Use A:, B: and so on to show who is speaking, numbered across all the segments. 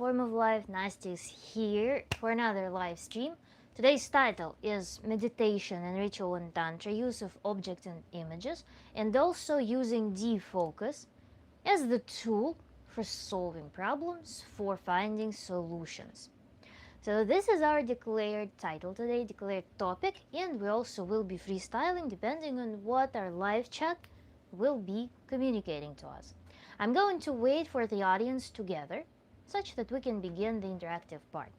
A: form of life. Nastya is here for another live stream. Today's title is Meditation and Ritual in Tantra, Use of Objects and Images, and also using defocus as the tool for solving problems, for finding solutions. So this is our declared title today, declared topic, and we also will be freestyling depending on what our live chat will be communicating to us. I'm going to wait for the audience to gather, such that we can begin the interactive part.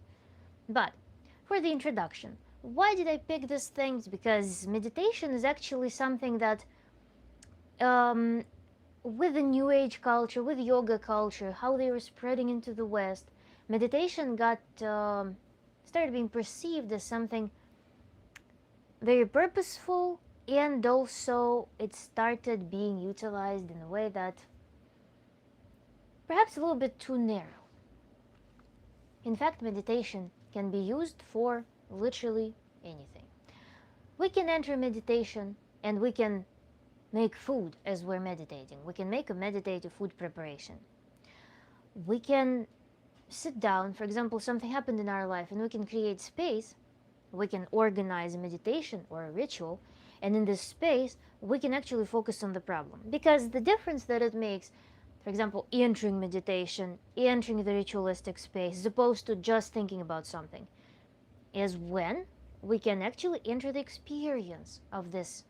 A: But for the introduction, why did I pick these things? Because meditation is actually something that, with the New Age culture, with yoga culture, how they were spreading into the West, meditation started being perceived as something very purposeful, and also it started being utilized in a way that perhaps a little bit too narrow. In fact, meditation can be used for literally anything. We can enter meditation and we can make food as we're meditating. We can make a meditative food preparation. We can sit down, for example, something happened in our life and we can create space. We can organize a meditation or a ritual, and in this space we can actually focus on the problem. Because the difference that it makes, for example, entering meditation, entering the ritualistic space, as opposed to just thinking about something, is when we can actually enter the experience of this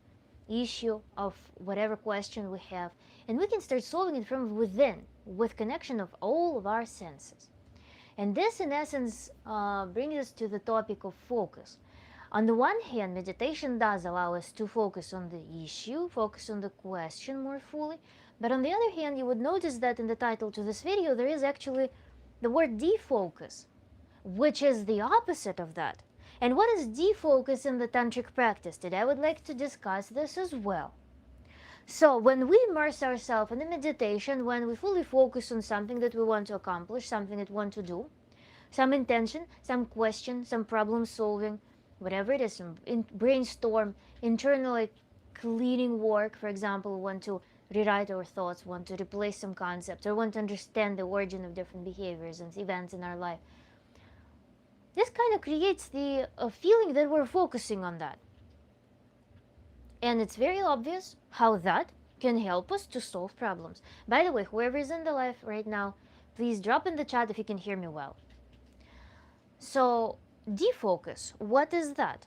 A: issue, of whatever question we have, and we can start solving it from within, with connection of all of our senses. And this, in essence, brings us to the topic of focus. On the one hand, meditation does allow us to focus on the issue, focus on the question more fully. But on the other hand, you would notice that in the title to this video, there is actually the word defocus, which is the opposite of that. And what is defocus in the tantric practice? Today I would like to discuss this as well. So when we immerse ourselves in a meditation, when we fully focus on something that we want to accomplish, something that we want to do, some intention, some question, some problem solving, whatever it is, some brainstorm, internal cleaning work, for example, we want to rewrite our thoughts, want to replace some concepts, or want to understand the origin of different behaviors and events in our life. This kind of creates the feeling that we're focusing on that. And it's very obvious how that can help us to solve problems. By the way, whoever is in the live right now, please drop in the chat if you can hear me well. So, defocus, what is that?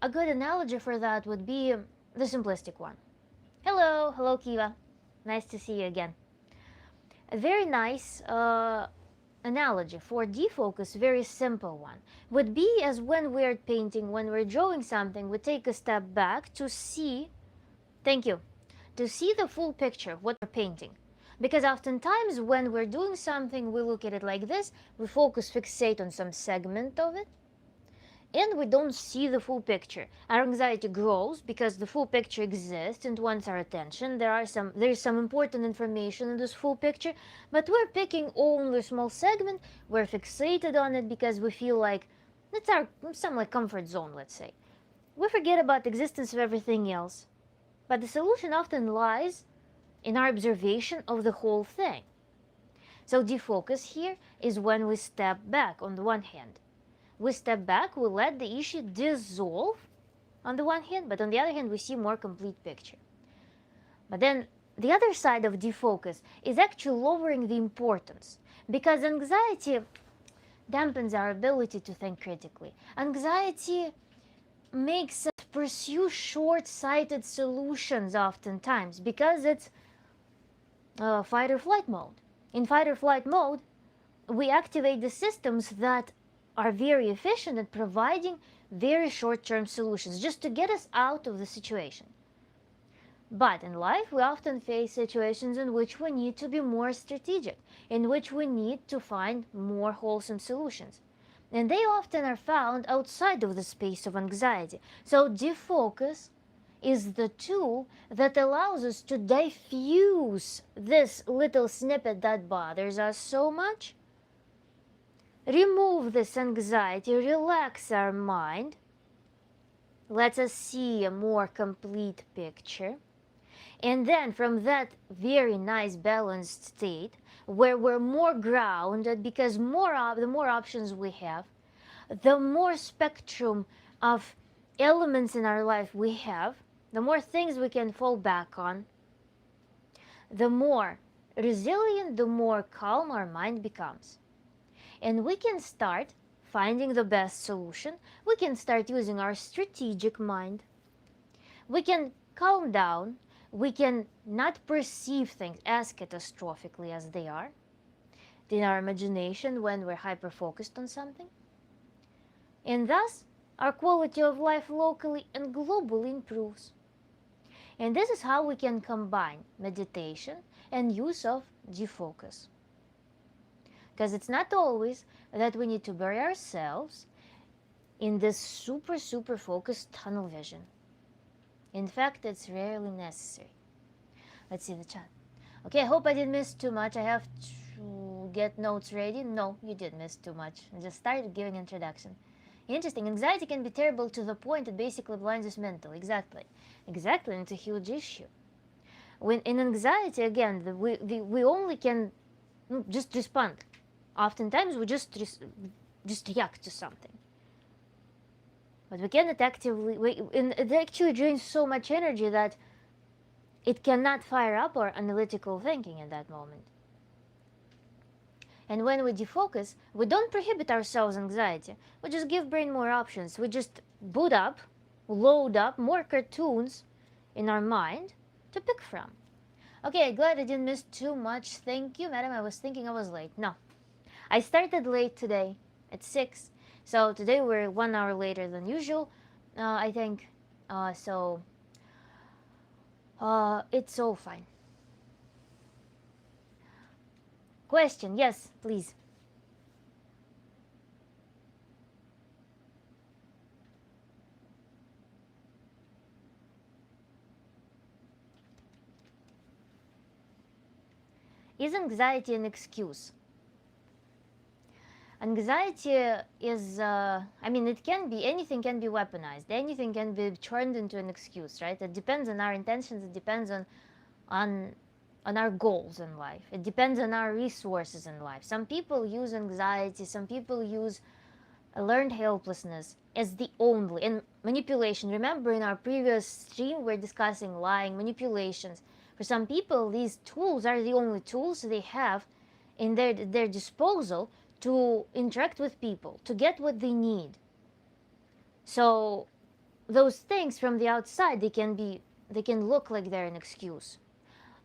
A: A good analogy for that would be the simplistic one. Hello Kiva. Nice to see you again. A very nice analogy for defocus, very simple one, would be as when we're painting, when we're drawing something, we take a step back to see, thank you, to see the full picture of what we're painting. Because oftentimes when we're doing something, we look at it like this, we fixate on some segment of it, and we don't see the full picture. Our anxiety grows because the full picture exists and wants our attention. There's some important information in this full picture, but we're picking only a small segment. We're fixated on it because we feel like it's some like comfort zone, let's say. We forget about the existence of everything else. But the solution often lies in our observation of the whole thing. So defocus here is when we step back on the one hand. We step back, we let the issue dissolve on the one hand, but on the other hand, we see more complete picture. But then the other side of defocus is actually lowering the importance, because anxiety dampens our ability to think critically. Anxiety makes us pursue short-sighted solutions oftentimes because it's fight or flight mode. In fight or flight mode, we activate the systems that are very efficient at providing very short-term solutions just to get us out of the situation. But in life, we often face situations in which we need to be more strategic, in which we need to find more wholesome solutions. And they often are found outside of the space of anxiety. So defocus is the tool that allows us to diffuse this little snippet that bothers us so much, remove this anxiety, relax our mind, let us see a more complete picture, and then from that very nice balanced state, where we're more grounded, because the more options we have, the more spectrum of elements in our life we have, the more things we can fall back on, the more resilient, the more calm our mind becomes. And we can start finding the best solution. We can start using our strategic mind. We can calm down. We can not perceive things as catastrophically as they are in our imagination when we're hyper focused on something. And thus, our quality of life locally and globally improves. And this is how we can combine meditation and use of defocus. Because it's not always that we need to bury ourselves in this super focused tunnel vision. In fact, it's rarely necessary. Let's see the chat. Okay, I hope I didn't miss too much. I have to get notes ready. No, you did miss too much. I just started giving introduction. Interesting. Anxiety can be terrible to the point it basically blinds us mentally. Exactly. Exactly, and it's a huge issue. When in anxiety, again, we only can just respond. Oftentimes, we just react to something. But we cannot actively, it actually drains so much energy that it cannot fire up our analytical thinking in that moment. And when we defocus, we don't prohibit ourselves anxiety. We just give brain more options. We just boot up, load up more cartoons in our mind to pick from. Okay, glad I didn't miss too much. Thank you, madam. I was thinking I was late. No. I started late today at 6. So today we're 1 hour later than usual, I think. It's all fine. Question, yes, please. Is anxiety an excuse? Anxiety is, it can be, anything can be weaponized. Anything can be turned into an excuse, right? It depends on our intentions. It depends on our goals in life. It depends on our resources in life. Some people use anxiety. Some people use learned helplessness as the only, and manipulation. Remember in our previous stream, we're discussing lying, manipulations. For some people, these tools are the only tools they have in their disposal to interact with people, to get what they need. So those things from the outside, they can look like they're an excuse.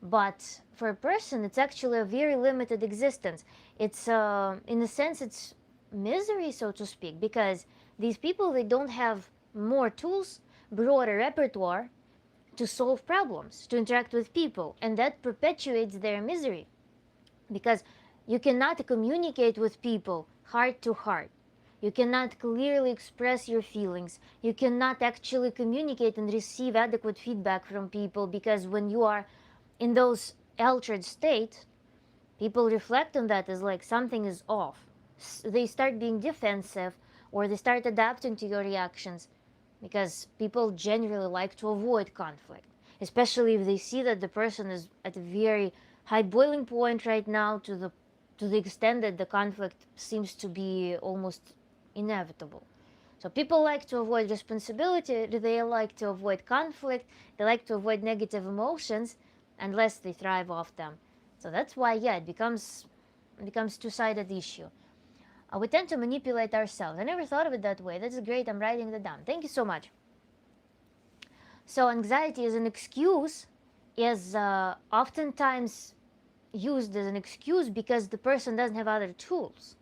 A: But for a person, it's actually a very limited existence. It's, in a sense, it's misery, so to speak, because these people, they don't have more tools, broader repertoire to solve problems, to interact with people, and that perpetuates their misery. Because you cannot communicate with people heart to heart. You cannot clearly express your feelings. You cannot actually communicate and receive adequate feedback from people, because when you are in those altered state, people reflect on that as like something is off. They start being defensive, or they start adapting to your reactions, because people generally like to avoid conflict, especially if they see that the person is at a very high boiling point right now, to the extent that the conflict seems to be almost inevitable. So people like to avoid responsibility, they like to avoid conflict, they like to avoid negative emotions unless they thrive off them. So that's why, yeah, it becomes two-sided issue. We tend to manipulate ourselves. I never thought of it that way. That's great. I'm writing that down. Thank you so much. So anxiety as an excuse is oftentimes used as an excuse because the person doesn't have other tools.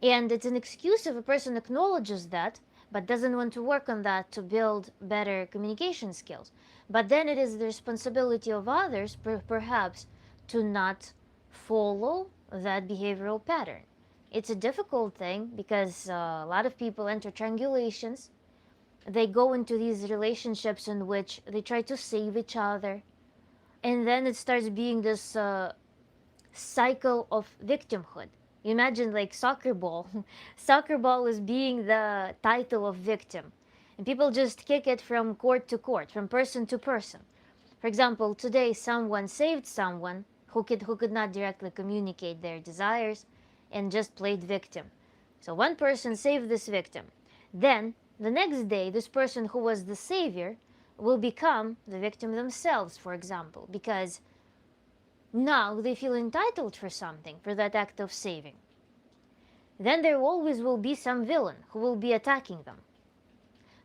A: And it's an excuse if a person acknowledges that, but doesn't want to work on that to build better communication skills. But then it is the responsibility of others, perhaps, to not follow that behavioral pattern. It's a difficult thing because a lot of people enter triangulations. They go into these relationships in which they try to save each other. And then it starts being this cycle of victimhood. You imagine like soccer ball. Soccer ball is being the title of victim. And people just kick it from court to court, from person to person. For example, today someone saved someone who could not directly communicate their desires and just played victim. So one person saved this victim. Then the next day, this person who was the savior will become the victim themselves, for example, because now they feel entitled for something, for that act of saving. Then there always will be some villain who will be attacking them.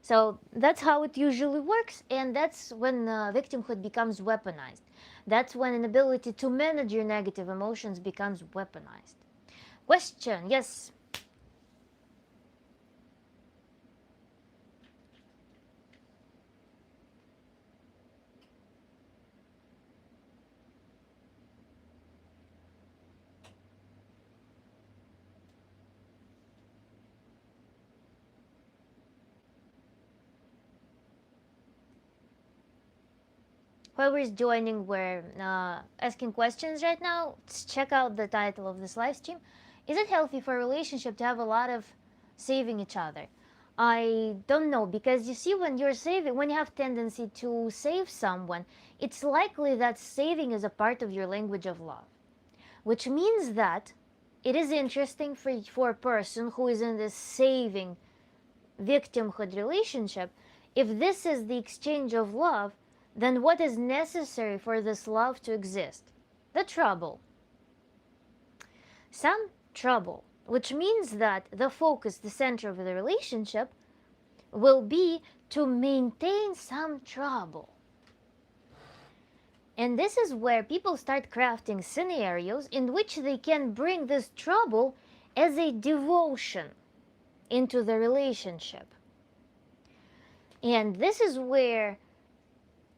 A: So that's how it usually works, and that's when victimhood becomes weaponized. That's when an ability to manage your negative emotions becomes weaponized. Question, yes? Whoever is joining, we're asking questions right now. Check out the title of this live stream. Is it healthy for a relationship to have a lot of saving each other? I don't know, because you see, when you're saving, when you have tendency to save someone, it's likely that saving is a part of your language of love, which means that it is interesting for a person who is in this saving victimhood relationship. If this is the exchange of love, then what is necessary for this love to exist? The trouble. Some trouble, which means that the focus, the center of the relationship, will be to maintain some trouble. And this is where people start crafting scenarios in which they can bring this trouble as a devotion into the relationship. And this is where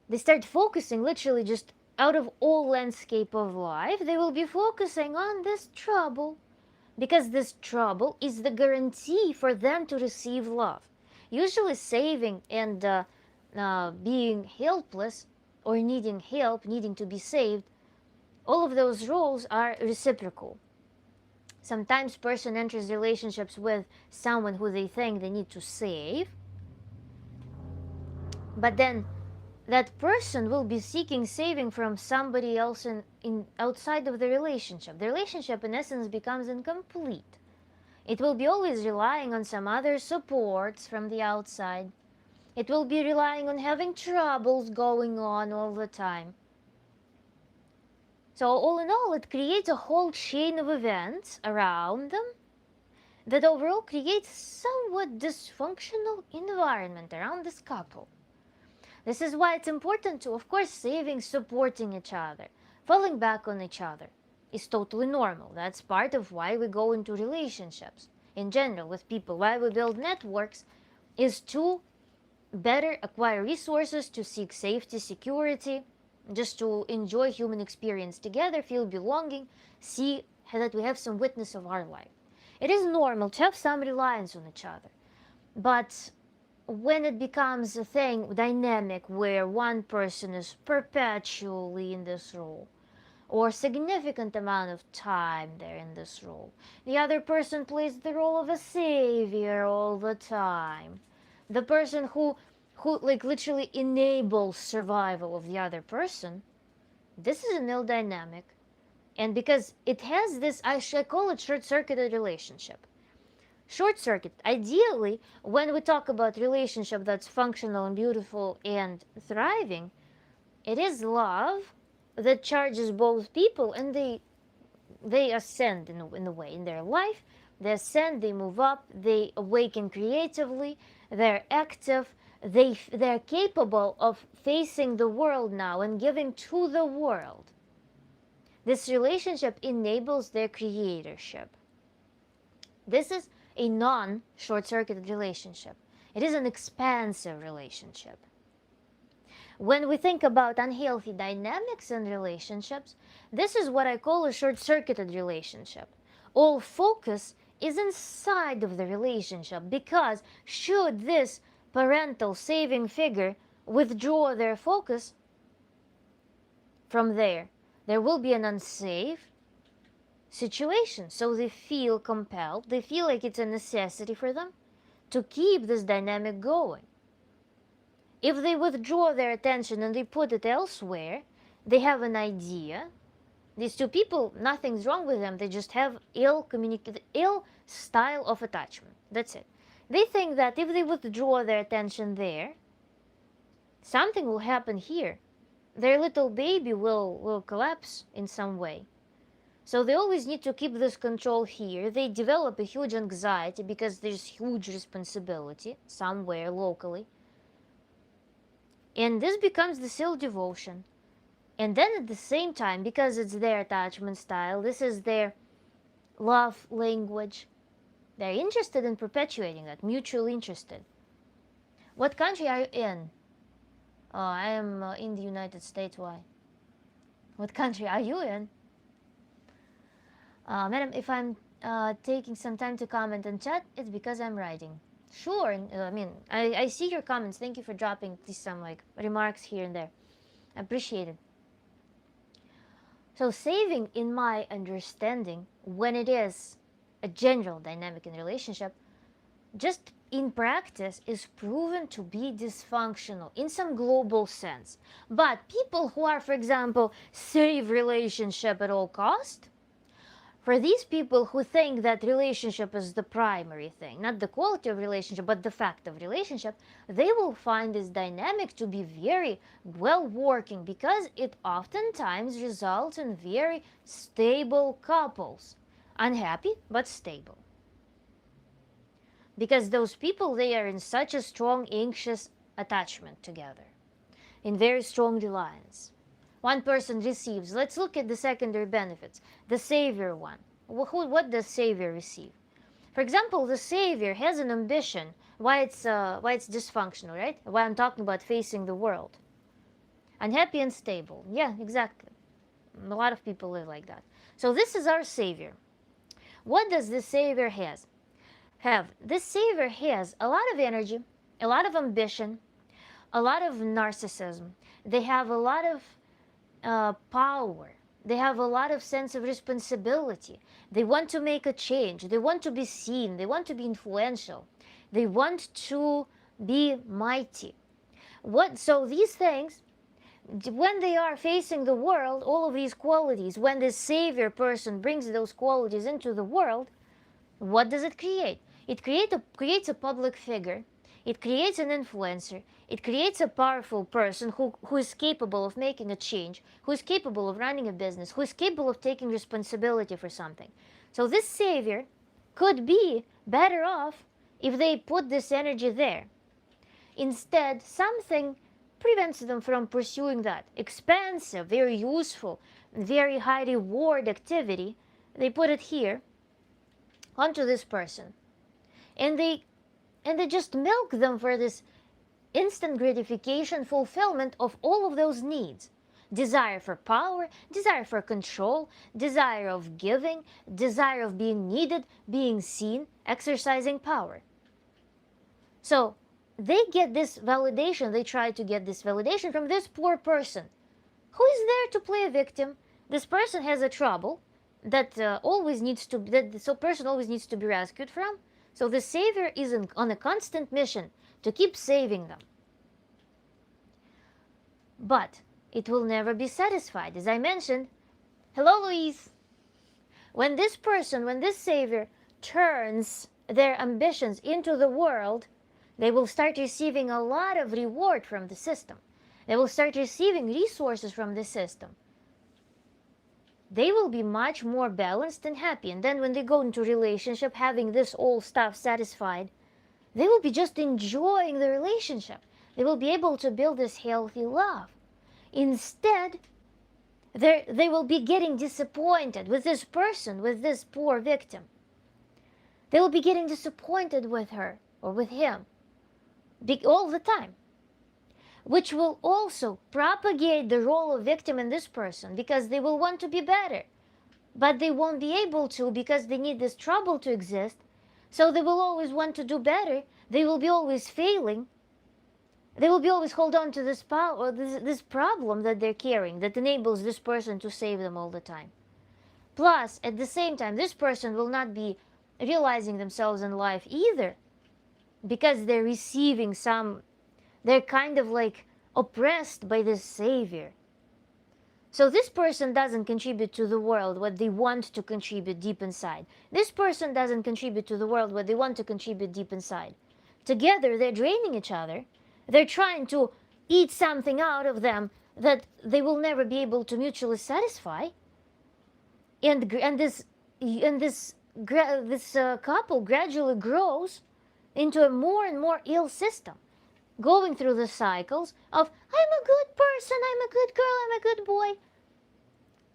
A: they start focusing, literally just out of all landscape of life, they will be focusing on this trouble, because this trouble is the guarantee for them to receive love. Usually saving and being helpless or needing help, needing to be saved, all of those roles are reciprocal. Sometimes person enters relationships with someone who they think they need to save, but then that person will be seeking saving from somebody else in outside of the relationship. The relationship, in essence, becomes incomplete. It will be always relying on some other supports from the outside. It will be relying on having troubles going on all the time. So all in all, it creates a whole chain of events around them that overall creates somewhat dysfunctional environment around this couple. This is why it's important to, of course, saving, supporting each other, falling back on each other is totally normal. That's part of why we go into relationships in general with people. Why we build networks is to better acquire resources, to seek safety, security, just to enjoy human experience together, feel belonging, see that we have some witness of our life. It is normal to have some reliance on each other, but when it becomes a thing dynamic where one person is perpetually in this role or significant amount of time they're in this role, the other person plays the role of a savior all the time, the person who like literally enables survival of the other person, this is an ill dynamic. And because it has this, I call it short-circuited relationship. Short circuit. Ideally, when we talk about relationship that's functional and beautiful and thriving, it is love that charges both people, and they ascend in a way in their life. They ascend, they move up, they awaken creatively, they're active, they're capable of facing the world now and giving to the world. This relationship enables their creatorship. This is a non-short-circuited relationship. It is an expansive relationship. When we think about unhealthy dynamics in relationships, this is what I call a short-circuited relationship. All focus is inside of the relationship, because should this parental saving figure withdraw their focus from there will be an unsafe situation. So they feel compelled, they feel like it's a necessity for them to keep this dynamic going. If they withdraw their attention and they put it elsewhere, they have an idea These two people, nothing's wrong with them. They just have ill style of attachment. That's it. They think that if they withdraw their attention there, something will happen here. Their little baby will collapse in some way. So they always need to keep this control here. They develop a huge anxiety because there's huge responsibility somewhere locally. And this becomes the self-devotion. And then at the same time, because it's their attachment style, this is their love language, they're interested in perpetuating that, mutually interested. What country are you in? Oh, I am in the United States. Why? What country are you in? Madam, if I'm taking some time to comment and chat, it's because I'm writing. Sure, I mean, I see your comments. Thank you for dropping at least some like remarks here and there. I appreciate it. So saving, in my understanding, when it is a general dynamic in a relationship, just in practice is proven to be dysfunctional in some global sense. But people who are, for example, save relationship at all cost, for these people who think that relationship is the primary thing, not the quality of relationship, but the fact of relationship, they will find this dynamic to be very well working because it oftentimes results in very stable couples. Unhappy, but stable. Because those people, they are in such a strong, anxious attachment together, in very strong reliance. One person receives, let's look at the secondary benefits, the savior one. What does savior receive? For example, the savior has an ambition. Why it's dysfunctional, right? Why I'm talking about facing the world. Unhappy and stable. Yeah, exactly. A lot of people live like that. So this is our savior. What does this savior have? This savior has a lot of energy, a lot of ambition, a lot of narcissism. They have a lot of power. They have a lot of sense of responsibility. They want to make a change. They want to be seen. They want to be influential. They want to be mighty. So these things, when they are facing the world, all of these qualities, when this savior person brings those qualities into the world, what does it create? It creates a public figure. It creates an influencer. It creates a powerful person who is capable of making a change, who is capable of running a business, who is capable of taking responsibility for something. So this savior could be better off if they put this energy there. Instead, something prevents them from pursuing that expensive, very useful, very high reward activity. They put it here onto this person. And they just milk them for this instant gratification, fulfillment of all of those needs. Desire for power, desire for control, desire of giving, desire of being needed, being seen, exercising power. So they get this validation, they try to get this validation from this poor person who is there to play a victim. This person has a trouble that person always needs to be rescued from. So the savior is on a constant mission to keep saving them. But it will never be satisfied. As I mentioned, hello Louise, when this savior turns their ambitions into the world, they will start receiving a lot of reward from the system. They will start receiving resources from the system. They will be much more balanced and happy. And then when they go into relationship, having this all stuff satisfied, they will be just enjoying the relationship. They will be able to build this healthy love. Instead, they will be getting disappointed with this person, with this poor victim. They will be getting disappointed with her or with him all the time, which will also propagate the role of victim in this person because they will want to be better. But they won't be able to because they need this trouble to exist. So they will always want to do better. They will be always failing. They will be always hold on to this power, this problem that they're carrying that enables this person to save them all the time. Plus, at the same time, this person will not be realizing themselves in life either because they're receiving they're kind of like oppressed by this savior. So this person doesn't contribute to the world what they want to contribute deep inside. This person doesn't contribute to the world what they want to contribute deep inside. Together, they're draining each other. They're trying to eat something out of them that they will never be able to mutually satisfy. And this couple gradually grows into a more and more ill system, going through the cycles of I'm a good person, I'm a good girl, I'm a good boy.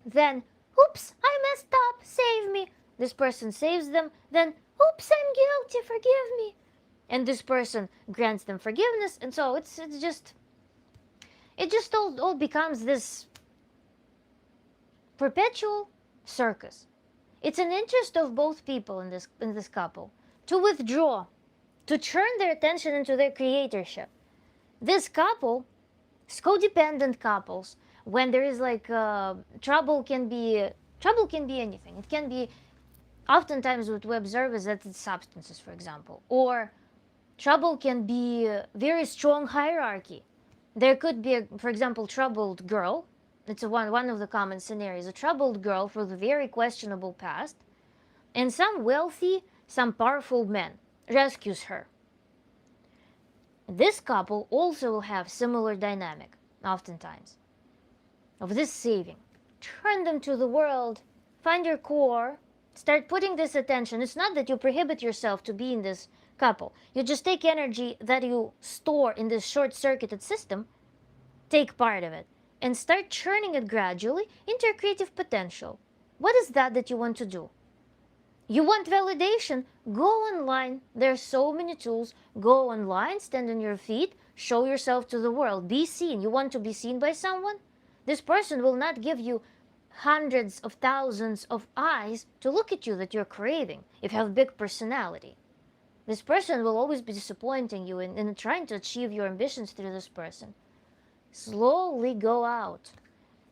A: Then, oops, I messed up, save me. This person saves them. Then, oops, I'm guilty, forgive me. And this person grants them forgiveness, and so it just all becomes this perpetual circus. It's an interest of both people in this couple to withdraw, to turn their attention into their creatorship. This couple, codependent couples, when there is like trouble can be anything. It can be, oftentimes what we observe is that it's substances, for example, or trouble can be a very strong hierarchy. There could be, for example, troubled girl. It's one of the common scenarios. A troubled girl with a very questionable past, and some wealthy, some powerful man rescues her. This couple also will have similar dynamic, oftentimes, of this saving. Turn them to the world, find your core, start putting this attention. It's not that you prohibit yourself to be in this couple. You just take energy that you store in this short-circuited system, take part of it, and start churning it gradually into your creative potential. What is that you want to do? You want validation? Go online. There are so many tools. Go online, stand on your feet, show yourself to the world. Be seen. You want to be seen by someone? This person will not give you hundreds of thousands of eyes to look at you that you're craving if you have a big personality. This person will always be disappointing you in trying to achieve your ambitions through this person. Slowly go out.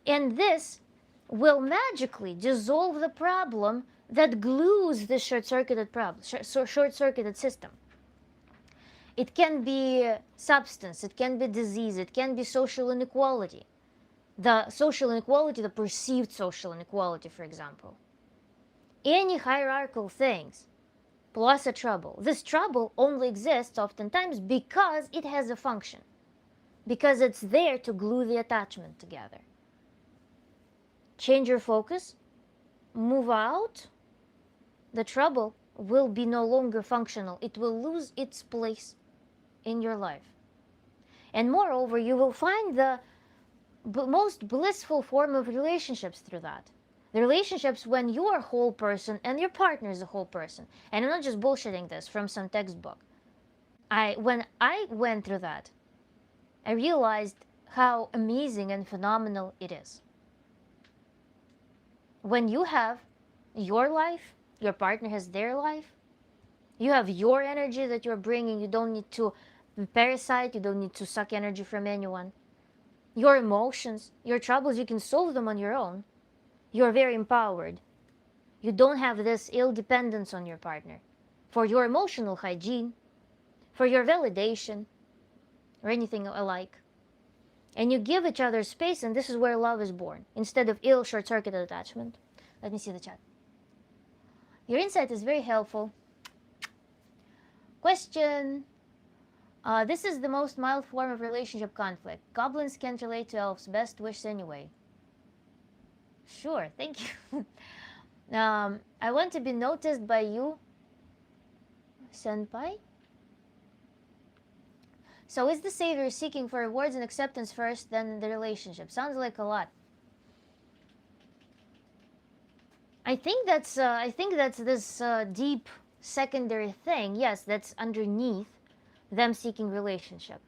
A: And this will magically dissolve the problem that glues this short-circuited system. It can be substance, it can be disease, it can be social inequality. The social inequality, the perceived social inequality, for example. Any hierarchical things, plus a trouble. This trouble only exists oftentimes because it has a function. Because it's there to glue the attachment together. Change your focus, move out, the trouble will be no longer functional. It will lose its place in your life. And moreover, you will find the most blissful form of relationships through that. The relationships when you are a whole person and your partner is a whole person. And I'm not just bullshitting this from some textbook. When I went through that, I realized how amazing and phenomenal it is. When you have your life, your partner has their life, you have your energy that you're bringing, you don't need to parasite, you don't need to suck energy from anyone. Your emotions, your troubles, you can solve them on your own. You're very empowered. You don't have this ill dependence on your partner for your emotional hygiene, for your validation, or anything alike. And you give each other space, and this is where love is born, instead of ill short-circuited attachment. Let me see the chat. Your insight is very helpful. Question. This is the most mild form of relationship conflict. Goblins can't relate to elves. Best wishes anyway. Sure, thank you. I want to be noticed by you, senpai. So is the savior seeking for rewards and acceptance first, then the relationship? Sounds like a lot. I think that's this deep secondary thing. Yes, that's underneath them seeking relationship.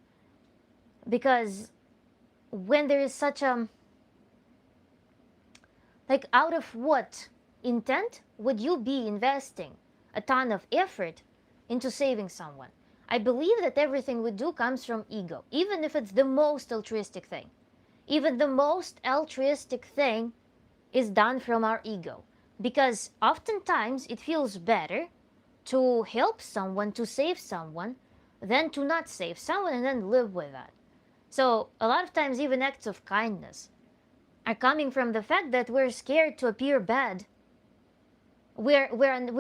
A: Because when there is such a, like, out of what intent would you be investing a ton of effort into saving someone? I believe that everything we do comes from ego, even if it's the most altruistic thing. Even the most altruistic thing is done from our ego. Because oftentimes it feels better to help someone, to save someone, than to not save someone and then live with that. So a lot of times even acts of kindness are coming from the fact that we're scared to appear bad. We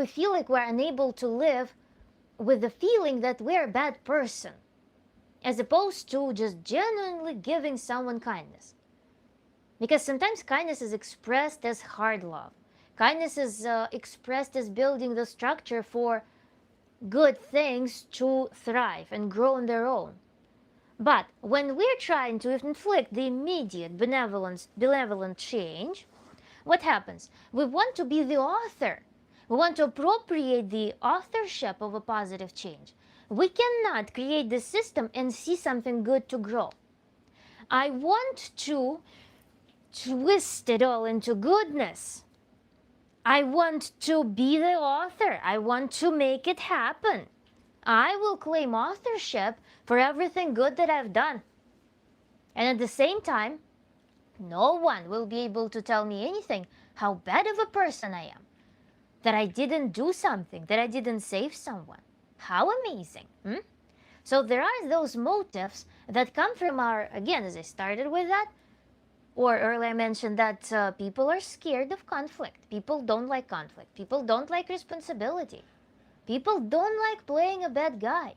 A: feel like we're unable to live with the feeling that we're a bad person, as opposed to just genuinely giving someone kindness. Because sometimes kindness is expressed as hard love. Kindness is expressed as building the structure for good things to thrive and grow on their own. But when we're trying to inflict the immediate benevolent change, what happens? We want to be the author. We want to appropriate the authorship of a positive change. We cannot create the system and see something good to grow. I want to twist it all into goodness. I want to be the author. I want to make it happen. I will claim authorship for everything good that I've done. And at the same time, no one will be able to tell me anything how bad of a person I am, that I didn't do something, that I didn't save someone. How amazing. So there are those motives that come from our, again, as I started with that, or earlier I mentioned that people are scared of conflict. People don't like conflict. People don't like responsibility. People don't like playing a bad guy.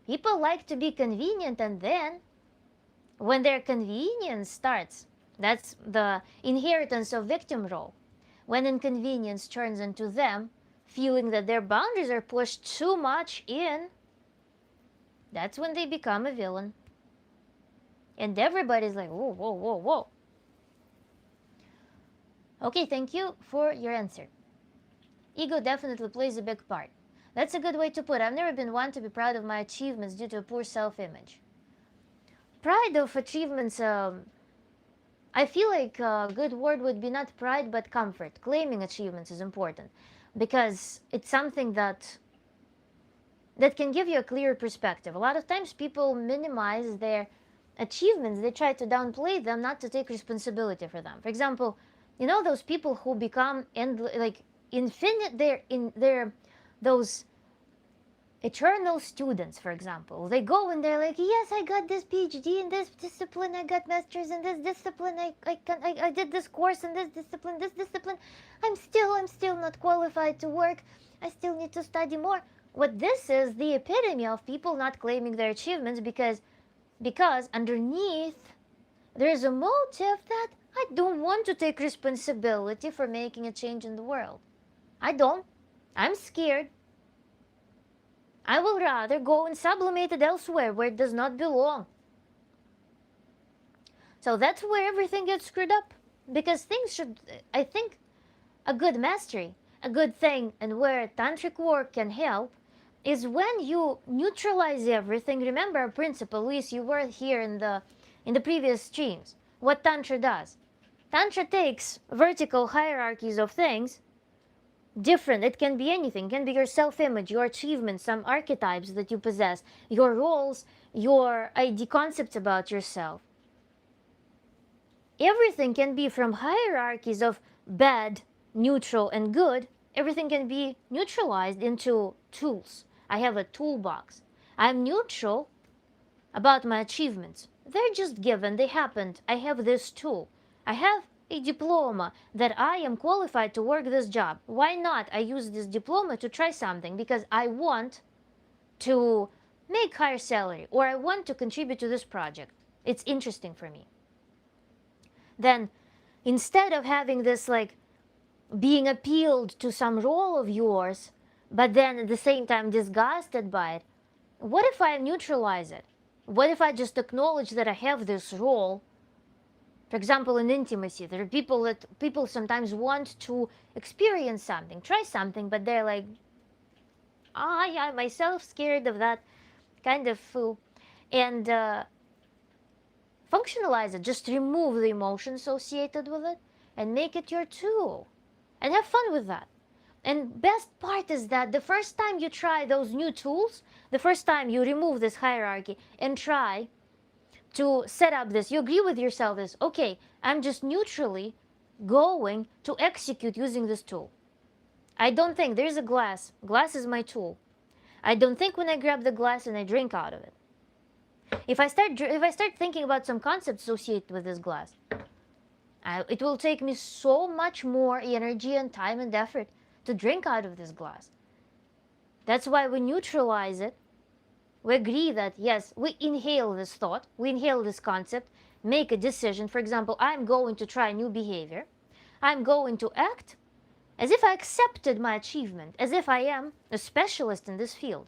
A: People like to be convenient, and then when their convenience starts, that's the inheritance of victim role. When inconvenience turns into them feeling that their boundaries are pushed too much in, that's when they become a villain. And everybody's like, whoa, whoa, whoa, whoa. Okay, thank you for your answer. Ego definitely plays a big part. That's a good way to put it. I've never been one to be proud of my achievements due to a poor self-image. Pride of achievements, I feel like a good word would be not pride but comfort. Claiming achievements is important because it's something that can give you a clear perspective. A lot of times people minimize their achievements. They try to downplay them, not to take responsibility for them. For example, you know those people who become infinite, they're those eternal students, for example. They go and they're like, yes, I got this PhD in this discipline, I got masters in this discipline, I did this course in this discipline. I'm still not qualified to work. I still need to study more. What this is the epitome of people not claiming their achievements because underneath there is a motive that I don't want to take responsibility for making a change in the world. I don't. I'm scared. I will rather go and sublimate it elsewhere where it does not belong. So that's where everything gets screwed up. Because things should, I think, a good mastery, a good thing, and where tantric work can help, is when you neutralize everything. Remember our principle, Luis, you were here in the previous streams. What Tantra does. Tantra takes vertical hierarchies of things, different. It can be anything. It can be your self-image, your achievements, some archetypes that you possess, your roles, your ID concepts about yourself. Everything can be from hierarchies of bad, neutral, and good. Everything can be neutralized into tools. I have a toolbox. I'm neutral about my achievements. They're just given. They happened. I have this tool. I have a diploma that I am qualified to work this job. Why not? I use this diploma to try something because I want to make higher salary or I want to contribute to this project. It's interesting for me. Then instead of having this like being appealed to some role of yours, but then at the same time disgusted by it, what if I neutralize it? What if I just acknowledge that I have this role? For example, in intimacy, there are people sometimes want to experience something, try something, but they're like, I'm myself scared of that kind of fool. And functionalize it, just remove the emotion associated with it and make it your tool. And have fun with that. And best part is that the first time you try those new tools, the first time you remove this hierarchy and try to set up this, you agree with yourself this, okay, I'm just neutrally going to execute using this tool. I don't think there's a glass. Glass is my tool. I don't think when I grab the glass and I drink out of it. If I start thinking about some concepts associated with this glass, It will take me so much more energy and time and effort to drink out of this glass. That's why we neutralize it. We agree that, yes, we inhale this thought, we inhale this concept, make a decision. For example, I'm going to try a new behavior. I'm going to act as if I accepted my achievement, as if I am a specialist in this field.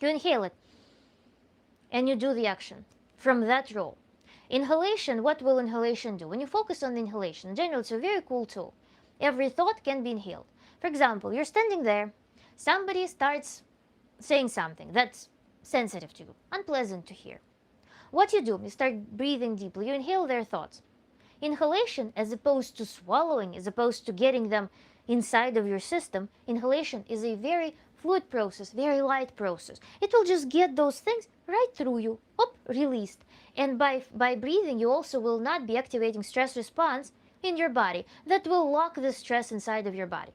A: You inhale it and you do the action from that role. Inhalation, what will inhalation do? When you focus on inhalation, in general, it's a very cool tool. Every thought can be inhaled. For example, you're standing there, somebody starts saying something that's sensitive to you, unpleasant to hear. What you do, you start breathing deeply, you inhale their thoughts. Inhalation, as opposed to swallowing, as opposed to getting them inside of your system, inhalation is a very fluid process, very light process. It will just get those things right through you, released. And by breathing, you also will not be activating stress response in your body that will lock the stress inside of your body.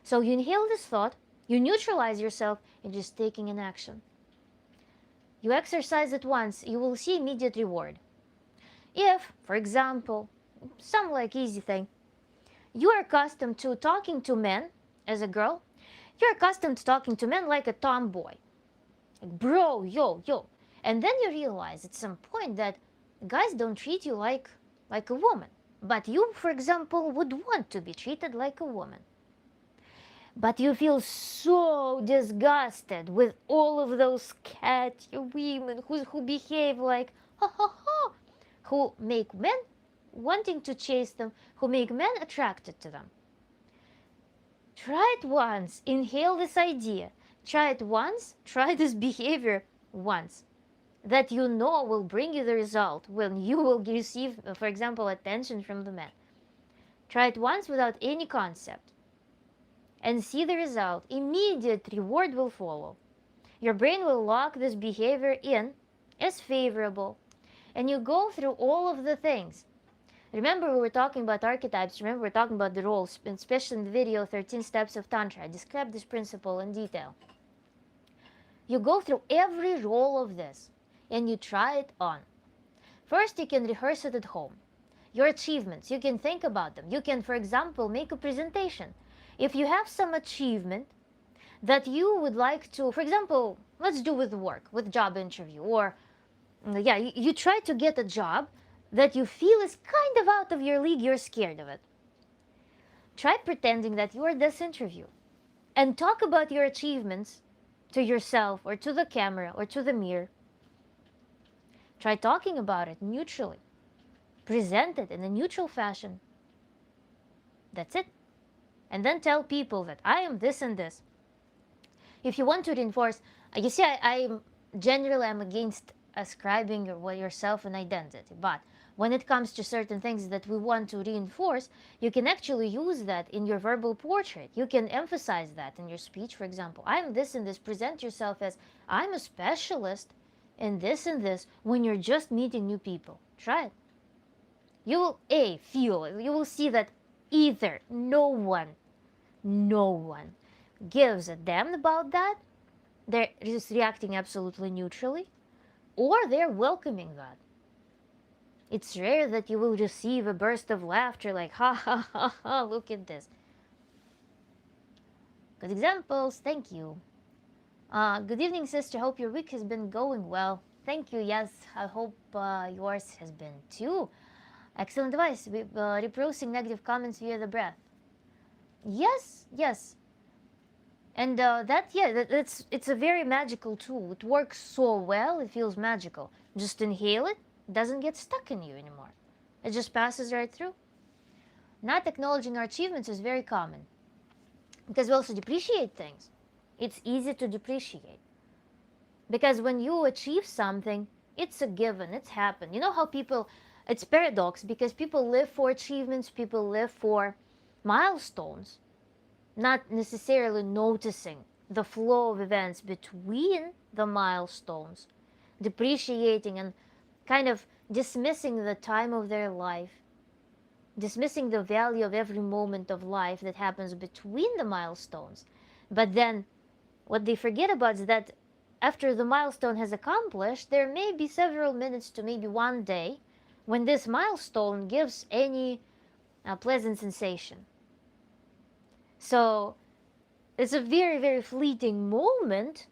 A: So you inhale this thought, you neutralize yourself, and just taking an action. You exercise it once, you will see immediate reward. If, for example, some like easy thing, you are accustomed to talking to men as a girl, you're accustomed to talking to men like a tomboy. Like, bro, yo, yo. And then you realize at some point that guys don't treat you like a woman. But you, for example, would want to be treated like a woman. But you feel so disgusted with all of those catty women who behave like ha ha ha, who make men wanting to chase them, who make men attracted to them. Try it once, inhale this idea. Try it once, try this behavior once. That you know will bring you the result when you will receive, for example, attention from the man. Try it once without any concept and see the result. Immediate reward will follow. Your brain will lock this behavior in as favorable, and you go through all of the things. Remember, we were talking about archetypes. Remember, we're talking about the roles, especially in the video 13 Steps of Tantra. I described this principle in detail. You go through every role of this and you try it on. First, you can rehearse it at home. Your achievements, you can think about them. You can, for example, make a presentation. If you have some achievement that you would like to, for example, let's do with work, with job interview, or you try to get a job that you feel is kind of out of your league, you're scared of it. Try pretending that you are this interview and talk about your achievements to yourself or to the camera or to the mirror. Try talking about it neutrally. Present it in a neutral fashion. That's it. And then tell people that I am this and this. If you want to reinforce, you see, I'm against ascribing yourself an identity, but when it comes to certain things that we want to reinforce, you can actually use that in your verbal portrait. You can emphasize that in your speech, for example. I'm this and this. Present yourself as I'm a specialist in this and this when you're just meeting new people. Try it. You will you will see that either no one gives a damn about that, they're just reacting absolutely neutrally, or they're welcoming that. It's rare that you will receive a burst of laughter like, ha ha ha ha, look at this. Good examples, thank you. Good evening, sister. Hope your week has been going well. Thank you. Yes, I hope yours has been too. Excellent advice. Reproducing negative comments via the breath. Yes. And it's a very magical tool. It works so well, it feels magical. Just inhale it, doesn't get stuck in you anymore. It just passes right through. Not acknowledging our achievements is very common because we also depreciate things. It's easy to depreciate because when you achieve something, it's a given, it's happened. You know how it's paradox because people live for achievements, people live for milestones, not necessarily noticing the flow of events between the milestones, depreciating and kind of dismissing the time of their life, dismissing the value of every moment of life that happens between the milestones. But then what they forget about is that after the milestone has accomplished, there may be several minutes to maybe one day when this milestone gives any pleasant sensation. So it's a very, very fleeting moment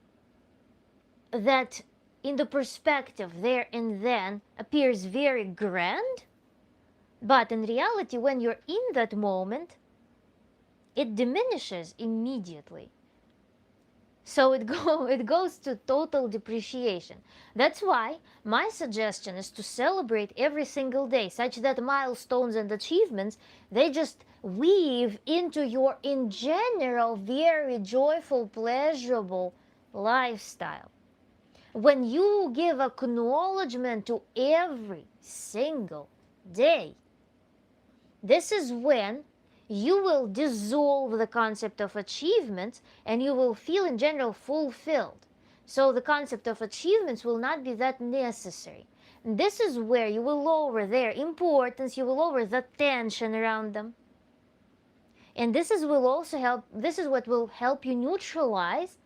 A: that in the perspective there and then appears very grand, but in reality, when you're in that moment, it diminishes immediately. So it goes to total depreciation. That's why my suggestion is to celebrate every single day, such that milestones and achievements, they just weave into your, in general, very joyful, pleasurable lifestyle. When you give acknowledgement to every single day, this is when you will dissolve the concept of achievements and you will feel in general fulfilled. So the concept of achievements will not be that necessary. This is where you will lower their importance, you will lower the tension around them. And this is what will help you neutralize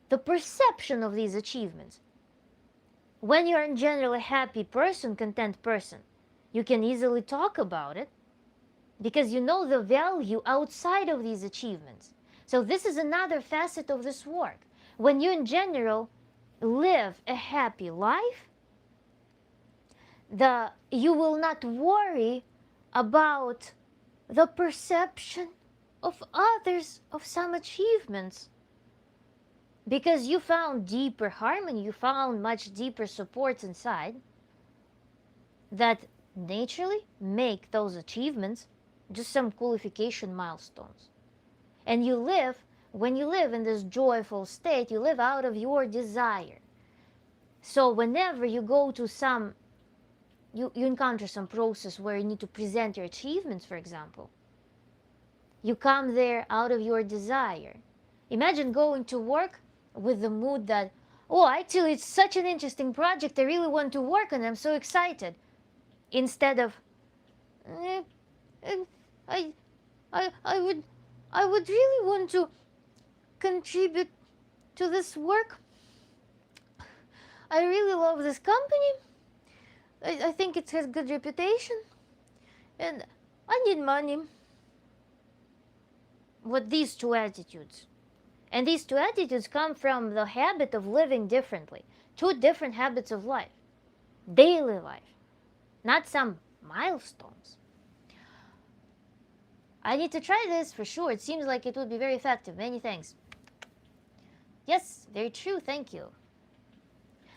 A: the perception of these achievements. When you're in general a happy person, content person, you can easily talk about it because you know the value outside of these achievements. So this is another facet of this work. When you in general live a happy life, you will not worry about the perception of others of some achievements, because you found deeper harmony, you found much deeper supports inside that naturally make those achievements just some qualification milestones. And when you live in this joyful state, you live out of your desire. So whenever you go to you encounter some process where you need to present your achievements, for example, you come there out of your desire. Imagine going to work with the mood that, oh, actually it's such an interesting project, I really want to work on it, I'm so excited. Instead of, I would really want to contribute to this work. I really love this company. I think it has good reputation. And I need money. With these two attitudes. And these two attitudes come from the habit of living differently. Two different habits of life. Daily life. Not some milestones. I need to try this for sure. It seems like it would be very effective. Many thanks. Yes, very true. Thank you.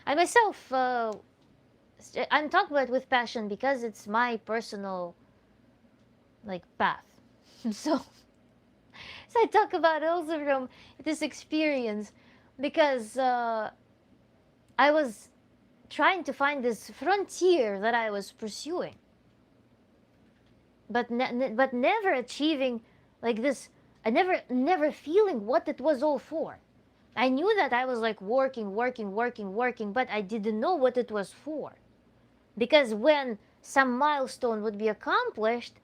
A: I myself, I'm talking about it with passion because it's my personal, path. So I talk about it also from this experience because I was trying to find this frontier that I was pursuing. But never achieving this, I never feeling what it was all for. I knew that I was working, but I didn't know what it was for. Because when some milestone would be accomplished,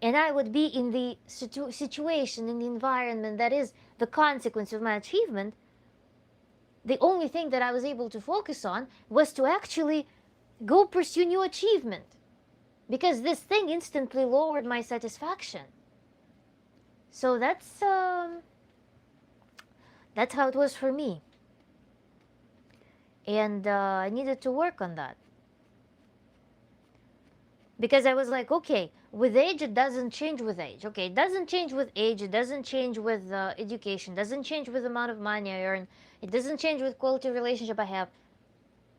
A: and I would be in the situation, in the environment that is the consequence of my achievement, the only thing that I was able to focus on was to actually go pursue new achievement. Because this thing instantly lowered my satisfaction. So that's how it was for me. And I needed to work on that. Because I was like, okay, with age, it doesn't change with age. Okay, it doesn't change with age. It doesn't change with education. It doesn't change with the amount of money I earn. It doesn't change with quality of relationship I have.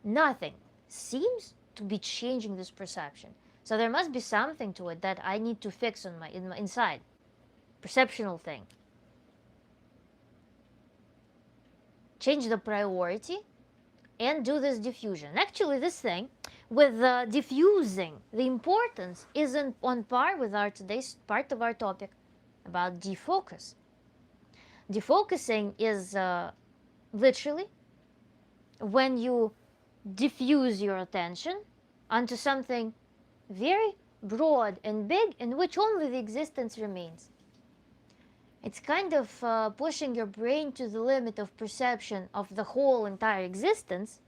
A: Nothing seems to be changing this perception. So there must be something to it that I need to fix on my inside. Perceptual thing. Change the priority and do this diffusion. Actually, this thing with diffusing the importance isn't on par with our today's part of our topic about defocus. Defocusing is literally when you diffuse your attention onto something very broad and big in which only the existence remains. It's kind of pushing your brain to the limit of perception of the whole entire existence,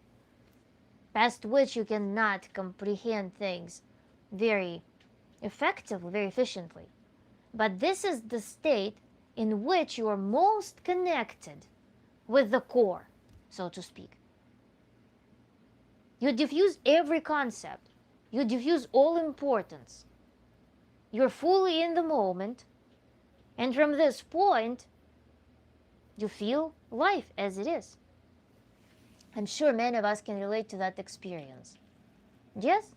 A: past which you cannot comprehend things very effectively, very efficiently. But this is the state in which you are most connected with the core, so to speak. You diffuse every concept, you diffuse all importance. You're fully in the moment, and from this point, you feel life as it is. I'm sure many of us can relate to that experience. Yes?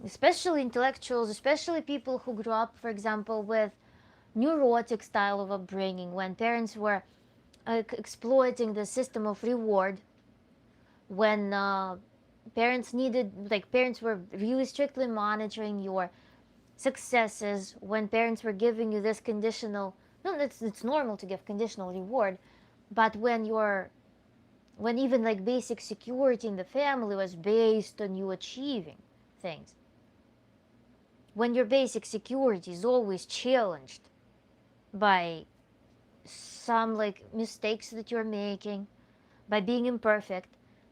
A: Especially intellectuals, especially people who grew up, for example, with neurotic style of upbringing, when parents were exploiting the system of reward, when parents were really strictly monitoring your successes, when parents were giving you this conditional, no, it's normal to give conditional reward, but when even like basic security in the family was based on you achieving things, when your basic security is always challenged by some like mistakes that you're making, by being imperfect,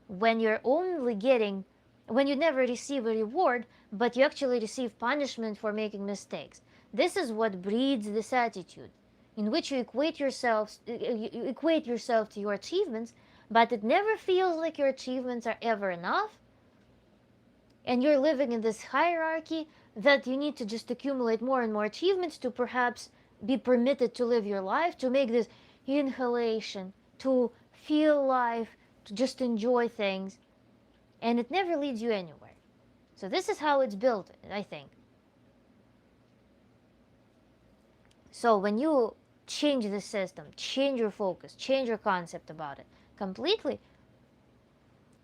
A: when you're only getting, when you never receive a reward, but you actually receive punishment for making mistakes. This is what breeds this attitude, in which you equate yourself to your achievements, but it never feels like your achievements are ever enough, and you're living in this hierarchy that you need to just accumulate more and more achievements to perhaps be permitted to live your life, to make this inhalation, to feel life, to just enjoy things, and it never leads you anywhere. So this is how it's built, I think. So when you change the system, change your focus, change your concept about it completely,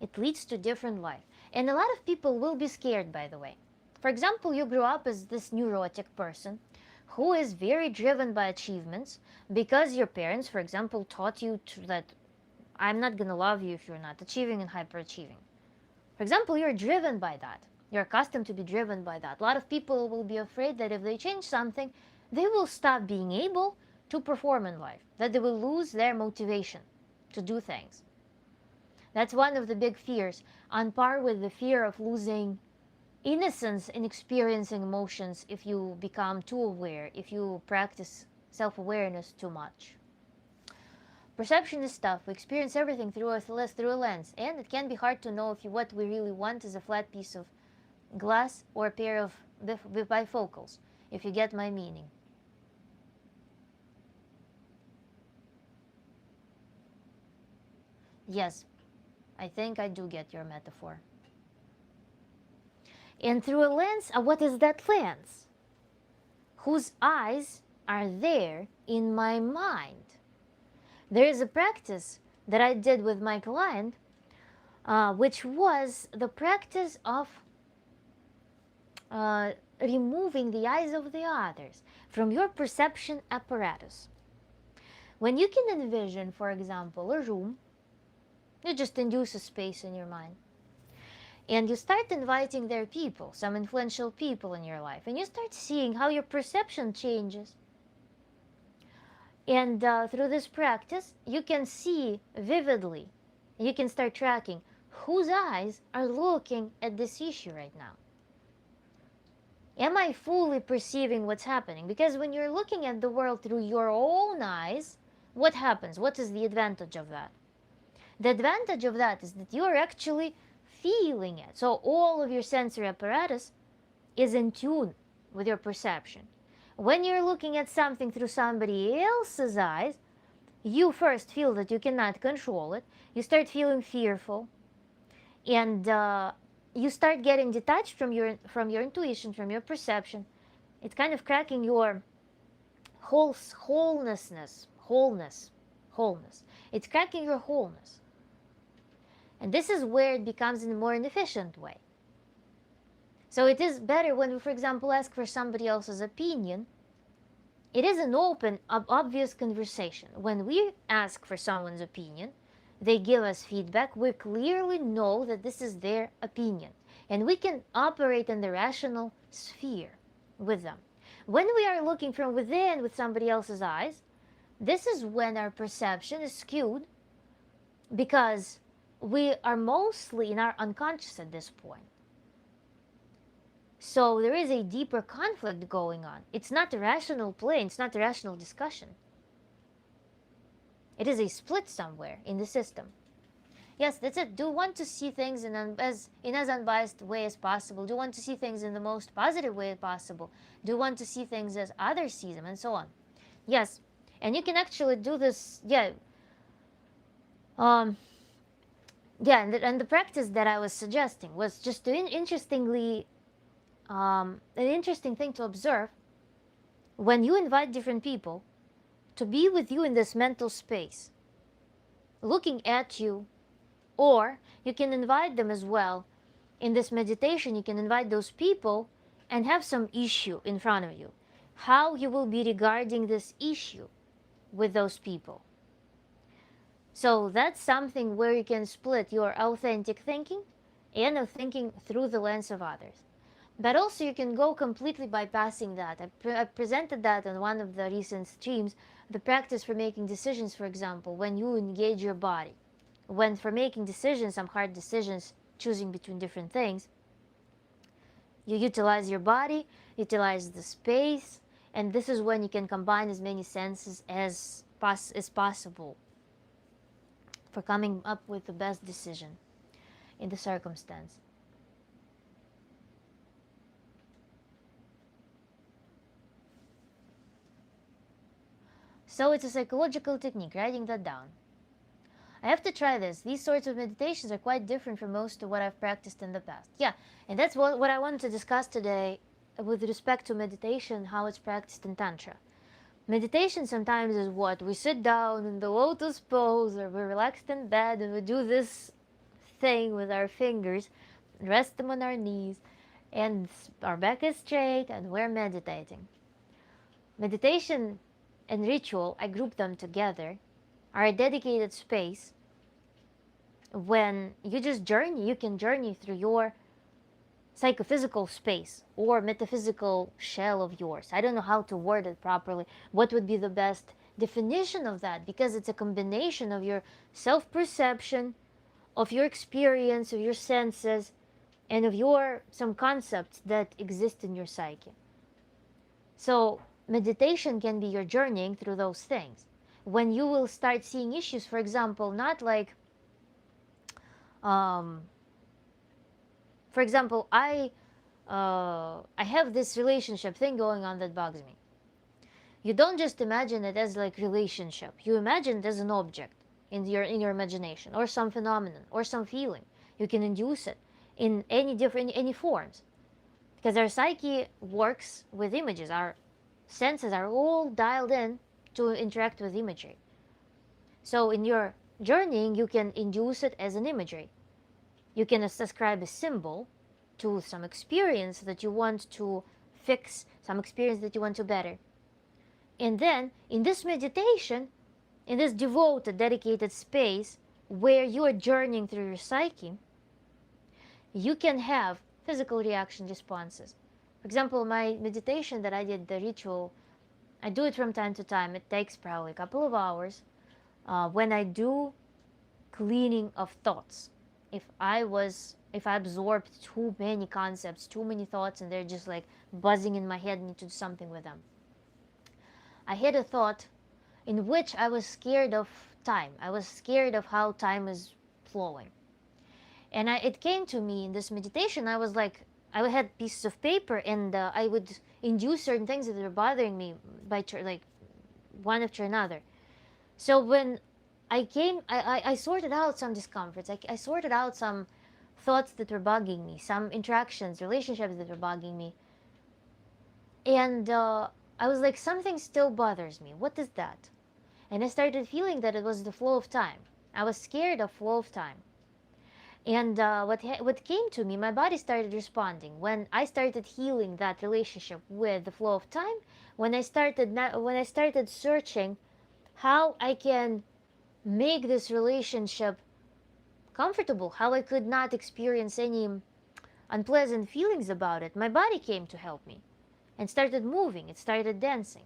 A: it leads to different life. And a lot of people will be scared, by the way. For example, you grew up as this neurotic person who is very driven by achievements because your parents, for example, taught you that I'm not going to love you if you're not achieving and hyperachieving. For example, you're driven by that. You're accustomed to be driven by that. A lot of people will be afraid that if they change something, they will stop being able to perform in life, that they will lose their motivation to do things. That's one of the big fears, on par with the fear of losing innocence in experiencing emotions if you become too aware, if you practice self-awareness too much. Perception is tough. We experience everything through a lens, and it can be hard to know if what we really want is a flat piece of glass or a pair of bifocals, if you get my meaning. Yes, I think I do get your metaphor. And through a lens, what is that lens? Whose eyes are there in my mind? There is a practice that I did with my client, which was the practice of removing the eyes of the others from your perception apparatus. When you can envision, for example, a room, you just induce a space in your mind. And you start inviting their people, some influential people in your life, and you start seeing how your perception changes. And through this practice, you can see vividly, you can start tracking whose eyes are looking at this issue right now. Am I fully perceiving what's happening? Because when you're looking at the world through your own eyes, what happens? What is the advantage of that? The advantage of that is that you're actually feeling it. So all of your sensory apparatus is in tune with your perception. When you're looking at something through somebody else's eyes, you first feel that you cannot control it. You start feeling fearful, and you start getting detached from your intuition, from your perception. It's kind of cracking your wholeness. It's cracking your wholeness. And this is where it becomes in a more inefficient way. So it is better when we, for example, ask for somebody else's opinion. It is an open, obvious conversation. When we ask for someone's opinion, they give us feedback, we clearly know that this is their opinion. And we can operate in the rational sphere with them. When we are looking from within with somebody else's eyes, this is when our perception is skewed, because we are mostly in our unconscious at this point. So there is a deeper conflict going on. It's not a rational play, it's not a rational discussion. It is a split somewhere in the system. Yes, that's it. Do want to see things in as unbiased way as possible. Do want to see things in the most positive way possible. Do want to see things as others see them, and so on. Yes, and you can actually do this. Yeah, um, yeah, and the practice that I was suggesting was just to interestingly, an interesting thing to observe when you invite different people to be with you in this mental space, looking at you, or you can invite them as well in this meditation. You can invite those people and have some issue in front of you. How you will be regarding this issue with those people. So that's something where you can split your authentic thinking and of thinking through the lens of others. But also you can go completely bypassing that. I presented that on one of the recent streams, the practice for making decisions, for example, when you engage your body. When for making decisions, some hard decisions, choosing between different things, you utilize your body, utilize the space, and this is when you can combine as many senses as possible for coming up with the best decision in the circumstance. So it's a psychological technique, writing that down. I have to try this. These sorts of meditations are quite different from most of what I've practiced in the past. Yeah, and that's what I wanted to discuss today with respect to meditation, how it's practiced in Tantra. Meditation sometimes is what? We sit down in the lotus pose, or we're relaxed in bed and we do this thing with our fingers, rest them on our knees, and our back is straight and we're meditating. Meditation and ritual, I group them together, are a dedicated space when you just journey. You can journey through your psychophysical space or metaphysical shell of yours. I don't know how to word it properly. What would be the best definition of that? Because it's a combination of your self-perception, of your experience, of your senses, and of your some concepts that exist in your psyche. So meditation can be your journeying through those things. When you will start seeing issues, for example, not like, um, for example, I have this relationship thing going on that bugs me. You don't just imagine it as like relationship. You imagine it as an object in your imagination, or some phenomenon, or some feeling. You can induce it in any forms, because our psyche works with images. Our senses are all dialed in to interact with imagery. So in your journeying, you can induce it as an imagery. You can ascribe a symbol to some experience that you want to fix, some experience that you want to better. And then in this meditation, in this devoted, dedicated space where you are journeying through your psyche, you can have physical reaction responses. For example, my meditation that I did, the ritual, I do it from time to time. It takes probably a couple of hours. When I do cleaning of thoughts, if I absorbed too many concepts, too many thoughts, and they're just like buzzing in my head, I need to do something with them. I had a thought in which I was scared of time. I was scared of how time is flowing. And it came to me in this meditation. I was like, I had pieces of paper, and I would induce certain things that were bothering me by like one after another. So when I sorted out some discomforts. I sorted out some thoughts that were bugging me, some interactions, relationships that were bugging me. And I was like, something still bothers me. What is that? And I started feeling that it was the flow of time. I was scared of flow of time. And what came to me, my body started responding when I started healing that relationship with the flow of time. When I started searching how I can make this relationship comfortable, how I could not experience any unpleasant feelings about it, my body came to help me and started moving. It started dancing.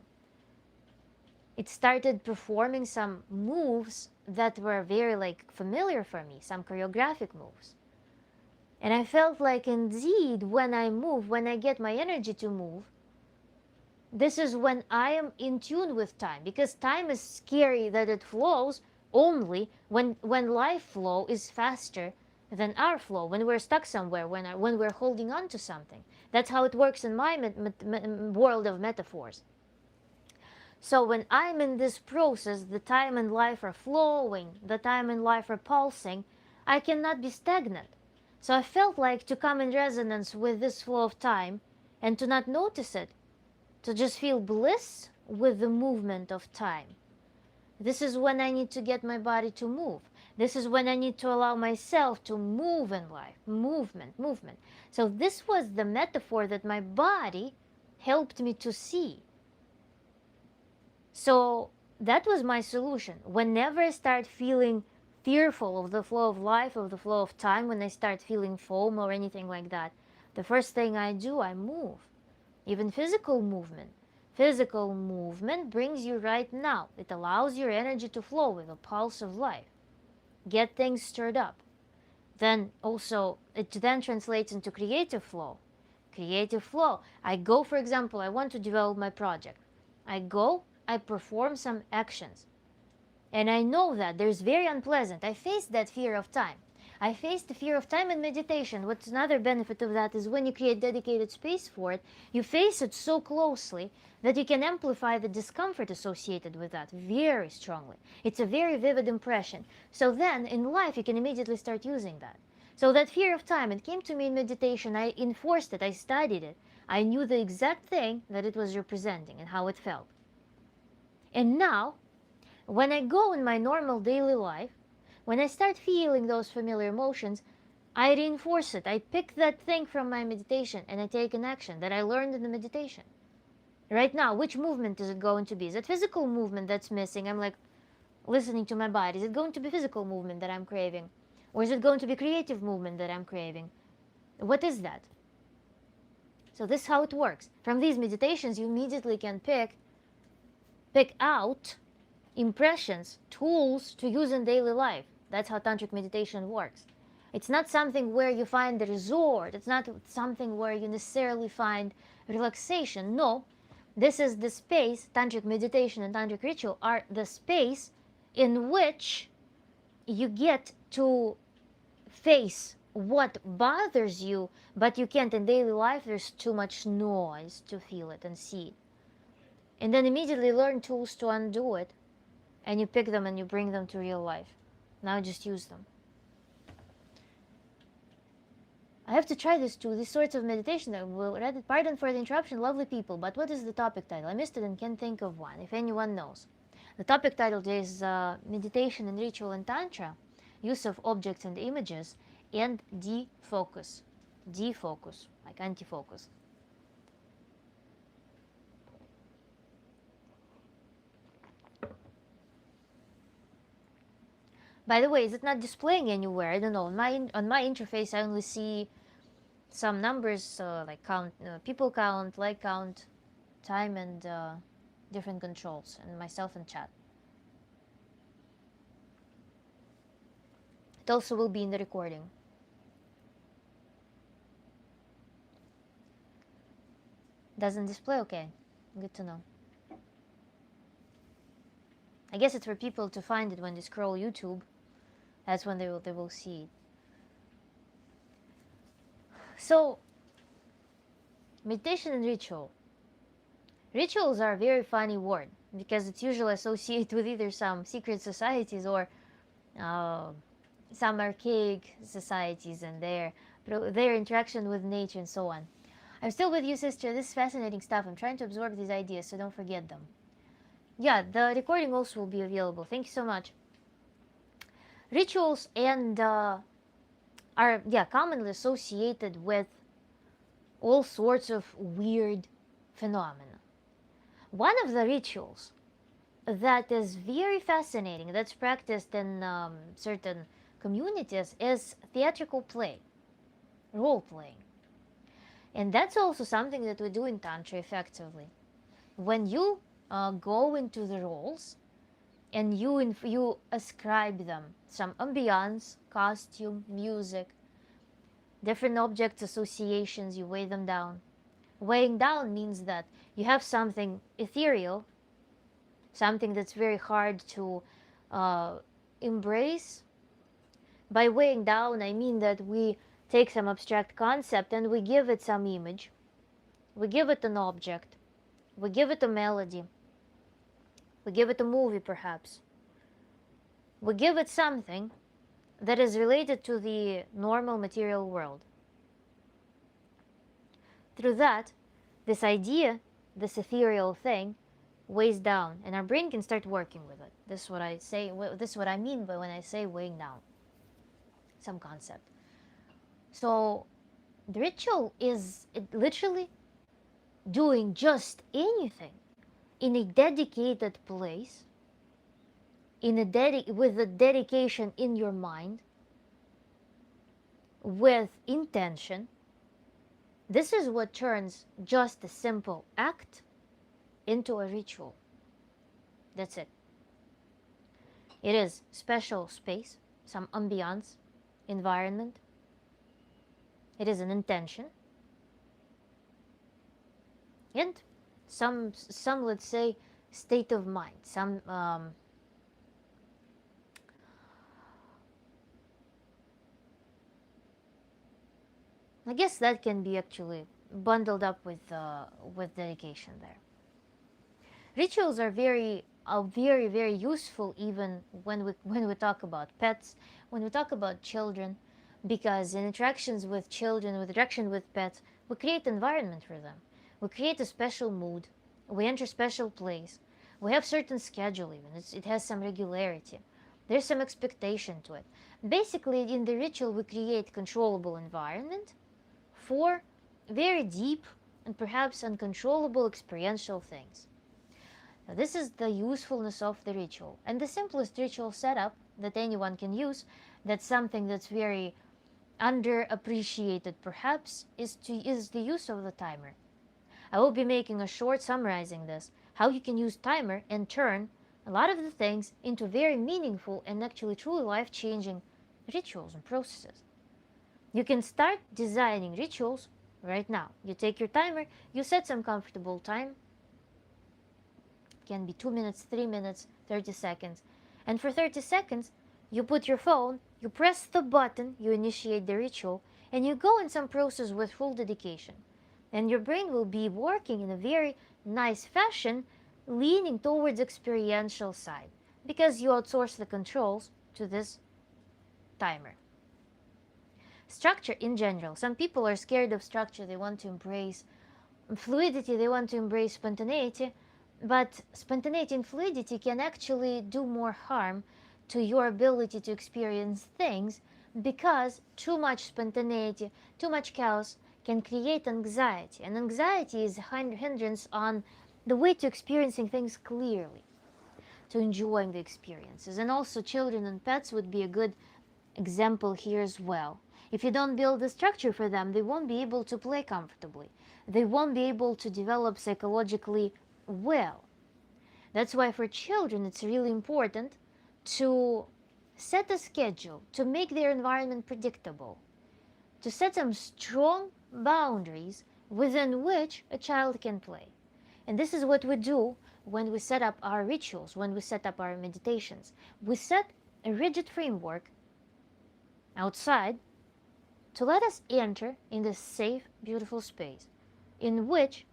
A: It started performing some moves that were very like familiar for me, some choreographic moves. And I felt like indeed when I move, when I get my energy to move, this is when I am in tune with time, because time is scary that it flows only when life flow is faster than our flow, when we're stuck somewhere, when we're holding on to something. That's how it works in my world of metaphors. So when I'm in this process, the time and life are flowing, the time and life are pulsing, I cannot be stagnant. So I felt like to come in resonance with this flow of time and to not notice it, to just feel bliss with the movement of time. This is when I need to get my body to move. This is when I need to allow myself to move in life. Movement, movement. So this was the metaphor that my body helped me to see. So that was my solution. Whenever I start feeling fearful of the flow of life, of the flow of time, when I start feeling foam or anything like that, the first thing I do, I move. Even physical movement. Physical movement brings you right now. It allows your energy to flow with the pulse of life. Get things stirred up. Then also, it then translates into creative flow. Creative flow. I go, for example, I want to develop my project. I go, I perform some actions. And I know that there's very unpleasant. I faced that fear of time. I faced the fear of time in meditation. What's another benefit of that is when you create dedicated space for it, you face it so closely that you can amplify the discomfort associated with that very strongly. It's a very vivid impression. So then in life you can immediately start using that. So that fear of time, it came to me in meditation. I enforced it. I studied it. I knew the exact thing that it was representing and how it felt. And now, when I go in my normal daily life, when I start feeling those familiar emotions, I reinforce it. I pick that thing from my meditation and I take an action that I learned in the meditation. Right now, which movement is it going to be? Is it physical movement that's missing? I'm like listening to my body. Is it going to be physical movement that I'm craving? Or is it going to be creative movement that I'm craving? What is that? So this is how it works. From these meditations, you immediately can pick out impressions, tools to use in daily life. That's how tantric meditation works. It's not something where you find the resort. It's not something where you necessarily find relaxation. No, this is the space. Tantric meditation and tantric ritual are the space in which you get to face what bothers you, but you can't in daily life. There's too much noise to feel it and see it. And then immediately learn tools to undo it, and you pick them and you bring them to real life. Now just use them. I have to try this too, these sorts of meditation. I will read it. Pardon for the interruption, lovely people, but what is the topic title? I missed it and can't think of one, if anyone knows. The topic title is Meditation and Ritual in Tantra, Use of Objects and Images, and Defocus. Defocus, like anti-focus. By the way, is it not displaying anywhere? I don't know. On my interface, I only see some numbers like count, people count, like count, time, and different controls, and myself and chat. It also will be in the recording. Doesn't display? Okay, good to know. I guess it's for people to find it when they scroll YouTube. That's when they will see it. So, meditation and ritual. Rituals are a very funny word because it's usually associated with either some secret societies or some archaic societies and their interaction with nature and so on. I'm still with you, sister. This is fascinating stuff. I'm trying to absorb these ideas, so don't forget them. Yeah, the recording also will be available. Thank you so much. Rituals and are commonly associated with all sorts of weird phenomena. One of the rituals that is very fascinating, that's practiced in certain communities, is theatrical play, role playing. And that's also something that we do in Tantra effectively. When you go into the roles and you ascribe them some ambiance, costume, music, different objects, associations, you weigh them down. Weighing down means that you have something ethereal, something that's very hard to uh, embrace. By weighing down, I mean that we take some abstract concept and we give it some image, we give it an object, we give it a melody, we give it a movie perhaps, we give it something that is related to the normal material world. Through that, this idea, this ethereal thing, weighs down, and our brain can start working with it. This is what I say. This is what I mean by when I say weighing down some concept. So the ritual is literally doing just anything in a dedicated place, with a dedication in your mind, with intention. This is what turns just a simple act into a ritual. That's it. It is special space, some ambiance, environment. It is an intention. And some let's say state of mind, some I guess that can be actually bundled up with dedication there. Rituals are very useful even when we talk about pets, when we talk about children, because in interactions with children, with interaction with pets, we create environment for them. We create a special mood. We enter special place. We have certain schedule even. It has some regularity. There's some expectation to it. Basically, in the ritual, we create controllable environment for very deep and perhaps uncontrollable experiential things. Now, this is the usefulness of the ritual. And the simplest ritual setup that anyone can use, that's something that's very underappreciated perhaps, is the use of the timer. I will be making a short summarizing this, how you can use timer and turn a lot of the things into very meaningful and actually truly life-changing rituals and processes. You can start designing rituals right now. You take your timer, you set some comfortable time. It can be 2 minutes, 3 minutes, 30 seconds. And for 30 seconds, you put your phone, you press the button, you initiate the ritual, and you go in some process with full dedication. And your brain will be working in a very nice fashion, leaning towards experiential side, because you outsource the controls to this timer. Structure in general. Some people are scared of structure. They want to embrace fluidity. They want to embrace spontaneity. But spontaneity and fluidity can actually do more harm to your ability to experience things, because too much spontaneity, too much chaos can create anxiety. And anxiety is a hindrance on the way to experiencing things clearly, to enjoying the experiences. And also children and pets would be a good example here as well. If you don't build a structure for them, they won't be able to play comfortably. They won't be able to develop psychologically well. That's why for children it's really important to set a schedule, to make their environment predictable, to set some strong boundaries within which a child can play. And this is what we do when we set up our rituals, when we set up our meditations. We set a rigid framework outside to let us enter in this safe, beautiful space in which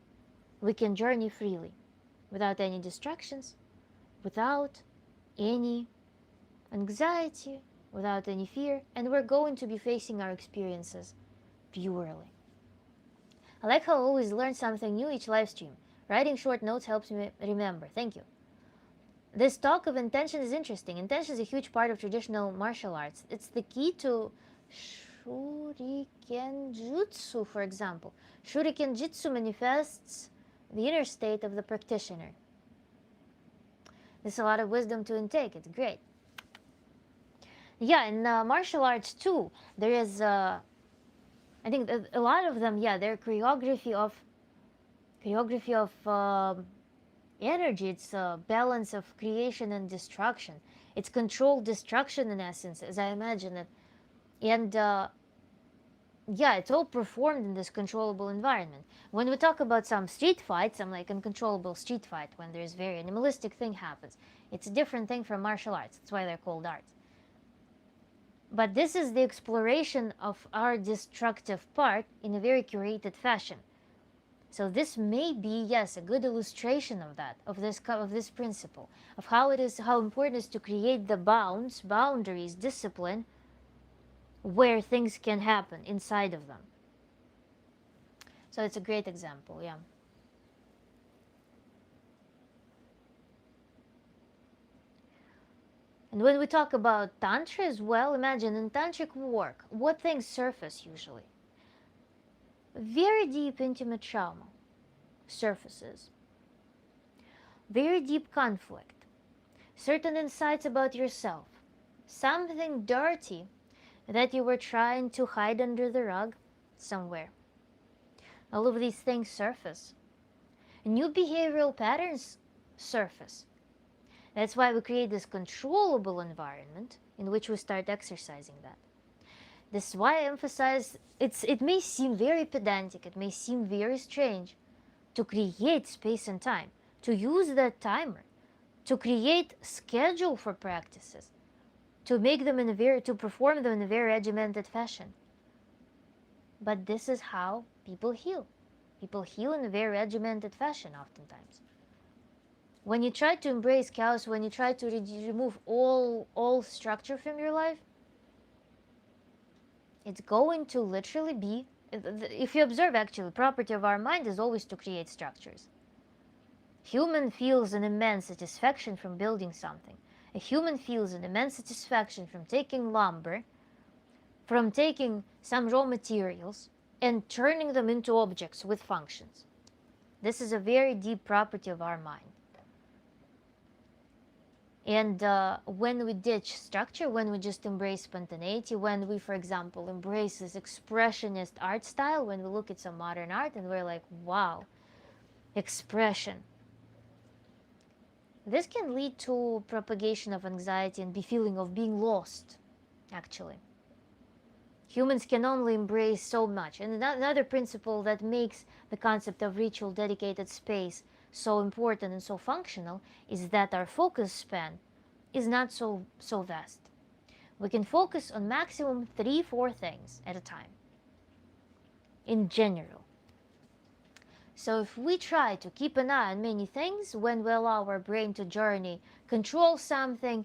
A: we can journey freely, without any distractions, without any anxiety, without any fear, and we're going to be facing our experiences purely. I like how I always learn something new each live stream. Writing short notes helps me remember. Thank you. This talk of intention is interesting. Intention is a huge part of traditional martial arts. It's the key to Shuriken Jutsu, for example. Shuriken Jutsu manifests the inner state of the practitioner. There's a lot of wisdom to intake. It's great. Yeah, in martial arts too, there is, I think a lot of them, yeah, they're choreography of energy. It's a balance of creation and destruction. It's controlled destruction in essence, as I imagine it. And yeah, it's all performed in this controllable environment. When we talk about some street fight, some like uncontrollable street fight, when there's very animalistic thing happens, it's a different thing from martial arts. That's why they're called arts. But this is the exploration of our destructive part in a very curated fashion. So this may be, yes, a good illustration of that, of this principle, of how it is, how important it is to create the boundaries, discipline, where things can happen inside of them. So it's a great example, yeah. And when we talk about tantra as well, imagine in tantric work, what things surface usually? Very deep intimate trauma surfaces. Very deep conflict. Certain insights about yourself. Something dirty that you were trying to hide under the rug somewhere. All of these things surface. New behavioral patterns surface. That's why we create this controllable environment in which we start exercising that. This is why I emphasize it may seem very pedantic, it may seem very strange to create space and time, to use that timer, to create schedule for practices, to make them to perform them in a very regimented fashion. But this is how people heal. People heal in a very regimented fashion oftentimes. When you try to embrace chaos, when you try to remove all structure from your life, it's going to literally be, if you observe actually, the property of our mind is always to create structures. Human feels an immense satisfaction from building something. A human feels an immense satisfaction from taking lumber, from taking some raw materials and turning them into objects with functions. This is a very deep property of our mind. And when we ditch structure, when we just embrace spontaneity, when we, for example, embrace this expressionist art style, when we look at some modern art and we're like, wow, expression. This can lead to propagation of anxiety and the feeling of being lost, actually. Humans can only embrace so much. And another principle that makes the concept of ritual dedicated space so important and so functional is that our focus span is not so vast. We can focus on maximum 3-4 things at a time in general. So if we try to keep an eye on many things, when we allow our brain to journey, control something,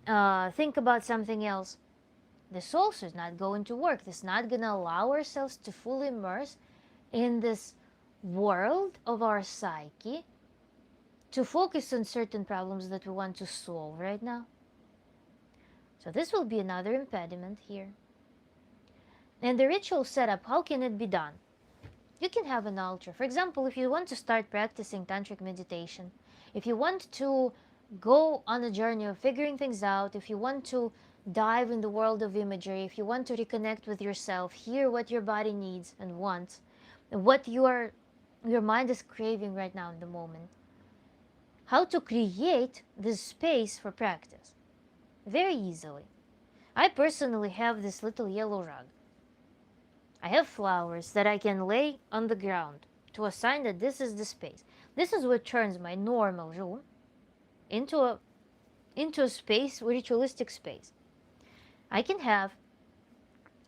A: think about something else, this also is not going to work. This is not going to allow ourselves to fully immerse in this world of our psyche, to focus on certain problems that we want to solve right now. So this will be another impediment here. And the ritual setup, how can it be done? You can have an altar. For example, if you want to start practicing tantric meditation, if you want to go on a journey of figuring things out, if you want to dive in the world of imagery, if you want to reconnect with yourself, hear what your body needs and wants, and what your mind is craving right now in the moment, how to create this space for practice? Very easily. I personally have this little yellow rug. I have flowers that I can lay on the ground to assign that this is the space. This is what turns my normal room into a space, a ritualistic space. I can have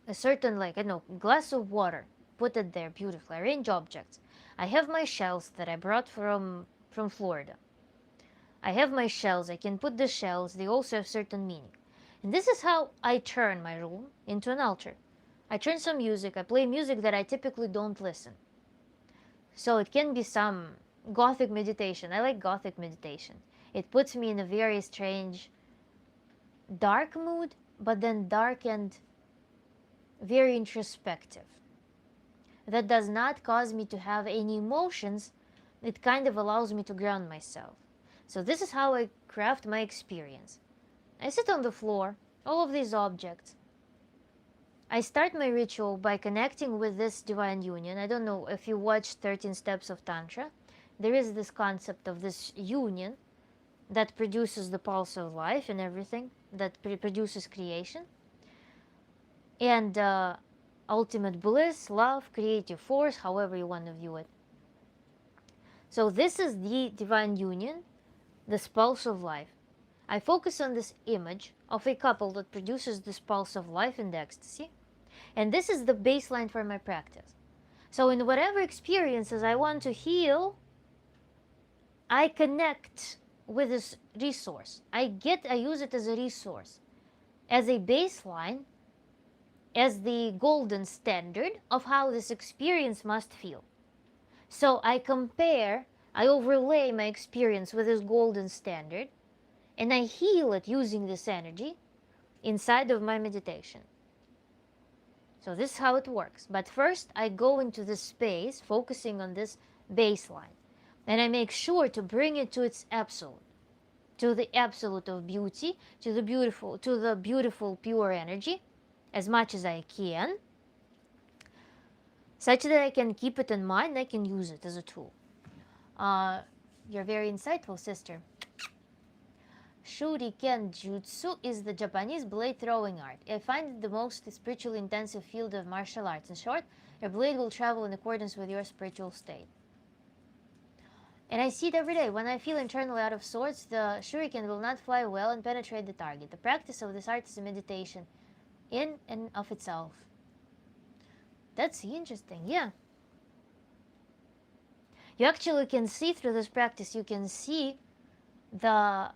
A: a certain, like, I don't know, glass of water, put it there beautifully, arrange objects. I have my shells that I brought from Florida. I have my shells, I can put the shells, they also have certain meaning. And this is how I turn my room into an altar. I turn some music, I play music that I typically don't listen. So it can be some Gothic meditation. I like Gothic meditation. It puts me in a very strange, dark mood, but then dark and very introspective. That does not cause me to have any emotions. It kind of allows me to ground myself. So this is how I craft my experience. I sit on the floor, all of these objects. I start my ritual by connecting with this divine union. I don't know if you watched 13 Steps of Tantra. There is this concept of this union that produces the pulse of life and everything, that produces creation. And ultimate bliss, love, creative force, however you want to view it. So this is the divine union, this pulse of life. I focus on this image of a couple that produces this pulse of life in the ecstasy, and this is the baseline for my practice. So in whatever experiences I want to heal, I connect with this resource. I use it as a resource, as a baseline, as the golden standard of how this experience must feel. So I overlay my experience with this golden standard, and I heal it using this energy inside of my meditation. So this is how it works. But first, I go into this space, focusing on this baseline, and I make sure to bring it to its absolute, to the absolute of beauty, to the beautiful pure energy, as much as I can, such that I can keep it in mind, I can use it as a tool. You're very insightful, sister. Shuriken Jutsu is the Japanese blade throwing art. I find it the most spiritually intensive field of martial arts. In short, your blade will travel in accordance with your spiritual state. And I see it every day. When I feel internally out of sorts, the shuriken will not fly well and penetrate the target. The practice of this art is a meditation in and of itself. That's interesting, yeah. You actually can see through this practice, you can see the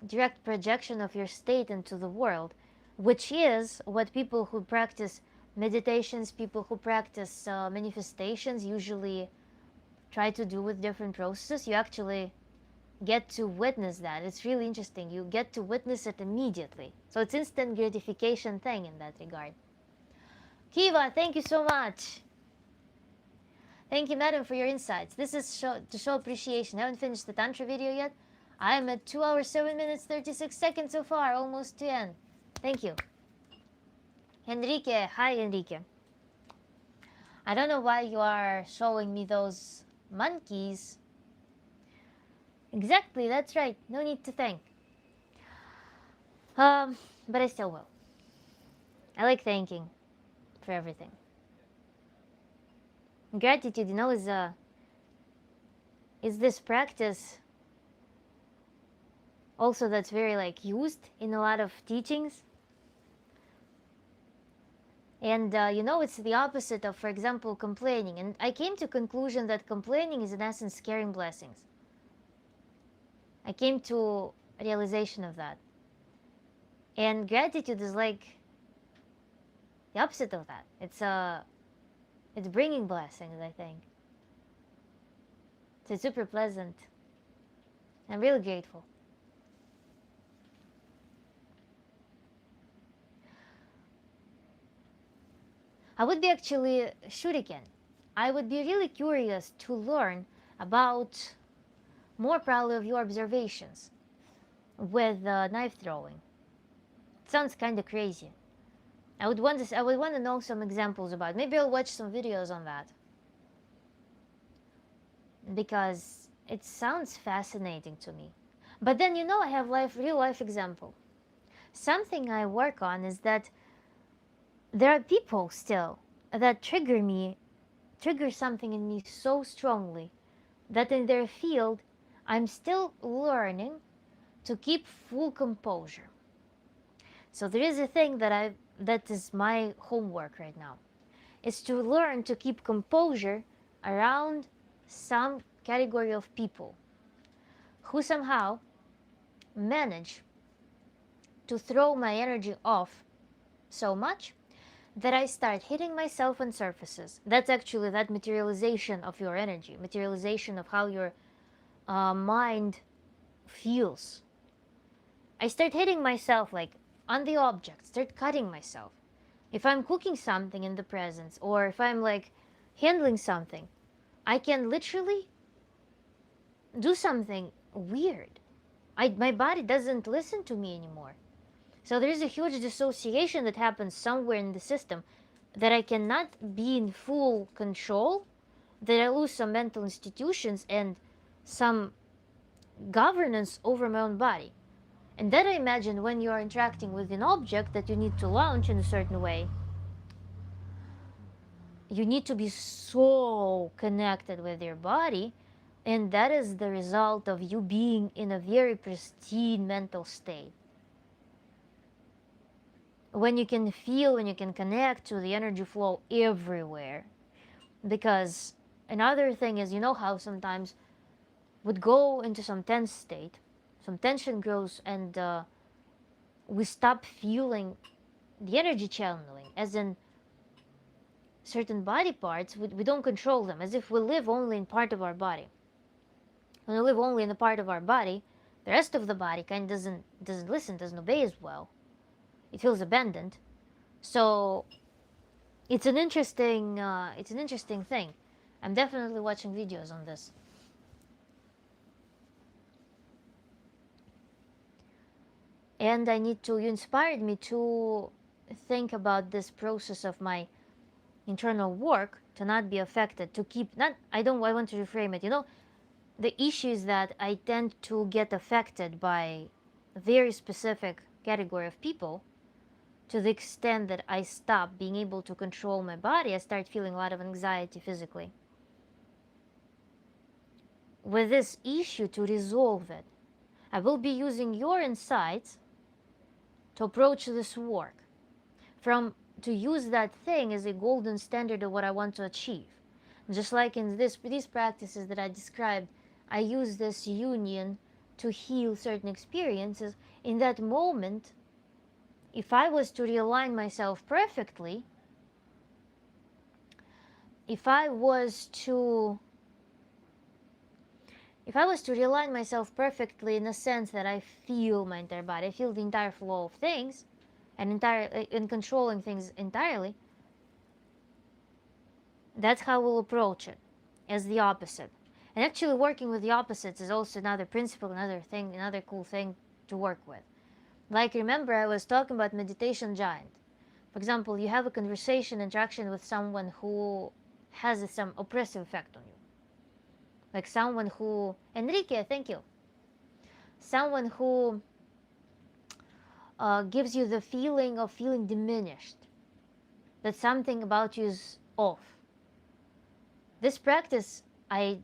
A: direct projection of your state into the world, which is what people who practice meditations, people who practice manifestations usually try to do with different processes. You actually get to witness that. It's really interesting. You get to witness it immediately. So it's instant gratification thing in that regard. Kiva, thank you so much. Thank you, madam, for your insights. This is to show appreciation. I haven't finished the Tantra video yet. I am at 2 hours, 7 minutes, 36 seconds so far, almost to end. Thank you. Enrique, hi, Enrique. I don't know why you are showing me those monkeys. Exactly, that's right. No need to thank. But I still will. I like thanking for everything. Gratitude, is this practice also that's very used in a lot of teachings. And it's the opposite of, for example, complaining. And I came to conclusion that complaining is in essence scaring blessings. I came to a realization of that. And gratitude is like the opposite of that. It's bringing blessings, I think. It's super pleasant. I'm really grateful. I would be actually shuriken. I would be really curious to learn about more probably of your observations with knife throwing. It sounds kind of crazy. I would want to know some examples about it. Maybe I'll watch some videos on that, because it sounds fascinating to me. But then I have real life example. Something I work on is that there are people still that trigger something in me so strongly that in their field I'm still learning to keep full composure. So there is a thing that is my homework right now, is to learn to keep composure around some category of people who somehow manage to throw my energy off so much that I start hitting myself on surfaces. That's actually that materialization of your energy, materialization of how your mind feels. I start hitting myself on the object, start cutting myself. If I'm cooking something in the presence, or if I'm handling something, I can literally do something weird. My body doesn't listen to me anymore. So there is a huge dissociation that happens somewhere in the system, that I cannot be in full control, that I lose some mental institutions and some governance over my own body. And then I imagine when you are interacting with an object that you need to launch in a certain way, you need to be so connected with your body, and that is the result of you being in a very pristine mental state. When you can feel, when you can connect to the energy flow everywhere. Because another thing is, you know how sometimes would go into some tense state, some tension grows, and we stop feeling the energy channeling, as in certain body parts, we don't control them, as if we live only in part of our body. When we live only in a part of our body, the rest of the body kind of doesn't listen, doesn't obey as well. It feels abandoned. So it's an interesting thing. I'm definitely watching videos on this. And you inspired me to think about this process of my internal work, to not be affected, to keep, not, I want to reframe it, the issue is that I tend to get affected by a very specific category of people, to the extent that I stop being able to control my body. I start feeling a lot of anxiety physically. With this issue, to resolve it, I will be using your insights to approach this work, from to use that thing as a golden standard of what I want to achieve. Just like in these practices that I described, I use this union to heal certain experiences. In that moment, if I was to realign myself perfectly, if I was to realign myself perfectly, in the sense that I feel my entire body, I feel the entire flow of things, and controlling things entirely, that's how we'll approach it, as the opposite. And actually, working with the opposites is also another principle, another thing, another cool thing to work with. Like, remember, I was talking about meditation giant. For example, you have a conversation, interaction with someone who has some oppressive effect on you. Like someone who, Enrique, thank you. Someone who gives you the feeling of feeling diminished, that something about you is off. This practice, and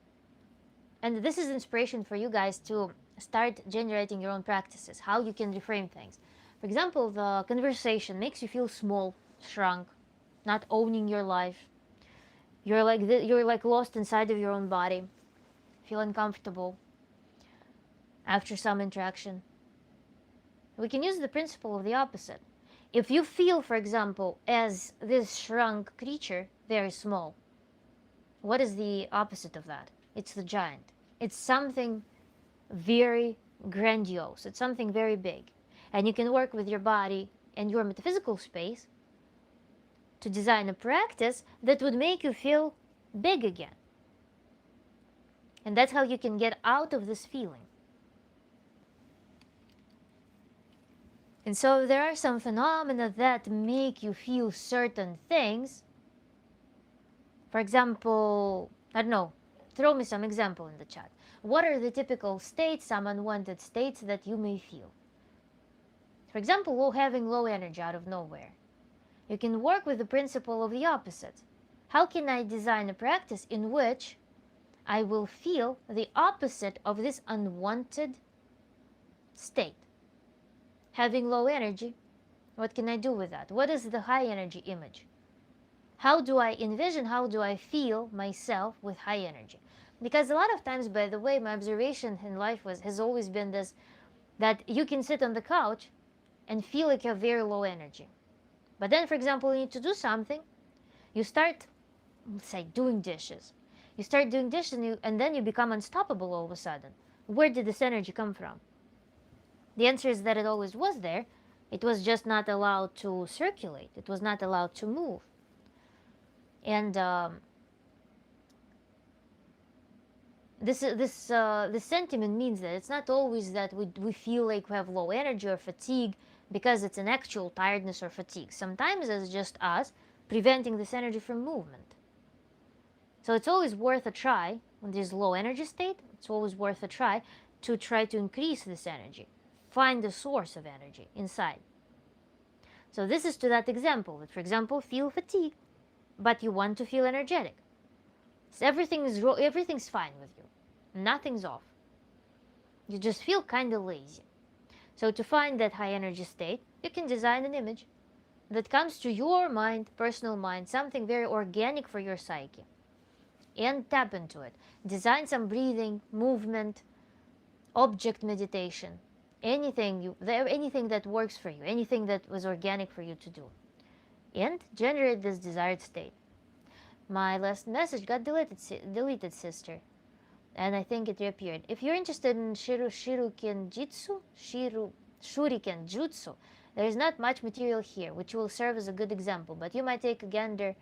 A: this is inspiration for you guys to start generating your own practices, how you can reframe things. For example, the conversation makes you feel small, shrunk, not owning your life. You're like lost inside of your own body, feel uncomfortable after some interaction. We can use the principle of the opposite. If you feel, for example, as this shrunk creature, very small, what is the opposite of that? It's the giant. It's something very grandiose. It's something very big. And you can work with your body and your metaphysical space to design a practice that would make you feel big again. And that's how you can get out of this feeling. And so there are some phenomena that make you feel certain things. For example, I don't know, throw me some example in the chat. What are the typical states, some unwanted states that you may feel? For example, having low energy out of nowhere. You can work with the principle of the opposite. How can I design a practice in which I will feel the opposite of this unwanted state? Having low energy, what can I do with that? What is the high energy image? How do I envision, how do I feel myself with high energy? Because a lot of times, by the way, my observation in life has always been this, that you can sit on the couch and feel like you have very low energy. But then, for example, you need to do something. You start, let's say, doing dishes. You start doing dishes and then you become unstoppable all of a sudden. Where did this energy come from? The answer is that it always was there. It was just not allowed to circulate. It was not allowed to move. And this sentiment means that it's not always that we feel like we have low energy or fatigue because it's an actual tiredness or fatigue. Sometimes it's just us preventing this energy from movement. So it's always worth a try when there's low energy state. It's always worth a try to increase this energy. Find the source of energy inside. So this is to that example. That, for example, feel fatigue. but you want to feel energetic. So everything's fine with you. Nothing's off. You just feel kind of lazy. So to find that high energy state, you can design an image that comes to your mind, personal mind, something very organic for your psyche, and tap into it. Design some breathing, movement, object meditation, anything that works for you, anything that was organic for you to do, and generate this desired state. My last message got deleted, sister, and I think it reappeared. If you're interested in shuriken jutsu, there is not much material here, which will serve as a good example, but you might take a gander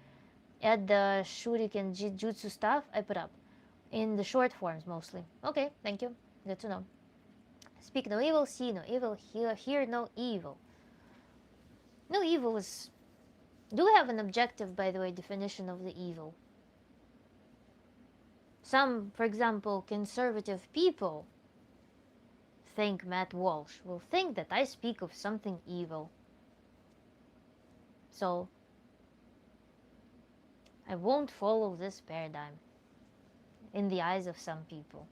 A: at the shuriken jutsu stuff I put up, in the short forms mostly. Okay, thank you. Good to know. Speak no evil, see no evil, hear no evil. No evil is... Do we have an objective, by the way, definition of the evil? Some, for example, conservative people think, Matt Walsh, will think that I speak of something evil. So, I won't follow this paradigm in the eyes of some people.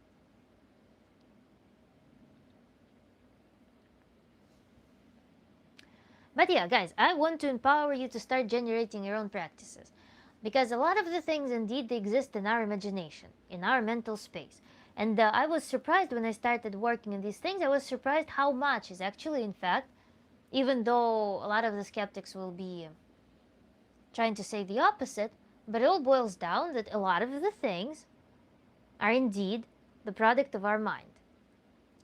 A: But yeah, guys, I want to empower you to start generating your own practices. Because a lot of the things, indeed, they exist in our imagination, in our mental space. And I was surprised when I started working on these things. I was surprised how much is actually, in fact, even though a lot of the skeptics will be trying to say the opposite, but it all boils down that a lot of the things are indeed the product of our mind.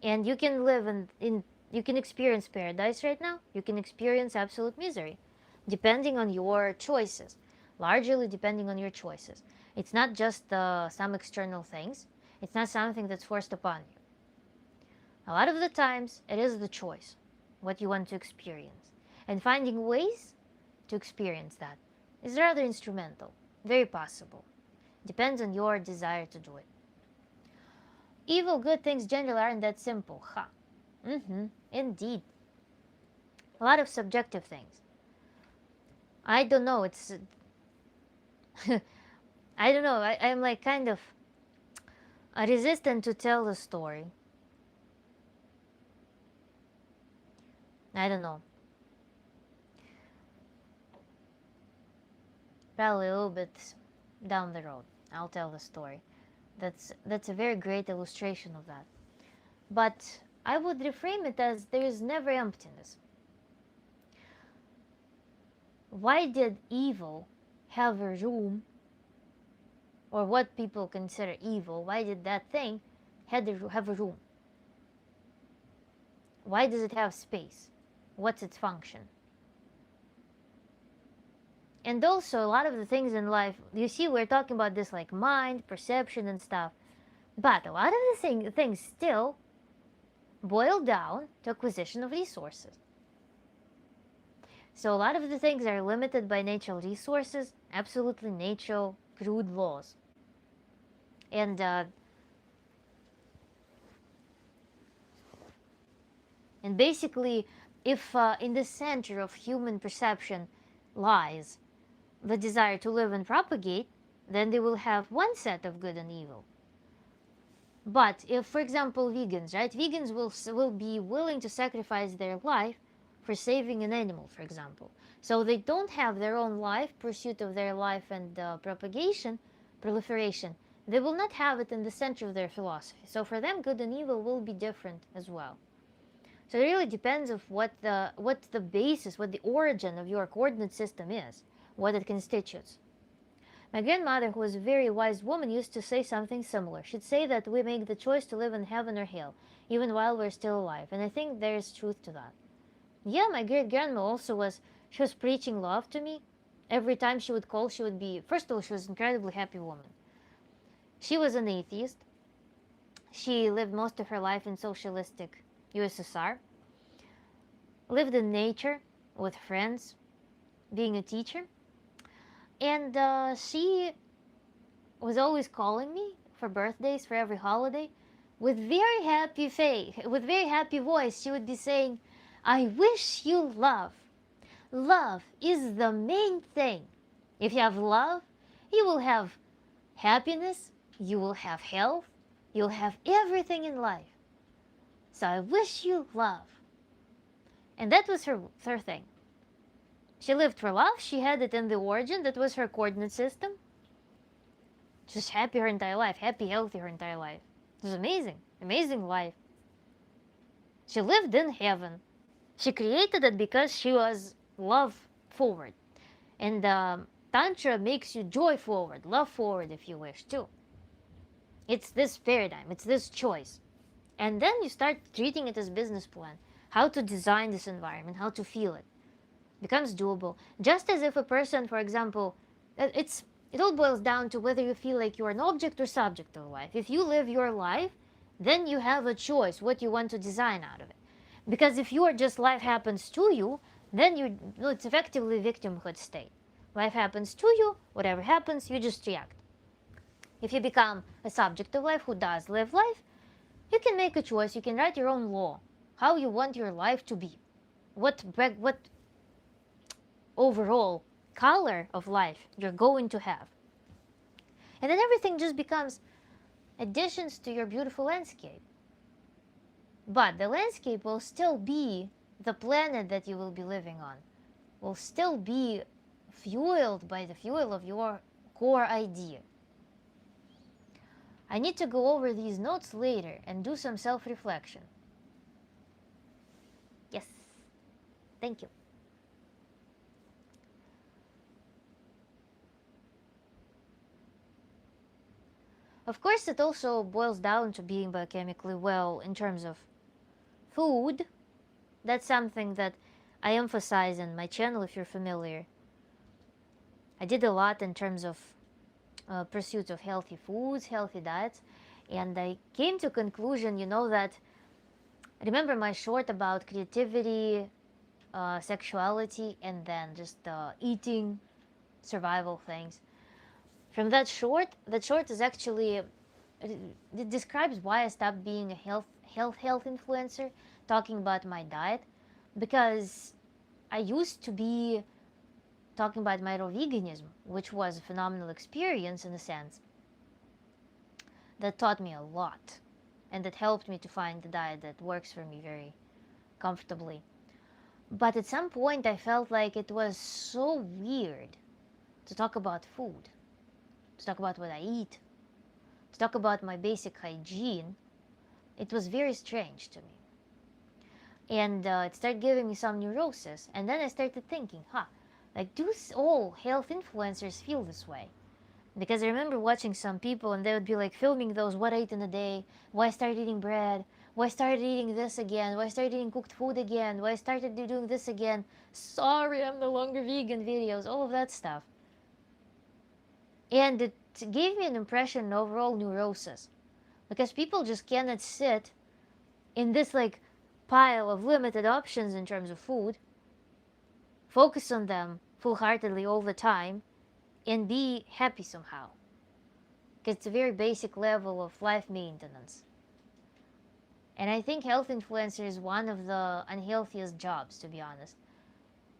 A: And you can live you can experience paradise right now. You can experience absolute misery, depending on your choices. Largely depending on your choices. It's not just some external things. It's not something that's forced upon you. A lot of the times, it is the choice, what you want to experience. And finding ways to experience that is rather instrumental, very possible. Depends on your desire to do it. Evil, good things generally aren't that simple, huh? Indeed. A lot of subjective things. I don't know, it's... I don't know, I'm like kind of resistant to tell the story. I don't know. Probably a little bit down the road, I'll tell the story. That's a very great illustration of that. But I would reframe it as there is never emptiness. Why did evil have a room, or what people consider evil, why did that thing have a room? Why does it have space? What's its function? And also, a lot of the things in life, you see, we're talking about this like mind, perception, and stuff. But a lot of the things still boil down to acquisition of resources. So a lot of the things are limited by natural resources, absolutely natural, crude laws. And basically, if in the center of human perception lies the desire to live and propagate, then they will have one set of good and evil. But if, for example, vegans, right? Vegans will be willing to sacrifice their life for saving an animal, for example. So they don't have their own life, pursuit of their life and proliferation. They will not have it in the center of their philosophy. So for them, good and evil will be different as well. So it really depends of what's the basis, what the origin of your coordinate system is, what it constitutes. My grandmother, who was a very wise woman, used to say something similar. She'd say that we make the choice to live in heaven or hell, even while we're still alive. And I think there is truth to that. Yeah, my great-grandma also she was preaching love to me. Every time she would call, she would be, first of all, she was an incredibly happy woman. She was an atheist. She lived most of her life in socialistic USSR. Lived in nature, with friends, being a teacher. And she was always calling me for birthdays, for every holiday, with very happy face, with very happy voice. She would be saying, "I wish you love. Love is the main thing. If you have love, you will have happiness, you will have health, you'll have everything in life. So I wish you love. And that was her thing. She lived for love, she had it in the origin, that was her coordinate system. Just happy her entire life, happy, healthy her entire life. It was amazing, amazing life. She lived in heaven. She created it because she was love forward. And Tantra makes you joy forward, love forward if you wish too. It's this paradigm, it's this choice. And then you start treating it as business plan. How to design this environment, how to feel it. Becomes doable. Just as if a person, for example, it all boils down to whether you feel like you're an object or subject of life. If you live your life, then you have a choice what you want to design out of it. Because if you are just life happens to you, then it's effectively victimhood state. Life happens to you, whatever happens, you just react. If you become a subject of life who does live life, you can make a choice, you can write your own law, how you want your life to be. What overall color of life you're going to have. And then everything just becomes additions to your beautiful landscape. But the landscape will still be the planet that you will be living on, will still be fueled by the fuel of your core idea. I need to go over these notes later and do some self-reflection. Yes, thank you. Of course, it also boils down to being biochemically well in terms of food. That's something that I emphasize in my channel if you're familiar. I did a lot in terms of pursuit of healthy foods, healthy diets, and I came to a conclusion, that remember my short about creativity, sexuality, and then just eating, survival things. From that short is actually, it describes why I stopped being a health influencer, talking about my diet, because I used to be talking about my raw veganism, which was a phenomenal experience in a sense, that taught me a lot, and that helped me to find the diet that works for me very comfortably. But at some point I felt like it was so weird to talk about food, to talk about what I eat, to talk about my basic hygiene. It was very strange to me. And it started giving me some neurosis. And then I started thinking, like, do all health influencers feel this way? Because I remember watching some people and they would be like filming those what I ate in a day, why I started eating bread, why I started eating this again, why I started eating cooked food again, why I started doing this again, sorry I'm no longer vegan videos, all of that stuff. And it gave me an impression of overall neurosis, because people just cannot sit in this like pile of limited options in terms of food, focus on them full-heartedly all the time, and be happy somehow. Because it's a very basic level of life maintenance. And I think health influencer is one of the unhealthiest jobs, to be honest.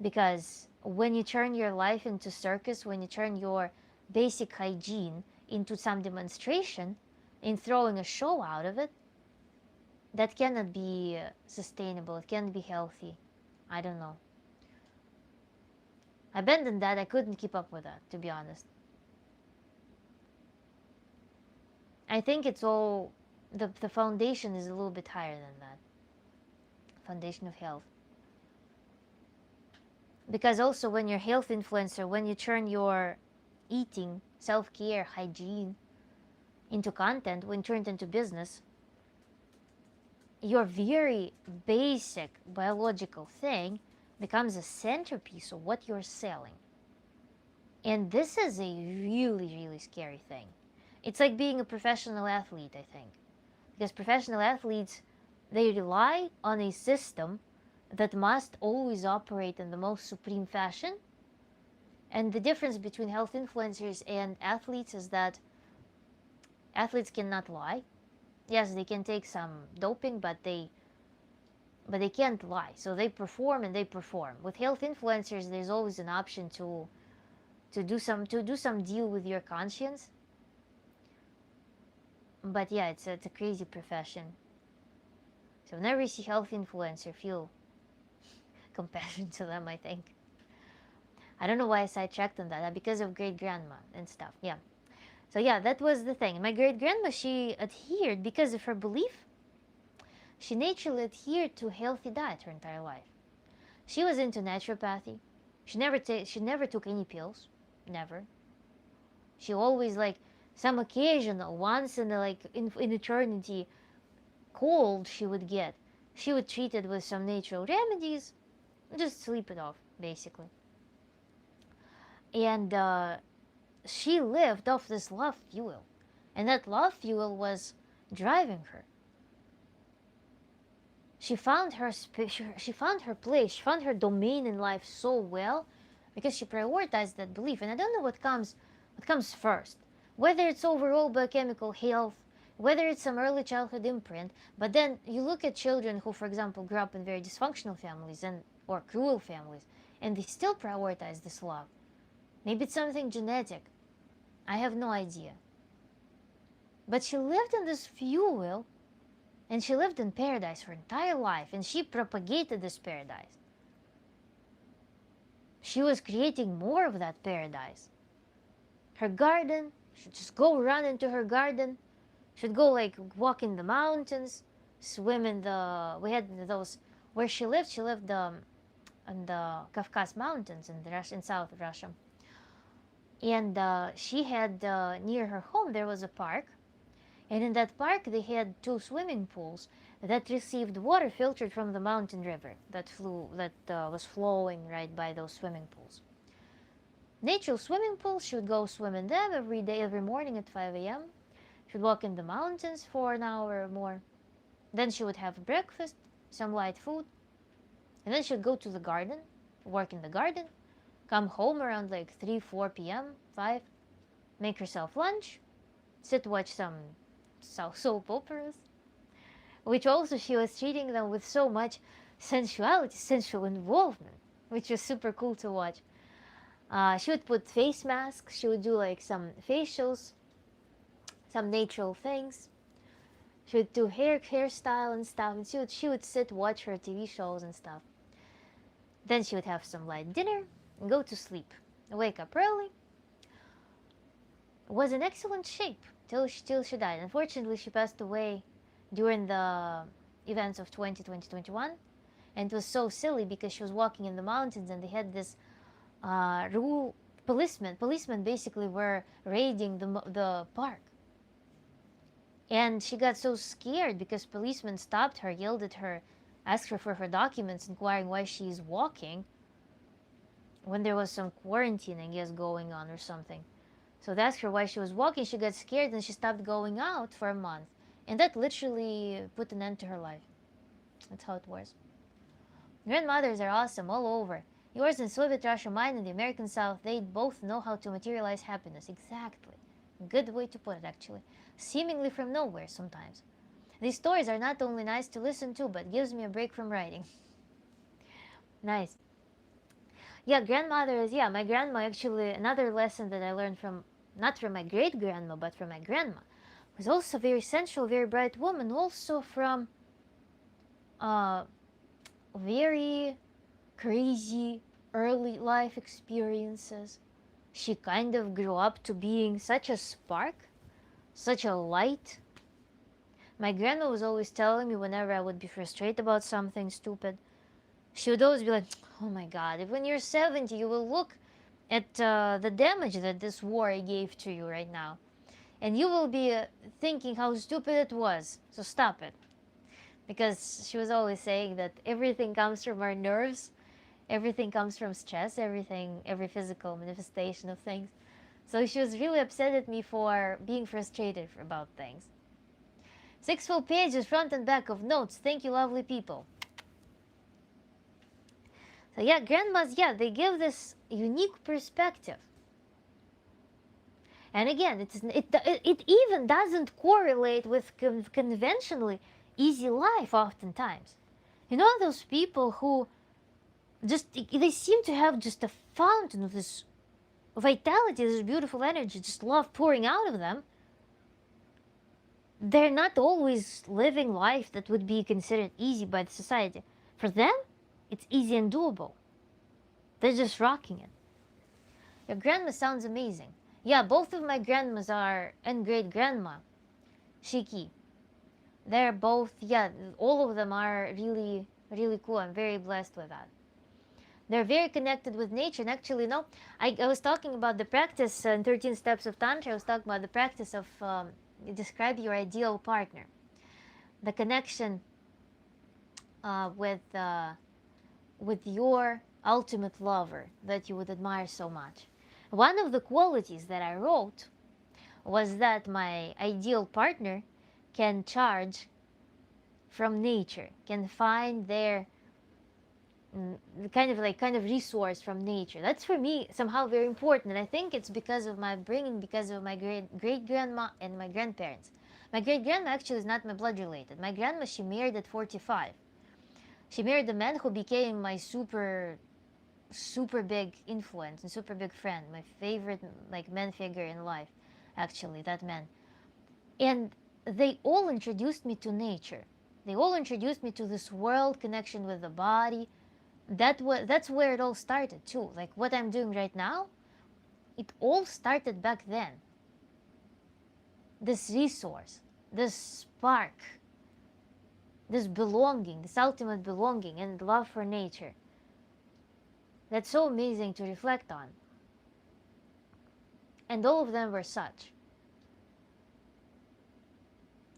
A: Because when you turn your life into circus, when you turn your basic hygiene into some demonstration, in throwing a show out of it, that cannot be sustainable, it can't be healthy. I don't know. I abandoned that, I couldn't keep up with that, to be honest. I think it's all, the foundation is a little bit higher than that. Foundation of health. Because also when you're a health influencer, when you turn your eating, self-care, hygiene into content, when turned into business, your very basic biological thing becomes a centerpiece of what you're selling. And this is a really, really scary thing. It's like being a professional athlete, I think. Because professional athletes, they rely on a system that must always operate in the most supreme fashion. And the difference between health influencers and athletes is that athletes cannot lie. Yes, they can take some doping, but they can't lie. So they perform and they perform. With health influencers, there's always an option to to do some deal with your conscience. But yeah, it's a crazy profession. So whenever you see health influencer, feel compassion to them, I think. I don't know why I sidetracked on that. Because of great grandma and stuff. Yeah. So yeah, that was the thing. My great grandma, she adhered because of her belief. She naturally adhered to a healthy diet her entire life. She was into naturopathy. She never took any pills. Never. She always like some occasional once in the like in eternity cold she would get. She would treat it with some natural remedies, just sleep it off basically. And she lived off this love fuel, and that love fuel was driving her. She found her she found her place, she found her domain in life so well because she prioritized that belief. And I don't know what comes first, whether it's overall biochemical health, whether it's some early childhood imprint. But then you look at children who, for example, grew up in very dysfunctional families and or cruel families, and they still prioritize this love. Maybe it's something genetic. I have no idea. But she lived in this fuel, and she lived in paradise her entire life, and she propagated this paradise. She was creating more of that paradise. Her garden, she'd just go run into her garden. She'd go like walk in the mountains, swim in the. We had those where she lived. She lived in the Kafkas Mountains in South Russia, and she had near her home there was a park, and in that park they had two swimming pools that received water filtered from the mountain river that was flowing right by those swimming pools. Natural swimming pools. She would go swim in them every day, every morning at 5 a.m. She would walk in the mountains for an hour or more. Then she would have breakfast, some light food, and then she would go to the garden, work in the garden, come home around like 3, 4 p.m., 5, make herself lunch, sit watch some soap operas, which also she was treating them with so much sensuality, sensual involvement, which was super cool to watch. She would put face masks, she would do like some facials, some natural things. She would do hairstyle and stuff, and she would sit watch her TV shows and stuff. Then she would have some light dinner and go to sleep. Wake up early. Was in excellent shape till she died. Unfortunately, she passed away during the events of 2021, and it was so silly because she was walking in the mountains and they had this rule. Policemen basically were raiding the park, and she got so scared because policemen stopped her, yelled at her, asked her for her documents, inquiring why she's walking when there was some quarantine, I guess, going on or something. So they asked her why she was walking. She got scared and she stopped going out for a month, and that literally put an end to her life. That's how it was. Grandmothers are awesome all over. Yours in Soviet Russia, mine in the American South, they both know how to materialize happiness. Exactly. Good way to put it, actually. Seemingly from nowhere sometimes. These stories are not only nice to listen to, but gives me a break from writing. Nice. Yeah, grandmothers, yeah, my grandma actually, another lesson that I learned from, not from my great-grandma, but from my grandma, was also a very sensual, very bright woman, also from very crazy early life experiences. She kind of grew up to being such a spark, such a light. My grandma was always telling me whenever I would be frustrated about something stupid, she would always be like, oh my god, if when you're 70 you will look at the damage that this war gave to you right now, and you will be thinking how stupid it was, so stop it. Because she was always saying that everything comes from our nerves, everything comes from stress, every physical manifestation of things. So she was really upset at me for being frustrated about things. 6 full pages, front and back of notes. Thank you, lovely people. So yeah, grandmas, yeah, they give this unique perspective. And again, it even doesn't correlate with conventionally easy life oftentimes. You know, those people who just, they seem to have just a fountain of this vitality, this beautiful energy, just love pouring out of them, they're not always living life that would be considered easy by the society. For them, it's easy and doable. They're just rocking it. Your grandma sounds amazing. Yeah, both of my grandmas are, and great grandma, Shiki. They're both, yeah, all of them are really, really cool. I'm very blessed with that. They're very connected with nature. And actually, no, I was talking about the practice in 13 Steps of Tantra. I was talking about the practice of describe your ideal partner, the connection with your ultimate lover that you would admire so much. One of the qualities that I wrote was that my ideal partner can charge from nature, can find their kind of resource from nature. That's for me somehow very important, and I think it's because of my bringing, because of my great grandma and my grandparents. My great grandma actually is not my blood related. My grandma, she married at 45. She married a man who became my super big influence and super big friend, my favorite like man figure in life, actually, that man. And they all introduced me to nature. They all introduced me to this world connection with the body. That's where it all started too. Like what I'm doing right now, it all started back then. This resource, this spark, this belonging, this ultimate belonging and love for nature. That's so amazing to reflect on. And all of them were such.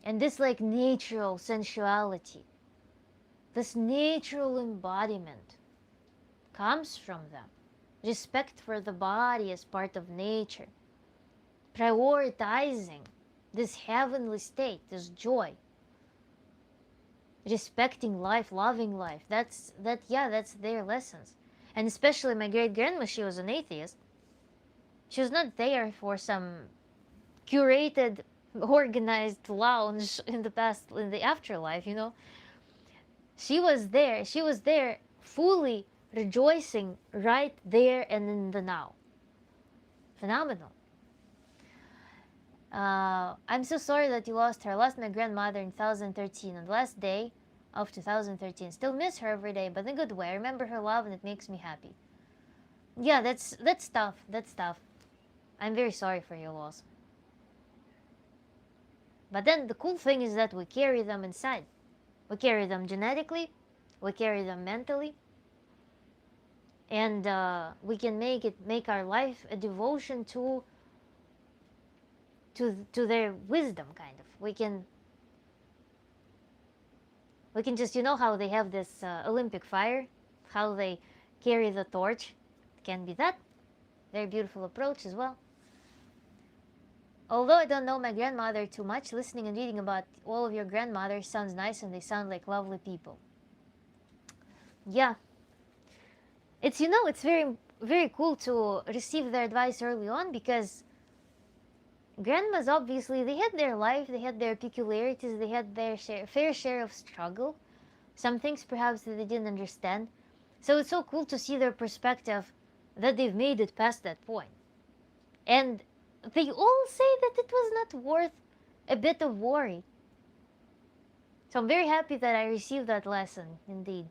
A: And this like natural sensuality, this natural embodiment comes from them. Respect for the body as part of nature. Prioritizing this heavenly state, this joy. Respecting life, loving life. That's their lessons. And especially my great grandma, she was an atheist. She was not there for some curated, organized lounge in the afterlife, you know. She was there fully rejoicing right there and in the now. Phenomenal. I'm so sorry that you lost her. I lost my grandmother in 2013 on the last day of 2013. Still miss her every day, but in a good way. I remember her love and it makes me happy. Yeah, that's tough. That's tough. I'm very sorry for your loss. But then the cool thing is that we carry them inside. We carry them genetically, we carry them mentally, and we can make our life a devotion to their wisdom, kind of. We can just, you know how they have this Olympic fire, how they carry the torch. It can be that. Very beautiful approach as well. Although I don't know my grandmother too much, listening and reading about all of your grandmothers sounds nice and they sound like lovely people. Yeah. It's, you know, it's very, very cool to receive their advice early on, because grandmas, obviously, they had their life, they had their peculiarities, they had their fair share of struggle. Some things perhaps that they didn't understand. So it's so cool to see their perspective, that they've made it past that point. And they all say that it was not worth a bit of worry. So I'm very happy that I received that lesson, indeed.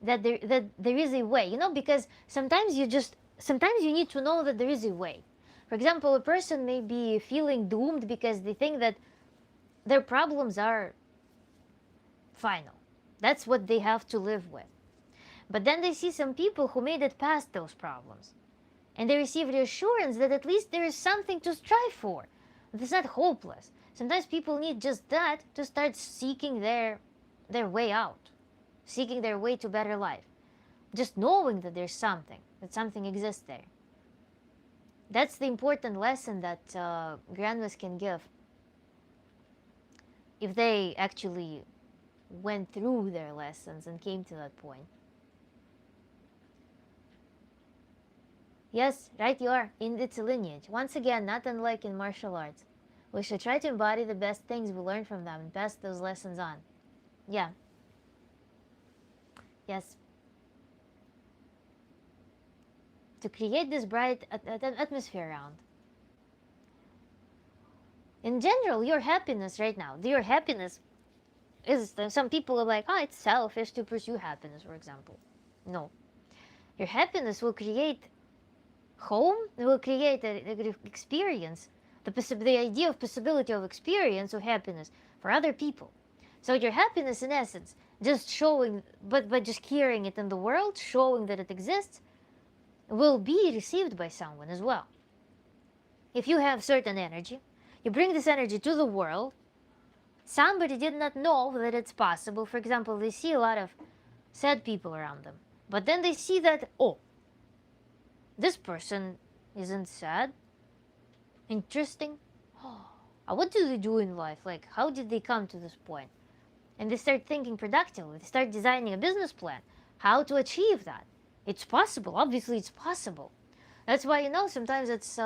A: That there is a way, you know, because sometimes you need to know that there is a way. For example, a person may be feeling doomed because they think that their problems are final. That's what they have to live with. But then they see some people who made it past those problems. And they receive reassurance that at least there is something to strive for. It's not hopeless. Sometimes people need just that to start seeking their way out, seeking their way to better life. Just knowing that there's something, that something exists there. That's the important lesson that grandmas can give, if they actually went through their lessons and came to that point. Yes, right you are. And it's a lineage. Once again, not unlike in martial arts. We should try to embody the best things we learn from them and pass those lessons on. Yeah. Yes. to create this bright atmosphere around. In general, your happiness right now, your happiness is, some people are like, oh, it's selfish to pursue happiness, for example. No. Your happiness will create home, it will create an experience, the idea of possibility of experience of happiness for other people. So your happiness, in essence, just showing, but just carrying it in the world, showing that it exists, will be received by someone as well. If you have certain energy, you bring this energy to the world, somebody did not know that it's possible. For example, they see a lot of sad people around them, but then they see that, oh, this person isn't sad. Interesting. What do they do in life? Like, how did they come to this point? And they start thinking productively. They start designing a business plan. How to achieve that? It's possible. Obviously, it's possible. That's why, sometimes it's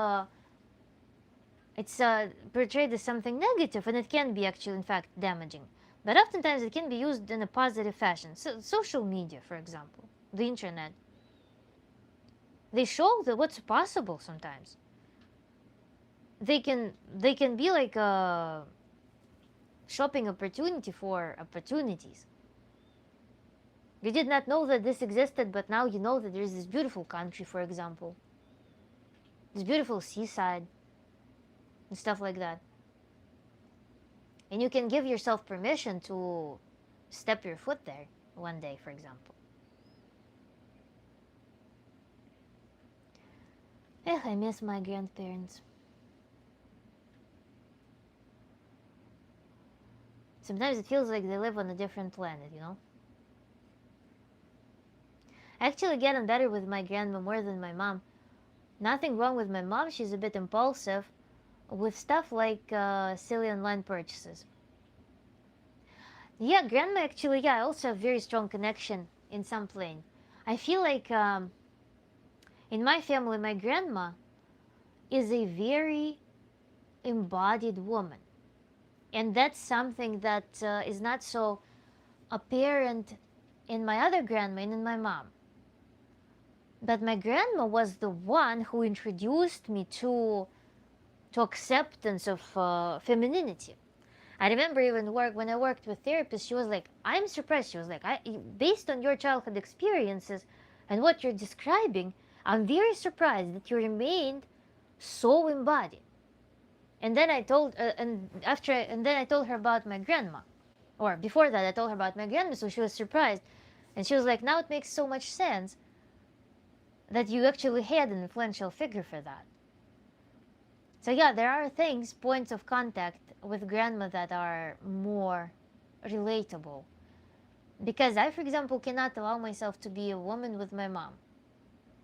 A: portrayed as something negative, and it can be actually, in fact, damaging. But oftentimes it can be used in a positive fashion. So, social media, for example, the internet, they show that what's possible sometimes. They can be like a shopping opportunity for opportunities. You did not know that this existed, but now you know that there's this beautiful country, for example, this beautiful seaside, and stuff like that. And you can give yourself permission to step your foot there one day, for example. I miss my grandparents. Sometimes it feels like they live on a different planet, I actually get on better with my grandma more than my mom. Nothing wrong with my mom, she's a bit impulsive with stuff like silly online purchases. Yeah, grandma actually, I also have very strong connection in some plane. I feel like in my family, my grandma is a very embodied woman. And that's something that is not so apparent in my other grandma and in my mom. But my grandma was the one who introduced me to acceptance of femininity. I remember even when I worked with therapists, she was like, I'm surprised. She was like, based on your childhood experiences and what you're describing, I'm very surprised that you remained so embodied. And then I told, then I told her about my grandma, or before that I told her about my grandma. So she was surprised, and she was like, "Now it makes so much sense that you actually had an influential figure for that." So yeah, there are things, points of contact with grandma that are more relatable, because I, for example, cannot allow myself to be a woman with my mom.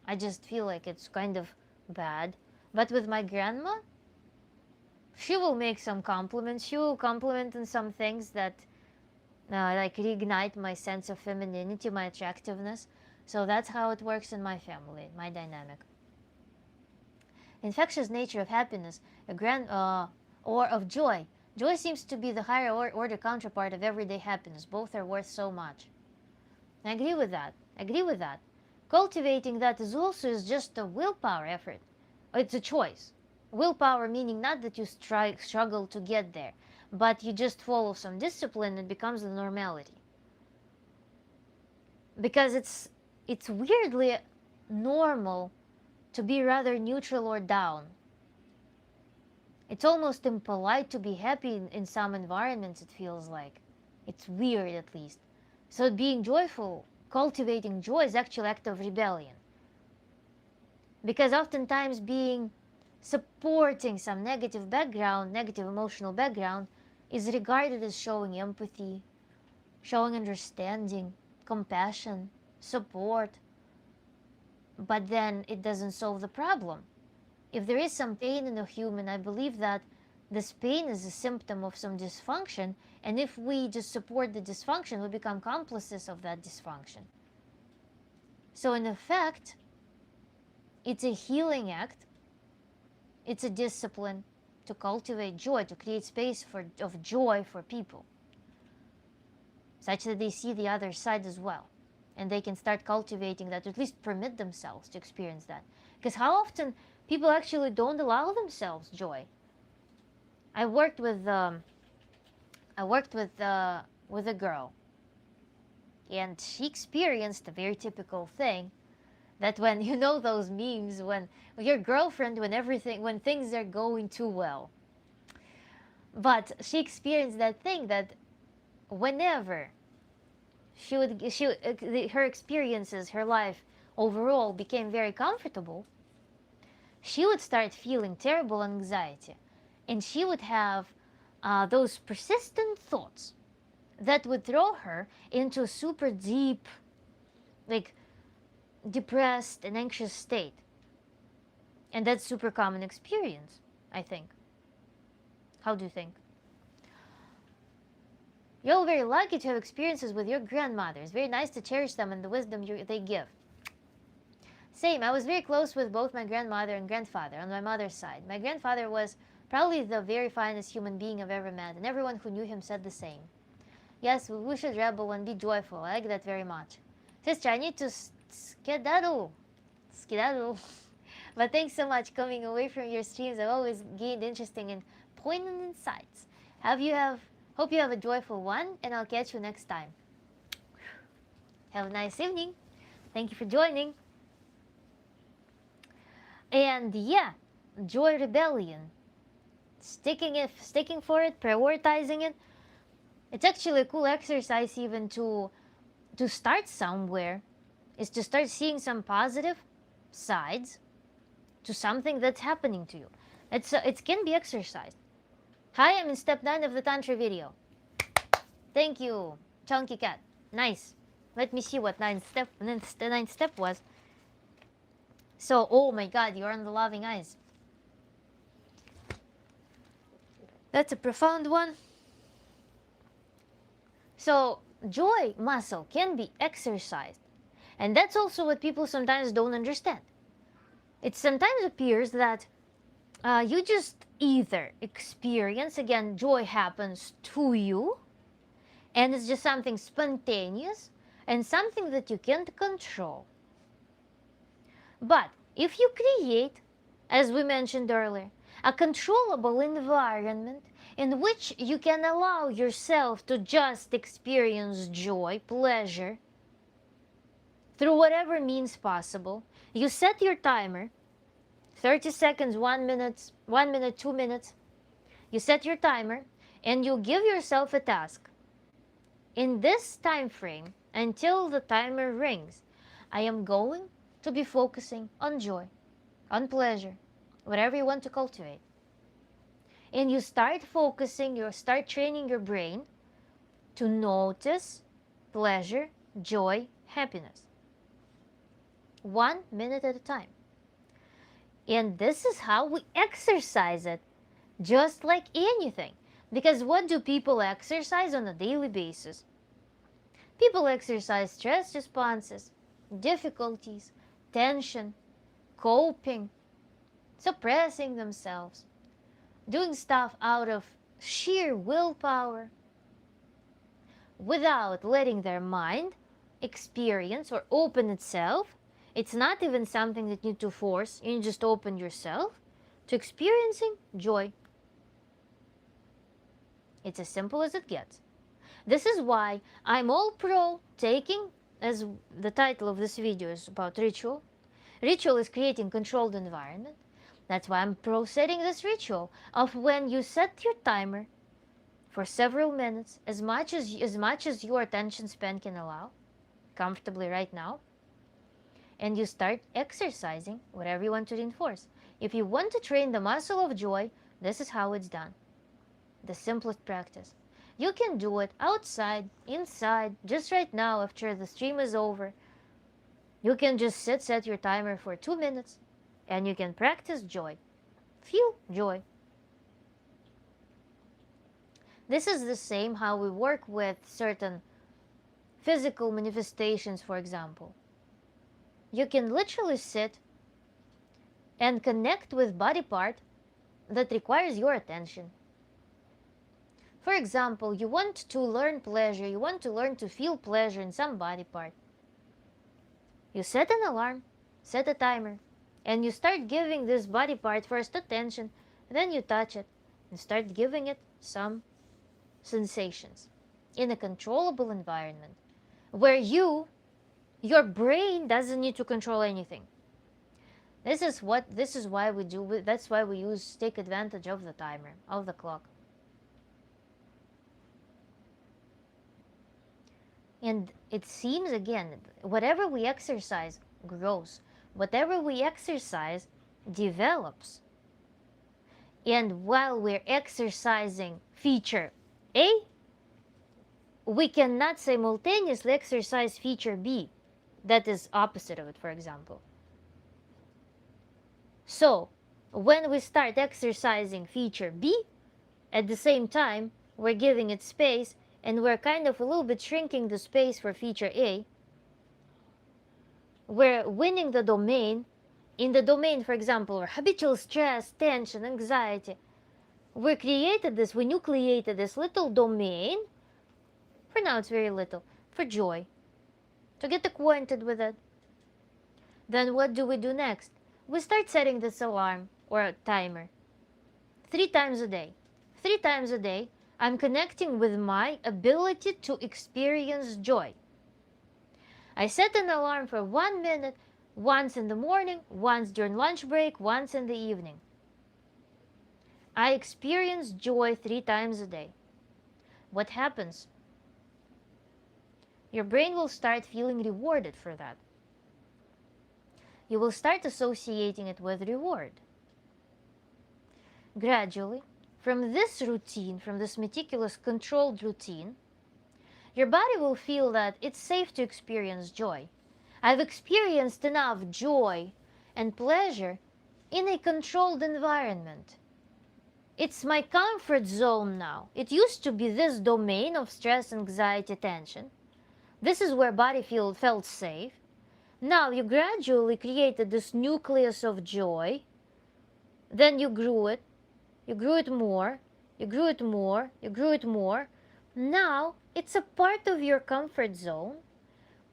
A: I just feel like it's kind of bad. But with my grandma, she will make some compliments. She will compliment on some things that like reignite my sense of femininity, my attractiveness. So that's how it works in my family, my dynamic. Infectious nature of happiness, or of joy. Joy seems to be the higher order counterpart of everyday happiness. Both are worth so much. I agree with that. Cultivating that is just a willpower effort. It's a choice. Willpower meaning not that you struggle to get there, but you just follow some discipline and it becomes the normality. Because it's weirdly normal to be rather neutral or down. It's almost impolite to be happy in some environments, it feels like. It's weird, at least. So being joyful, cultivating joy, is actually an act of rebellion. Because oftentimes supporting some negative emotional background, is regarded as showing empathy, showing understanding, compassion, support. But then it doesn't solve the problem. If there is some pain in a human, I believe that this pain is a symptom of some dysfunction, and if we just support the dysfunction, we become accomplices of that dysfunction. So in effect, it's a healing act. It's a discipline to cultivate joy, to create space of joy for people, such that they see the other side as well. and they can start cultivating that, or at least permit themselves to experience that. Because how often people actually don't allow themselves joy. I worked with with a girl, and she experienced a very typical thing, that when you know those memes, when your girlfriend, when things are going too well, but she experienced that thing that whenever her experiences, her life overall became very comfortable, she would start feeling terrible anxiety, and she would have those persistent thoughts that would throw her into a super deep, like, depressed and anxious state. And that's super common experience, I think. How do you think? You're all very lucky to have experiences with your grandmother. It's very nice to cherish them and the wisdom they give. Same, I was very close with both my grandmother and grandfather on my mother's side. My grandfather was probably the very finest human being I've ever met, and everyone who knew him said the same. Yes, we should rebel and be joyful. I like that very much. Sister, I need to skedaddle. Skedaddle. But thanks so much coming away from your streams. I've always gained interesting and poignant insights. Hope you have a joyful one, and I'll catch you next time. Have a nice evening. Thank you for joining. And yeah, joy rebellion. Sticking for it, prioritizing it. It's actually a cool exercise even to start somewhere, is to start seeing some positive sides to something that's happening to you. It can be exercised. Hi, I'm in step 9 of the tantra video. Thank you, Chunky Cat. Nice. Let me see what the ninth step was. So, oh my god, you're on the loving eyes. That's a profound one. So, joy muscle can be exercised. And that's also what people sometimes don't understand. It sometimes appears that you just either experience, again, joy happens to you, and it's just something spontaneous and something that you can't control. But if you create, as we mentioned earlier, a controllable environment in which you can allow yourself to just experience joy, pleasure, through whatever means possible, you set your timer, 30 seconds, 1 minute, 2 minutes. You set your timer and you give yourself a task. In this time frame, until the timer rings, I am going to be focusing on joy, on pleasure, whatever you want to cultivate. And you start focusing, you start training your brain to notice pleasure, joy, happiness. 1 minute at a time. And this is how we exercise it, just like anything. Because what do people exercise on a daily basis? People exercise stress responses, difficulties, tension, coping, suppressing themselves, doing stuff out of sheer willpower, without letting their mind experience or open itself. It's not even something that you need to force. You just open yourself to experiencing joy. It's as simple as it gets. This is why I'm all pro taking, as the title of this video is about ritual. Ritual is creating controlled environment. That's why I'm pro setting this ritual of when you set your timer for several minutes, as much as your attention span can allow, comfortably right now, and you start exercising whatever you want to reinforce. If you want to train the muscle of joy, this is how it's done. The simplest practice. You can do it outside, inside, just right now after the stream is over. You can just set your timer for 2 minutes, and you can practice joy. Feel joy. This is the same how we work with certain physical manifestations, for example. You can literally sit and connect with body part that requires your attention. For example, you want to learn pleasure, you want to learn to feel pleasure in some body part. You set an alarm, set a timer, and you start giving this body part first attention, then you touch it and start giving it some sensations in a controllable environment where your brain doesn't need to control anything. This is why we do, that's why we take advantage of the timer, of the clock. And it seems, again, whatever we exercise grows. Whatever we exercise develops. And while we're exercising feature A, we cannot simultaneously exercise feature B. That is opposite of it, for example. So, when we start exercising feature B, at the same time, we're giving it space, and we're kind of a little bit shrinking the space for feature A. We're winning the domain. In the domain, for example, or habitual stress, tension, anxiety, we nucleated this little domain, for now it's very little, for joy, to get acquainted with it. Then what do we do next? We start setting this alarm or a timer 3 times a day. 3 times a day, I'm connecting with my ability to experience joy. I set an alarm for 1 minute, once in the morning, once during lunch break, once in the evening. I experience joy 3 times a day. What happens? Your brain will start feeling rewarded for that. You will start associating it with reward. Gradually, from this routine, from this meticulous controlled routine, your body will feel that it's safe to experience joy. I've experienced enough joy and pleasure in a controlled environment. It's my comfort zone now. It used to be this domain of stress, anxiety, tension. This is where body felt safe. Now you gradually created this nucleus of joy. Then you grew it. You grew it more. You grew it more. You grew it more. Now it's a part of your comfort zone.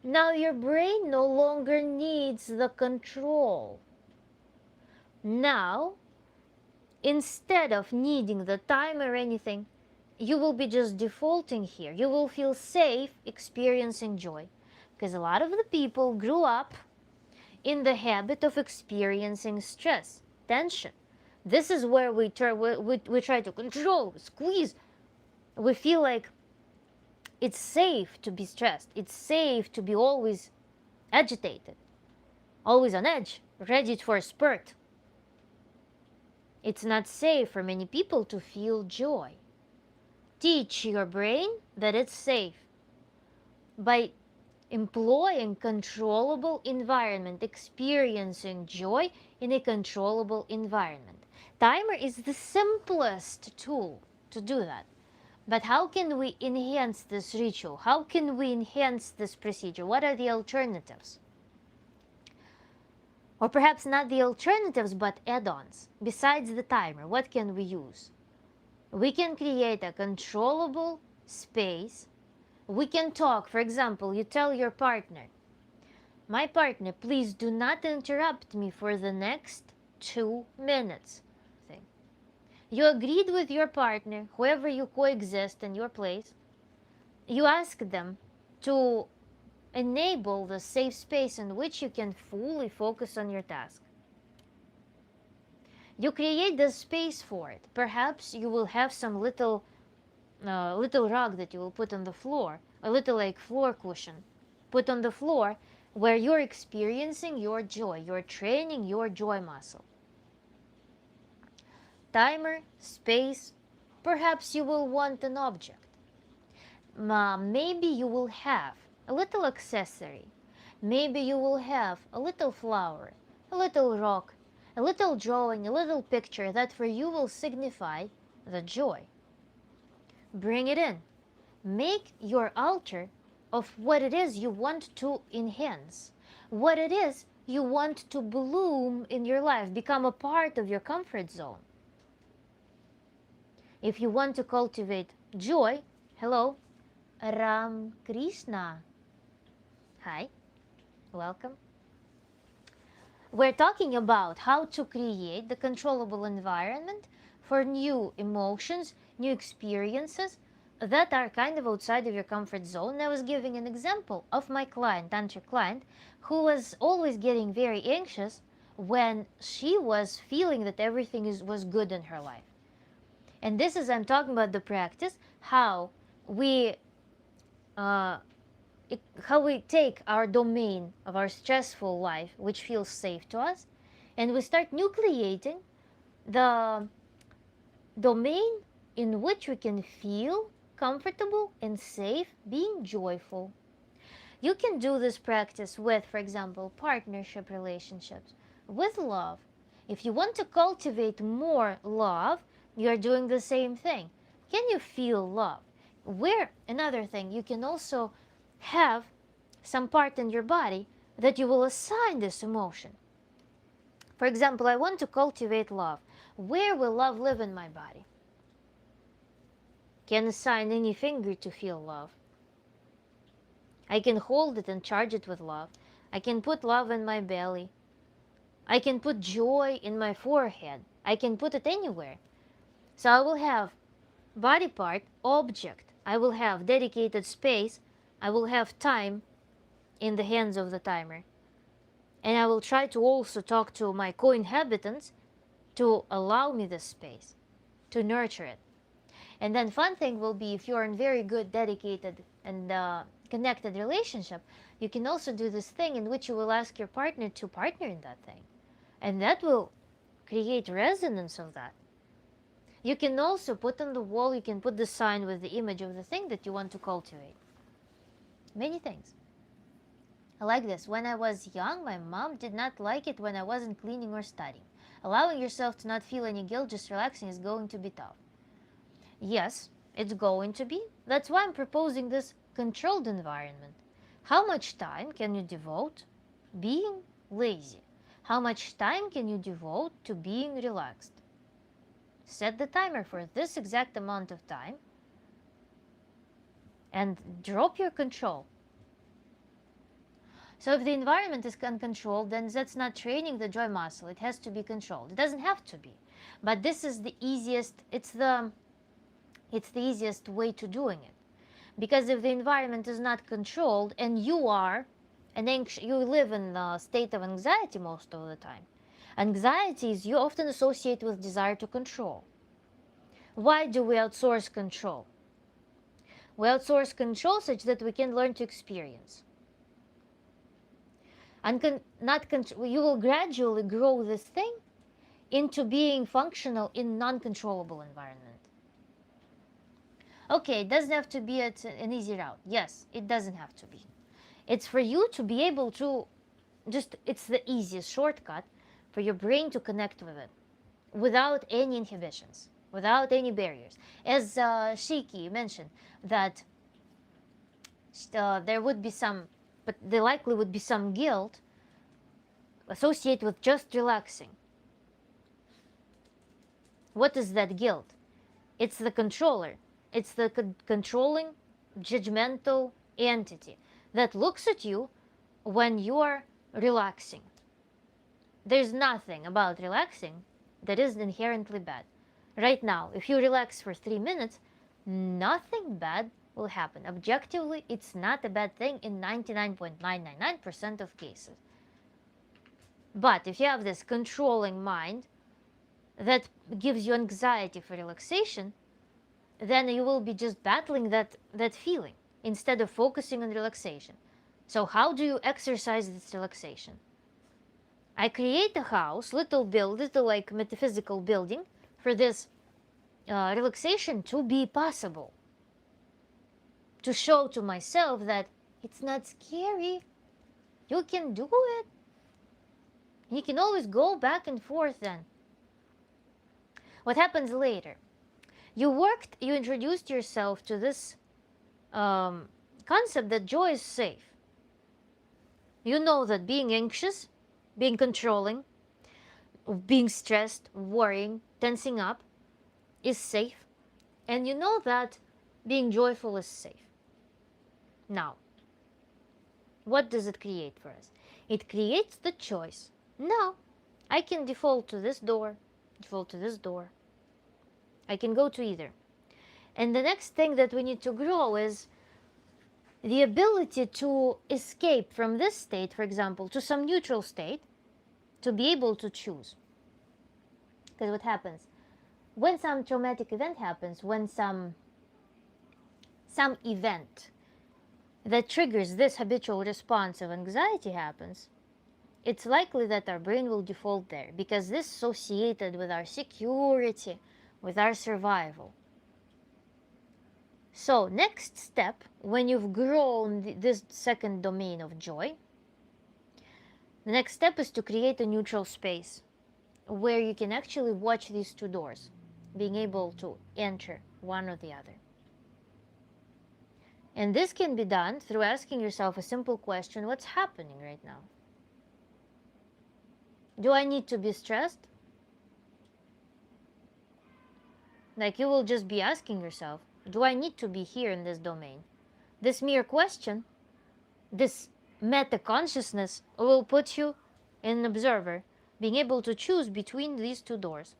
A: Now your brain no longer needs the control. Now, instead of needing the time or anything, you will be just defaulting here. You will feel safe experiencing joy. Because a lot of the people grew up in the habit of experiencing stress, tension. This is where we try to control, squeeze. We feel like it's safe to be stressed. It's safe to be always agitated, always on edge, ready for a spurt. It's not safe for many people to feel joy. Teach your brain that it's safe by employing controllable environment, experiencing joy in a controllable environment. Timer is the simplest tool to do that. But how can we enhance this ritual? How can we enhance this procedure? What are the alternatives? Or perhaps not the alternatives, but add-ons. Besides the timer, what can we use? We can create a controllable space. We can talk. For example, you tell your partner, my partner, please do not interrupt me for the next 2 minutes. You agreed with your partner, whoever you coexist in your place. You ask them to enable the safe space in which you can fully focus on your task. You create the space for it. Perhaps you will have some little rug that you will put on the floor, a little like floor cushion, put on the floor where you're experiencing your joy. You're training your joy muscle. Timer, space, perhaps you will want an object. Maybe you will have a little accessory. Maybe you will have a little flower, a little rock, a little drawing, a little picture that for you will signify the joy. Bring it in. Make your altar of what it is you want to enhance, what it is you want to bloom in your life, become a part of your comfort zone. If you want to cultivate joy, hello, Ram Krishna. Hi, welcome. We're talking about how to create the controllable environment for new emotions, new experiences that are kind of outside of your comfort zone. I was giving an example of my client, tantric client, who was always getting very anxious when she was feeling that everything was good in her life. And this is, I'm talking about the practice, we uh, how we take our domain of our stressful life, which feels safe to us, and we start nucleating the domain in which we can feel comfortable and safe being joyful. You can do this practice with, for example, partnership relationships, with love. If you want to cultivate more love, you're doing the same thing. Can you feel love? Where, another thing, you can also have some part in your body that you will assign this emotion. For example, I want to cultivate love. Where will love live in my body? Can assign any finger to feel love. I can hold it and charge it with love. I can put love in my belly. I can put joy in my forehead. I can put it anywhere. So I will have body part, object. I will have dedicated space. I will have time in the hands of the timer. And I will try to also talk to my co-inhabitants to allow me this space, to nurture it. And then fun thing will be, if you're in very good, dedicated, and connected relationship, you can also do this thing in which you will ask your partner to partner in that thing. And that will create resonance of that. You can also put on the wall, you can put the sign with the image of the thing that you want to cultivate. Many things. I like this. When I was young, my mom did not like it when I wasn't cleaning or studying. Allowing yourself to not feel any guilt, just relaxing, is going to be tough. Yes, it's going to be. That's why I'm proposing this controlled environment. How much time can you devote being lazy? How much time can you devote to being relaxed? Set the timer for this exact amount of time and drop your control. So if the environment is uncontrolled, then that's not training the joy muscle. It has to be controlled. It doesn't have to be. But this is the easiest, it's the easiest way to doing it. Because if the environment is not controlled and you are you live in a state of anxiety most of the time. Anxieties you often associate with desire to control. Why do we outsource control? We outsource control such that we can learn to experience. You will gradually grow this thing into being functional in non-controllable environment. Okay, it doesn't have to be an easy route. Yes, it doesn't have to be. It's for you to be able to it's the easiest shortcut for your brain to connect with it without any inhibitions, without any barriers. As Shiki mentioned, that there would be some, but there likely would be some guilt associated with just relaxing. What is that guilt? It's the controller. It's the controlling, judgmental entity that looks at you when you're relaxing. There's nothing about relaxing that is inherently bad. Right now, if you relax for 3 minutes, nothing bad will happen. Objectively, it's not a bad thing in 99.999% of cases. But if you have this controlling mind that gives you anxiety for relaxation, then you will be just battling that feeling instead of focusing on relaxation. So how do you exercise this relaxation? I create a house, little like metaphysical building for this relaxation to be possible. To show to myself that it's not scary. You can do it. You can always go back and forth then. What happens later? You introduced yourself to this concept that joy is safe. You know that being anxious, being controlling, being stressed, worrying, tensing up is safe. And you know that being joyful is safe. Now, what does it create for us? It creates the choice Now, I can default to this door, default to this door. I can go to either. And the next thing that we need to grow is the ability to escape from this state, for example, to some neutral state, to be able to choose. Because what happens? When some traumatic event happens, when some event that triggers this habitual response of anxiety happens, it's likely that our brain will default there because this is associated with our security, with our survival. So next step, when you've grown this second domain of joy, the next step is to create a neutral space where you can actually watch these two doors, being able to enter one or the other. And this can be done through asking yourself a simple question: what's happening right now? Do I need to be stressed? Like, you will just be asking yourself, do I need to be here in this domain? This mere question, this meta consciousness, will put you in an observer, being able to choose between these two doors.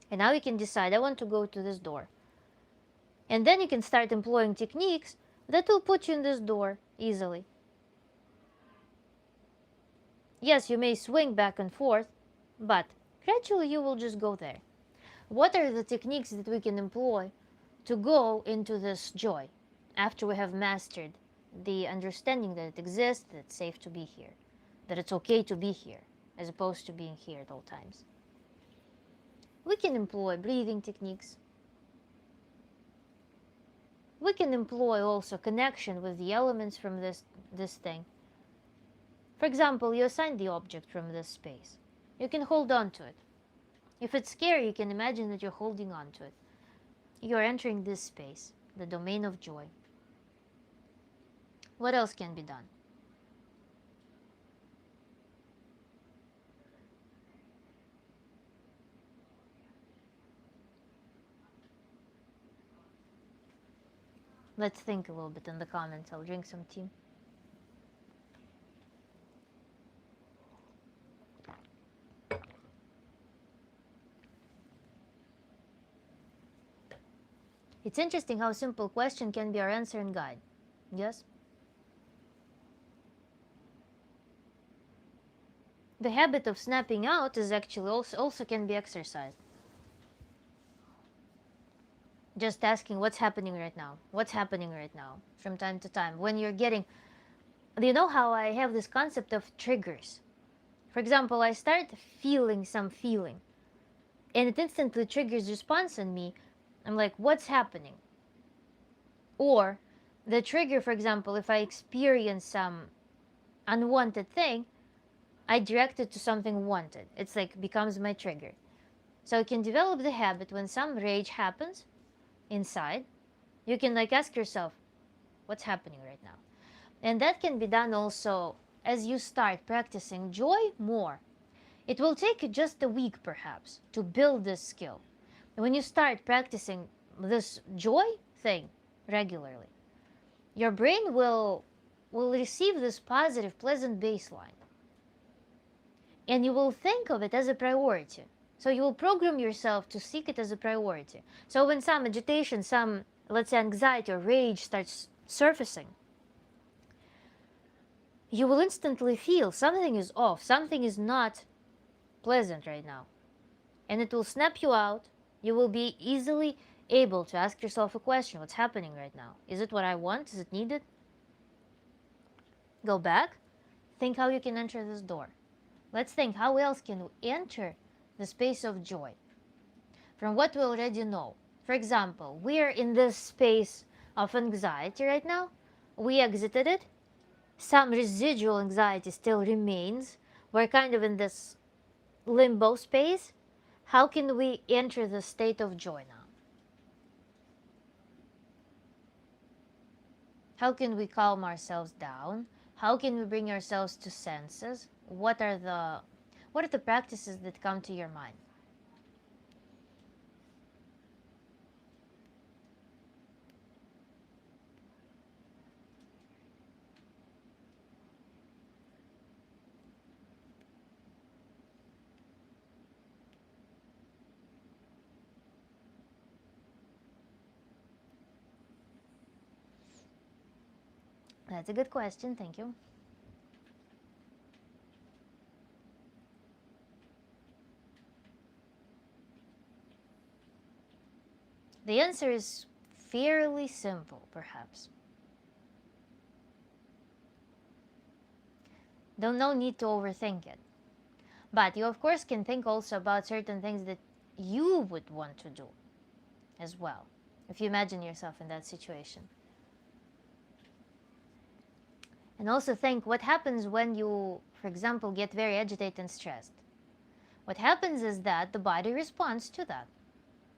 A: And now you can decide, I want to go to this door. And then you can start employing techniques that will put you in this door easily. Yes, you may swing back and forth, but gradually you will just go there. What are the techniques that we can employ to go into this joy after we have mastered the understanding that it exists, that it's safe to be here, that it's okay to be here, as opposed to being here at all times? We can employ breathing techniques. We can employ also connection with the elements from this thing. For example, you assign the object from this space. You can hold on to it. If it's scary, you can imagine that you're holding on to it. You're entering this space, the domain of joy. What else can be done? Let's think a little bit in the comments. I'll drink some tea. It's interesting how a simple question can be our answer and guide. Yes? The habit of snapping out is actually also can be exercised. Just asking what's happening right now? What's happening right now? From time to time. When you're getting... You know how I have this concept of triggers? For example, I start feeling some feeling, and it instantly triggers response in me. I'm like, what's happening? Or the trigger, for example, if I experience some unwanted thing, I direct it to something wanted. It's like becomes my trigger. So you can develop the habit when some rage happens inside, you can like ask yourself, what's happening right now? And that can be done also as you start practicing joy more. It will take you just a week perhaps to build this skill. And when you start practicing this joy thing regularly, your brain will receive this positive, pleasant baseline. And you will think of it as a priority. So you will program yourself to seek it as a priority. So when some agitation, some, let's say, anxiety or rage starts surfacing, you will instantly feel something is off, something is not pleasant right now. And it will snap you out. You will be easily able to ask yourself a question: what's happening right now? Is it what I want? Is it needed? Go back. Think how you can enter this door. Let's think, how else can we enter the space of joy from what we already know? For example, we are in this space of anxiety right now. We exited it. Some residual anxiety still remains. We're kind of in this limbo space. How can we enter the state of joy now? How can we calm ourselves down? How can we bring ourselves to senses? What are the practices that come to your mind? That's a good question. Thank you. The answer is fairly simple, perhaps. No need to overthink it. But you, of course, can think also about certain things that you would want to do as well, if you imagine yourself in that situation. And also think what happens when you, for example, get very agitated and stressed. What happens is that the body responds to that.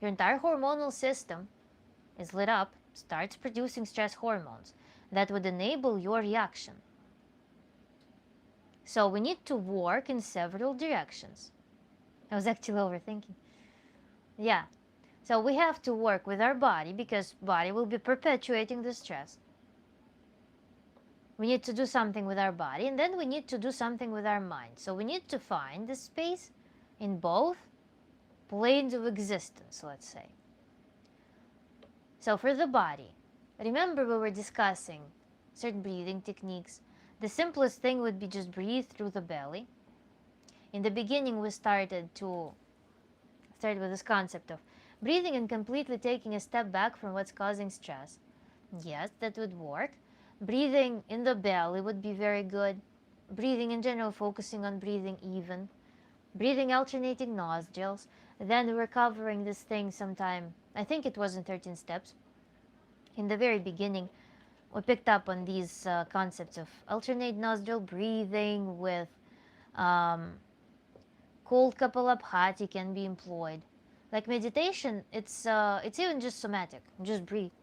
A: Your entire hormonal system is lit up, starts producing stress hormones that would enable your reaction. So we need to work in several directions. I was actually overthinking. Yeah. So we have to work with our body because body will be perpetuating the stress. We need to do something with our body, and then we need to do something with our mind. So we need to find the space in both planes of existence, let's say. So for the body, remember we were discussing certain breathing techniques. The simplest thing would be just breathe through the belly. In the beginning, we started with this concept of breathing and completely taking a step back from what's causing stress. Yes, that would work. Breathing in the belly would be very good. Breathing in general, focusing on breathing even. Breathing alternating nostrils. Then we're covering this thing sometime, I think it was in 13 steps. In the very beginning, we picked up on these concepts of alternate nostril breathing with cold Kapalabhati can be employed. Like meditation, it's even just somatic. Just breathe.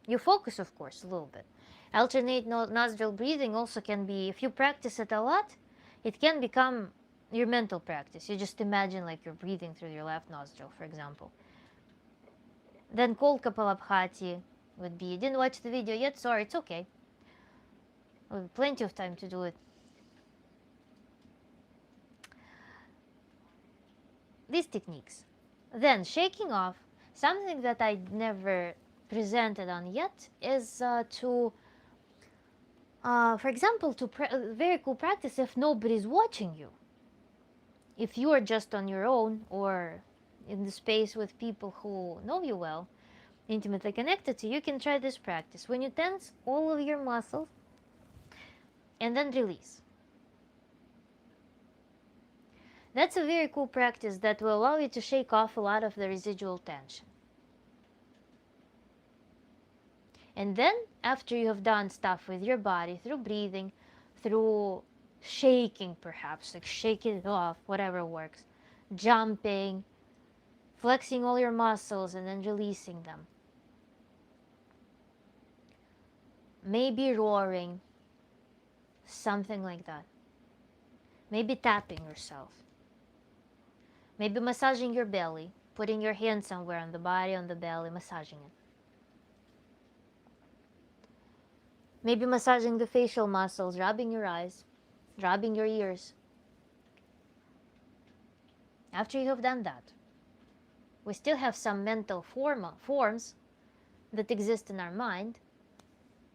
A: You focus, of course, a little bit. Alternate nostril breathing also can be, if you practice it a lot, it can become your mental practice. You just imagine like you're breathing through your left nostril, for example. Then cold Kapalabhati would be, didn't watch the video yet, sorry, it's okay. We have plenty of time to do it. These techniques. Then shaking off, something that I never presented on yet is for example, very cool practice if nobody's watching you. If you are just on your own or in the space with people who know you well, intimately connected to you, you can try this practice. When you tense all of your muscles and then release. That's a very cool practice that will allow you to shake off a lot of the residual tension. And then, after you have done stuff with your body, through breathing, through shaking perhaps, like shaking it off, whatever works, jumping, flexing all your muscles and then releasing them. Maybe roaring, something like that. Maybe tapping yourself. Maybe massaging your belly, putting your hand somewhere on the body, on the belly, massaging it. Maybe massaging the facial muscles, rubbing your eyes, rubbing your ears. After you have done that, we still have some mental forms that exist in our mind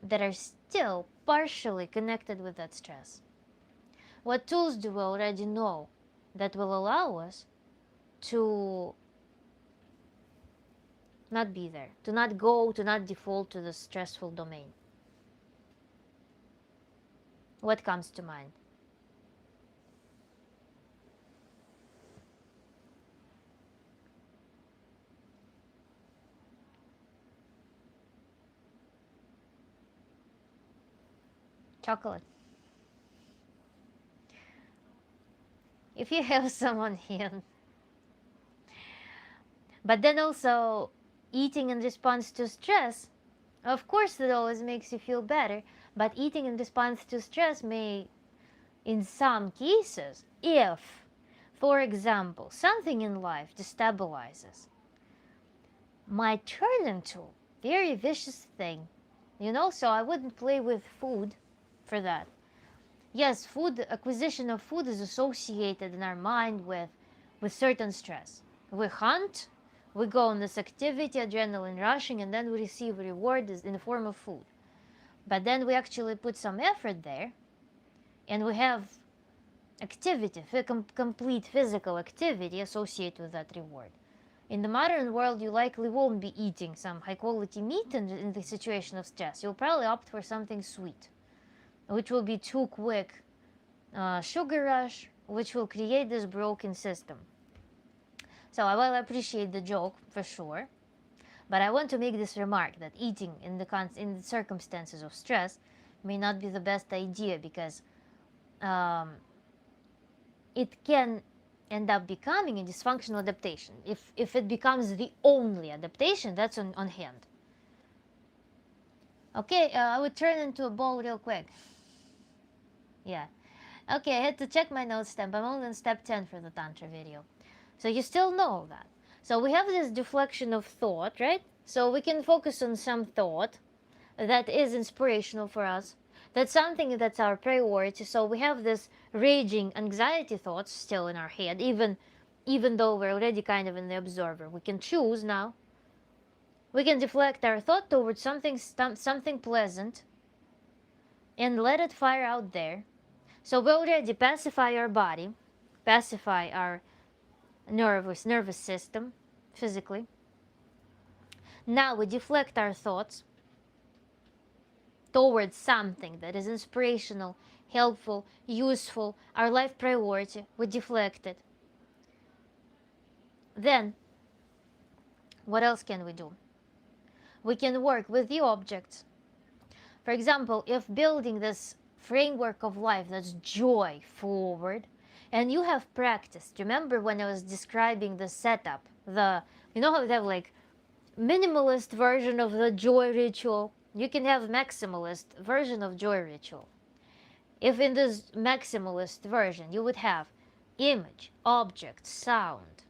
A: that are still partially connected with that stress. What tools do we already know that will allow us to not be there, to not default to the stressful domain? What comes to mind? Chocolate. If you have someone here. But then also, eating in response to stress, of course it always makes you feel better, but eating in response to stress may, in some cases, if, for example, something in life destabilizes, might turn into a very vicious thing. So I wouldn't play with food for that. Yes, acquisition of food is associated in our mind with certain stress. We hunt, we go on this activity, adrenaline rushing, and then we receive a reward in the form of food. But then we actually put some effort there, and we have activity, complete physical activity associated with that reward. In the modern world, you likely won't be eating some high quality meat in the situation of stress. You'll probably opt for something sweet, which will be too quick sugar rush, which will create this broken system. So I will appreciate the joke for sure, but I want to make this remark that eating in the circumstances of stress may not be the best idea, because it can end up becoming a dysfunctional adaptation. If it becomes the only adaptation, that's on hand. Okay, I would turn into a ball real quick. Yeah. Okay, I had to check my notes step. I'm only on step 10 for the Tantra video. So you still know that. So we have this deflection of thought, right? So we can focus on some thought that is inspirational for us. That's something that's our priority. So we have this raging anxiety thoughts still in our head, even though we're already kind of in the observer. We can choose now. We can deflect our thought towards something pleasant and let it fire out there. So we already pacify our body, pacify our nervous system physically. Now we deflect our thoughts towards something that is inspirational, helpful, useful, our life priority. We deflect it. Then, what else can we do? We can work with the objects. For example, if building this framework of life that's joy forward, and you have practiced, remember when I was describing the setup, you know how they have like minimalist version of the joy ritual, you can have maximalist version of joy ritual. If in this maximalist version you would have image, object, sound,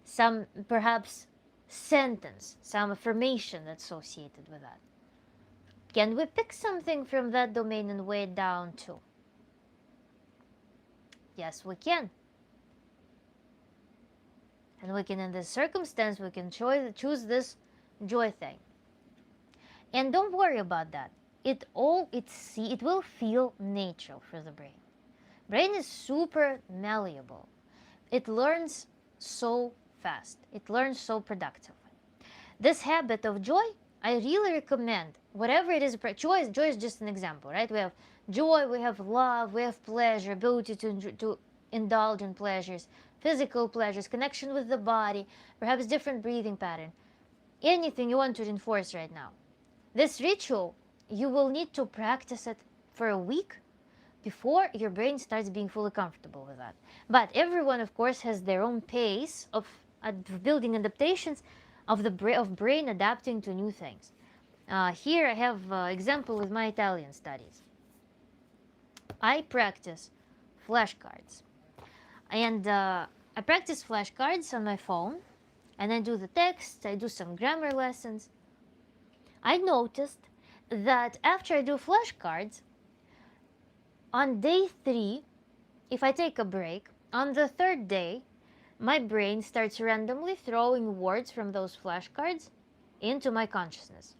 A: some perhaps sentence, some affirmation associated with that, can we pick something from that domain and weigh it down too? Yes, we can. And we can, in this circumstance, we can choose this joy thing. And don't worry about that. It will feel natural for the brain. Brain is super malleable. It learns so fast. It learns so productively. This habit of joy, I really recommend, whatever it is. Joy is just an example, right? We have joy, we have love, we have pleasure, ability to indulge in pleasures, physical pleasures, connection with the body, perhaps different breathing pattern. Anything you want to reinforce right now. This ritual, you will need to practice it for a week before your brain starts being fully comfortable with that. But everyone, of course, has their own pace of building adaptations of brain adapting to new things. Here I have an example with my Italian studies. I practice flashcards. And I practice flashcards on my phone, and I do the text, I do some grammar lessons. I noticed that after I do flashcards, on day 3, if I take a break, on the 3rd day, my brain starts randomly throwing words from those flashcards into my consciousness.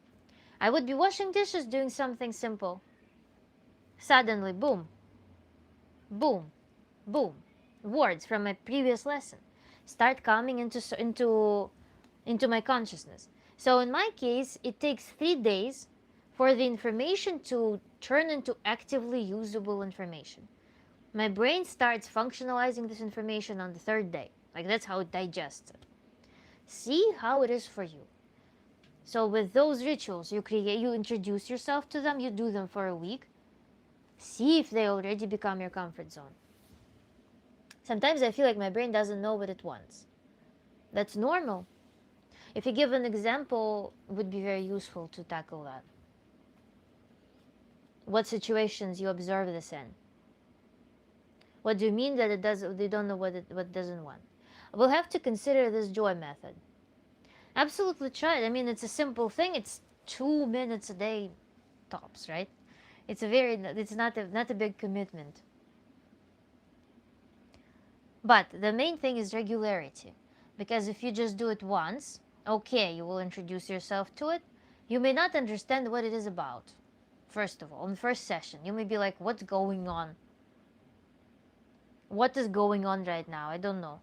A: I would be washing dishes, doing something simple. Suddenly, boom, boom, boom, words from my previous lesson start coming into my consciousness. So in my case, it takes 3 days for the information to turn into actively usable information. My brain starts functionalizing this information on the 3rd day. Like, that's how it digests it. See how it is for you. So with those rituals, you introduce yourself to them, you do them for a week. See if they already become your comfort zone. Sometimes I feel like my brain doesn't know what it wants. That's normal. If you give an example, it would be very useful to tackle that. What situations you observe this in? What do you mean that they don't know what it doesn't want? We'll have to consider this joy method. Absolutely try it. I mean, it's a simple thing. It's 2 minutes a day tops, right? It's not a big commitment. But the main thing is regularity. Because if you just do it once, okay, you will introduce yourself to it. You may not understand what it is about. First of all, in the first session, you may be like, what's going on? What is going on right now? I don't know.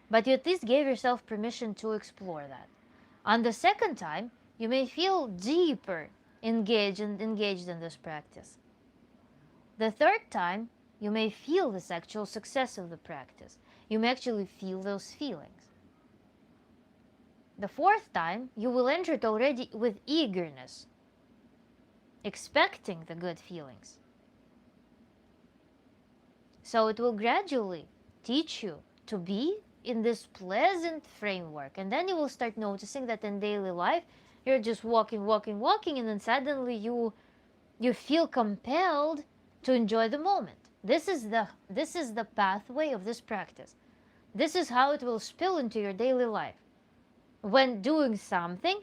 A: But you at least gave yourself permission to explore that. On the second time, you may feel deeper engaged in this practice. The third time, you may feel this actual success of the practice. You may actually feel those feelings. The fourth time, you will enter it already with eagerness, expecting the good feelings. So it will gradually teach you to be in this pleasant framework. And then you will start noticing that in daily life, you're just walking, and then suddenly you feel compelled to enjoy the moment. This is the pathway of this practice. This is how it will spill into your daily life. When doing something,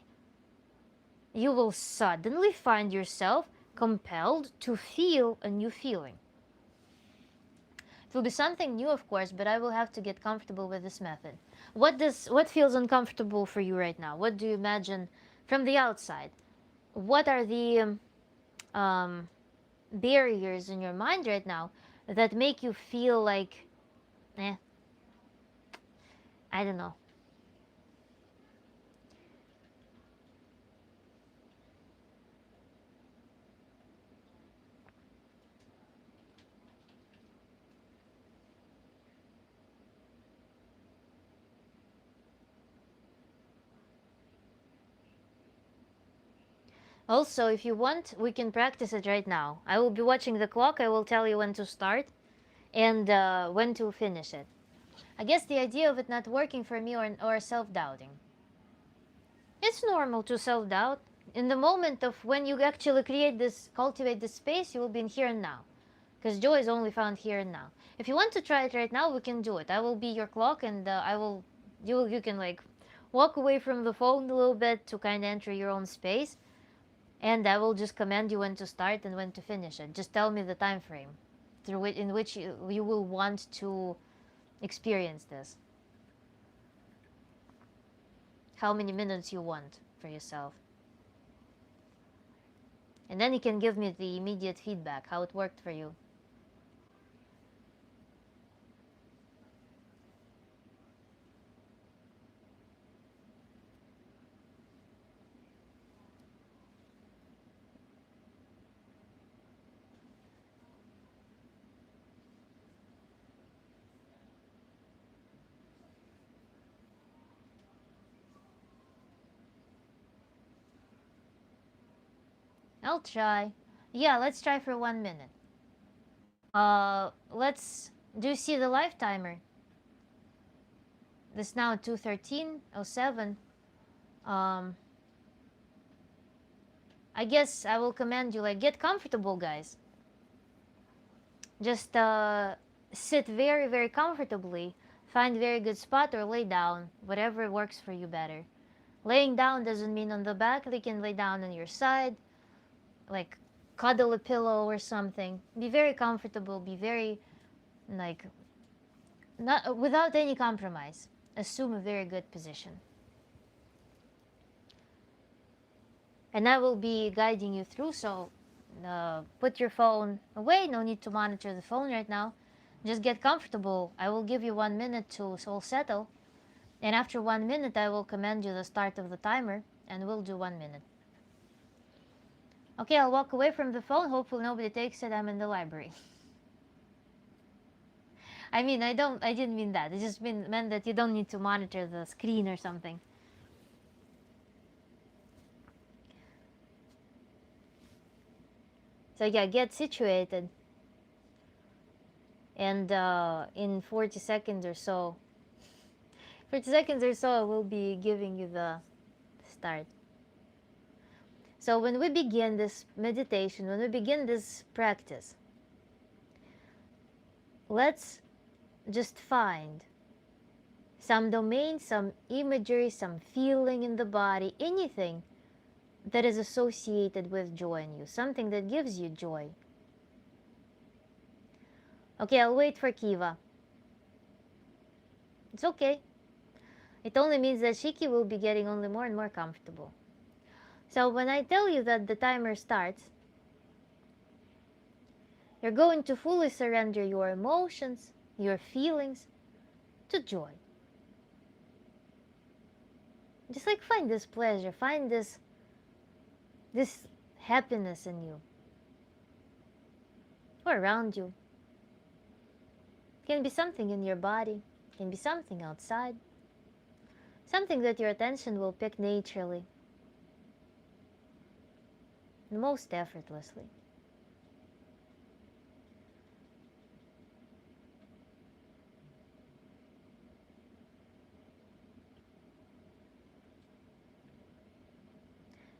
A: you will suddenly find yourself compelled to feel a new feeling. It will be something new, of course, but I will have to get comfortable with this method. What feels uncomfortable for you right now? What do you imagine from the outside? What are the barriers in your mind right now that make you feel like, I don't know. Also, if you want, we can practice it right now. I will be watching the clock. I will tell you when to start and when to finish it. I guess the idea of it not working for me or self-doubting. It's normal to self-doubt. In the moment of when you actually cultivate this space, you will be in here and now. Because joy is only found here and now. If you want to try it right now, we can do it. I will be your clock, and you can like walk away from the phone a little bit to kind of enter your own space, and I will just command you when to start and when to finish it. Just tell me the time frame in which you will want to experience this. How many minutes you want for yourself. And then you can give me the immediate feedback, how it worked for you. I'll try. Yeah, let's try for 1 minute. Do you see the live timer? This now 2:13:07. I guess I will command you, like, get comfortable, guys. Just sit very, very comfortably. Find a very good spot or lay down, whatever works for you better. Laying down doesn't mean on the back. You can lay down on your side, like cuddle a pillow or something. Be very comfortable. Be very, like, not without any compromise. Assume a very good position. And I will be guiding you through, so put your phone away. No need to monitor the phone right now. Just get comfortable. I will give you 1 minute to all settle. And after 1 minute, I will command you the start of the timer, and we'll do 1 minute. Okay, I'll walk away from the phone. Hopefully nobody takes it. I'm in the library. I mean, I didn't mean that. It just meant that you don't need to monitor the screen or something. So yeah, get situated. And in 40 seconds or so, I will be giving you the start. So when we begin this meditation, when we begin this practice, let's just find some domain, some imagery, some feeling in the body, anything that is associated with joy in you, something that gives you joy. Okay, I'll wait for Kiva. It's okay. It only means that Shiki will be getting only more and more comfortable. So when I tell you that the timer starts, You're going to fully surrender your emotions, your feelings to joy. Just like find this pleasure, find this happiness in you or around you. It can be something in your body, it can be something outside, something that your attention will pick naturally, most effortlessly.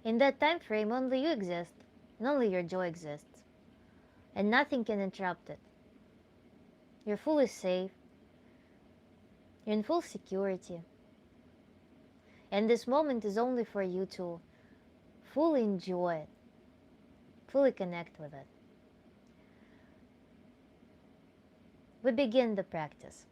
A: In that time frame, only you exist, and only your joy exists, and nothing can interrupt it. You're fully safe, you're in full security, and this moment is only for you to fully enjoy it, fully connect with it. We begin the practice.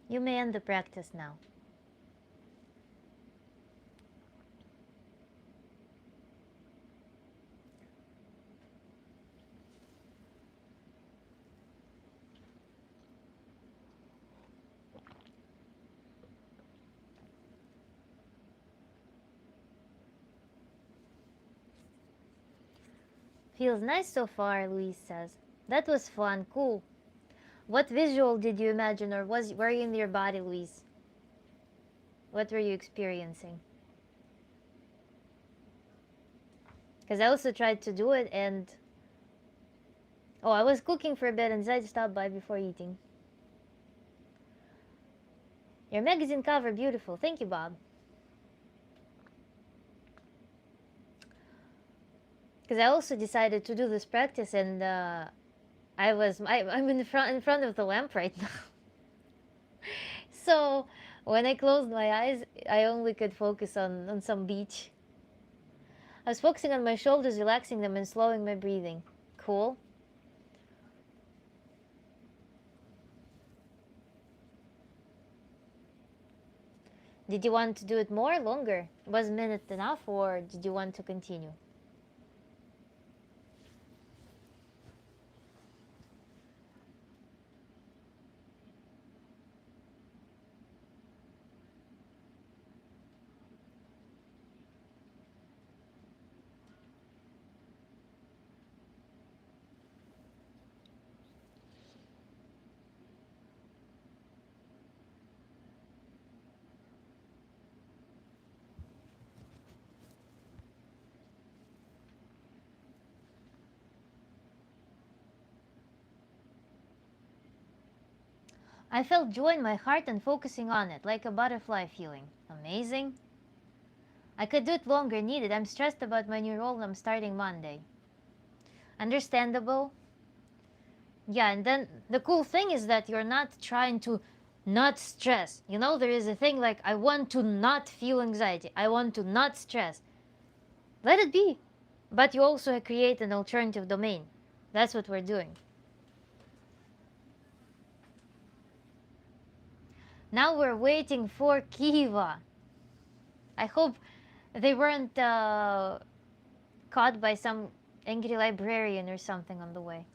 A: You may end the practice now. Feels nice so far, Louise says. That was fun, cool. What visual did you imagine, or were you in your body, Louise? What were you experiencing? Because I also tried to do it, and I was cooking for a bit and decided to stop by before eating. Your magazine cover, beautiful. Thank you, Bob. Because I also decided to do this practice, and I'm in front of the lamp right now. So when I closed my eyes, I only could focus on some beach. I was focusing on my shoulders, relaxing them, and slowing my breathing. Cool. Did you want to do it more, longer? Was a minute enough, or did you want to continue? I felt joy in my heart and focusing on it, like a butterfly feeling. Amazing. I could do it longer, needed. I'm stressed about my new role and I'm starting Monday. Understandable. Yeah, and then the cool thing is that you're not trying to not stress. You know, there is a thing like, I want to not feel anxiety. I want to not stress. Let it be. But you also create an alternative domain. That's what we're doing. Now we're waiting for Kiva. I hope they weren't caught by some angry librarian or something on the way.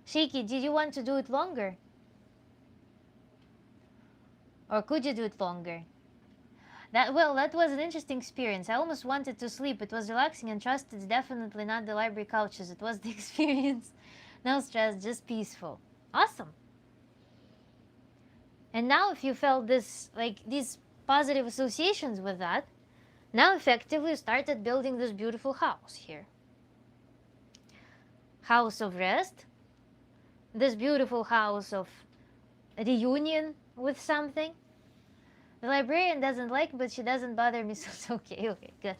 A: Shiki, did you want to do it longer? Or could you do it longer? That was an interesting experience. I almost wanted to sleep. It was relaxing and trust it's definitely not the library couches. It was the experience. No stress, just peaceful. Awesome. And now if you felt this, like these positive associations with that, now effectively you started building this beautiful house here. House of rest. This beautiful house of reunion with something. The librarian doesn't like, but she doesn't bother me, so it's okay. Okay, good.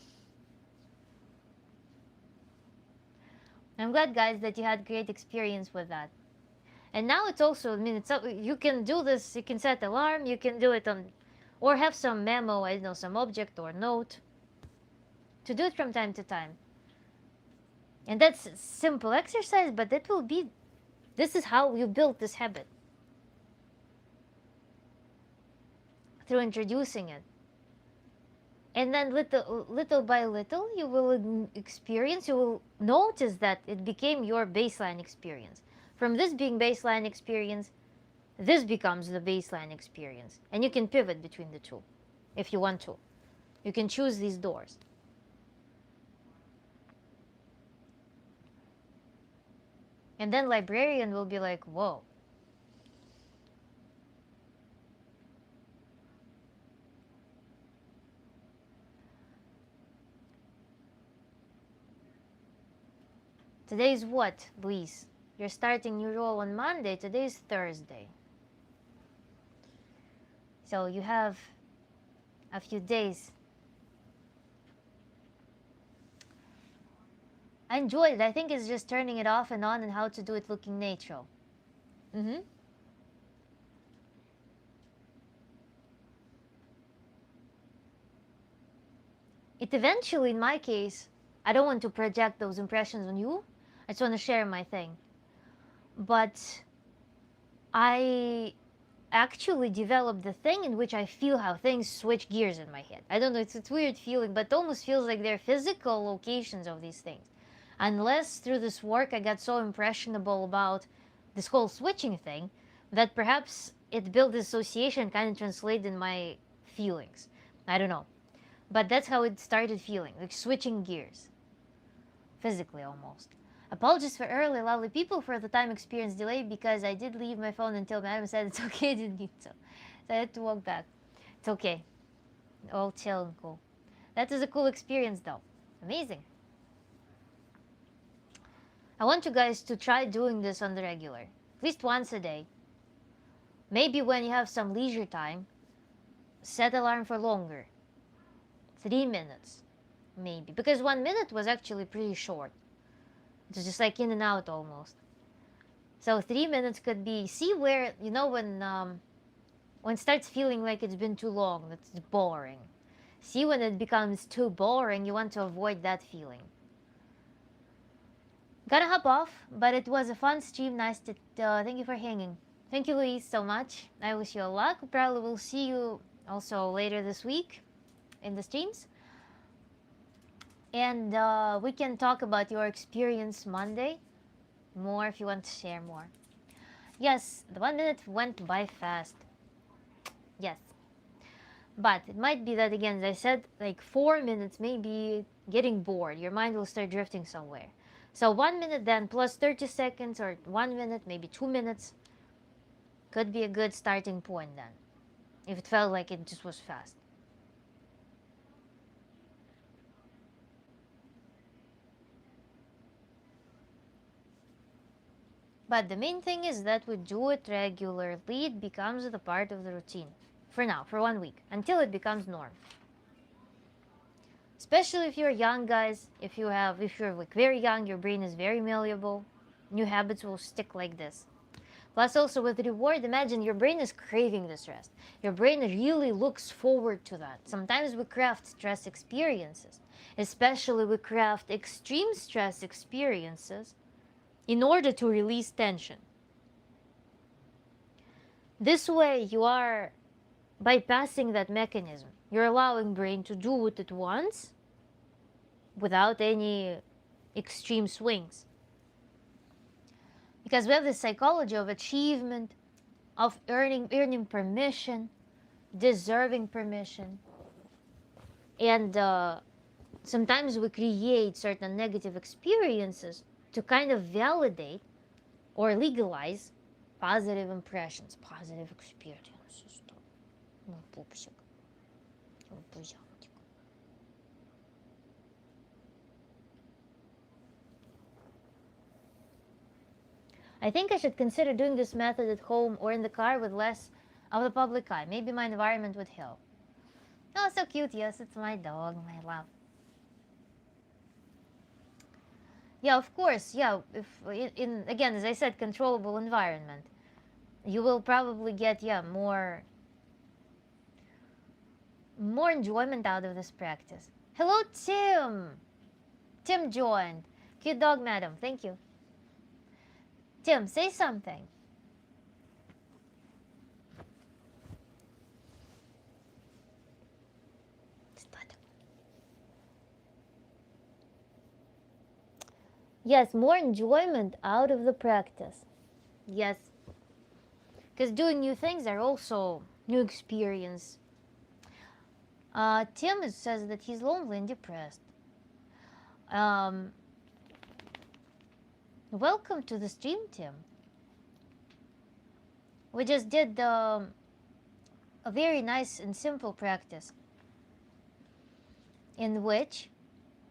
A: I'm glad, guys, that you had great experience with that. And now it's also, I mean, you can do this, you can set alarm, you can do it on, or have some memo, I don't know, some object or note to do it from time to time. And that's a simple exercise, but that will be, this is how you build this habit. Through introducing it. And then little by little, you will experience, you will notice that it became your baseline experience. From this being baseline experience, this becomes the baseline experience. And you can pivot between the two if you want to. You can choose these doors. And then librarian will be like, whoa. Today's what, Luis? You're starting your role on Monday. Today's Thursday. So you have a few days. I enjoyed it. I think it's just turning it off and on and how to do it looking natural. It eventually, in my case, I don't want to project those impressions on you. I just want to share my thing. But I actually developed the thing in which I feel how things switch gears in my head. I don't know, it's a weird feeling, but it almost feels like they're physical locations of these things. Unless through this work I got so impressionable about this whole switching thing that perhaps it built association, kind of translated in my feelings. I don't know. But that's how it started feeling, like switching gears. Physically almost. Apologies for early, lovely people, for the time experience delay because I did leave my phone until Madam said it's okay, I didn't need to. So I had to walk back. It's okay. All chill and cool. That was a cool experience though. Amazing. I want you guys to try doing this on the regular. At least once a day. Maybe when you have some leisure time, set alarm for longer. 3 minutes. Maybe. Because 1 minute was actually pretty short. It's just like in and out almost. So 3 minutes could be, see where, you know, when it starts feeling like it's been too long, that's boring. See when it becomes too boring, you want to avoid that feeling. Gotta hop off, but it was a fun stream. Nice to, thank you for hanging. Thank you, Louise, so much. I wish you a luck. Probably will see you also later this week in the streams. And we can talk about your experience Monday more if you want to share more. Yes, the 1 minute went by fast. Yes. But it might be that, again, as I said, like 4 minutes, maybe getting bored. Your mind will start drifting somewhere. So 1 minute then plus 30 seconds or 1 minute, maybe 2 minutes could be a good starting point then. If it felt like it just was fast. But the main thing is that we do it regularly. It becomes the part of the routine. For now, for 1 week, until it becomes norm. Especially if you're young, guys. If you're like very young, your brain is very malleable. New habits will stick like this. Plus also with reward, imagine your brain is craving this rest. Your brain really looks forward to that. Sometimes we craft stress experiences. Especially we craft extreme stress experiences in order to release tension. This way you are bypassing that mechanism. You're allowing brain to do what it wants without any extreme swings. Because we have this psychology of achievement, of earning permission, deserving permission. And sometimes we create certain negative experiences to kind of validate or legalize positive impressions, positive experiences. Мой пупсик, мой пузятик. I think I should consider doing this method at home or in the car with less of the public eye. Maybe my environment would help. Oh, so cute. Yes, it's my dog, my love. Yeah, of course. Yeah, if in again, as I said, controllable environment, you will probably get more enjoyment out of this practice. Hello, Tim. Tim joined. Cute dog, madam. Thank you. Tim, say something. Yes, more enjoyment out of the practice. Yes, because doing new things are also new experience. Tim says that he's lonely and depressed. Um, Welcome to the stream, Tim. We just did a very nice and simple practice in which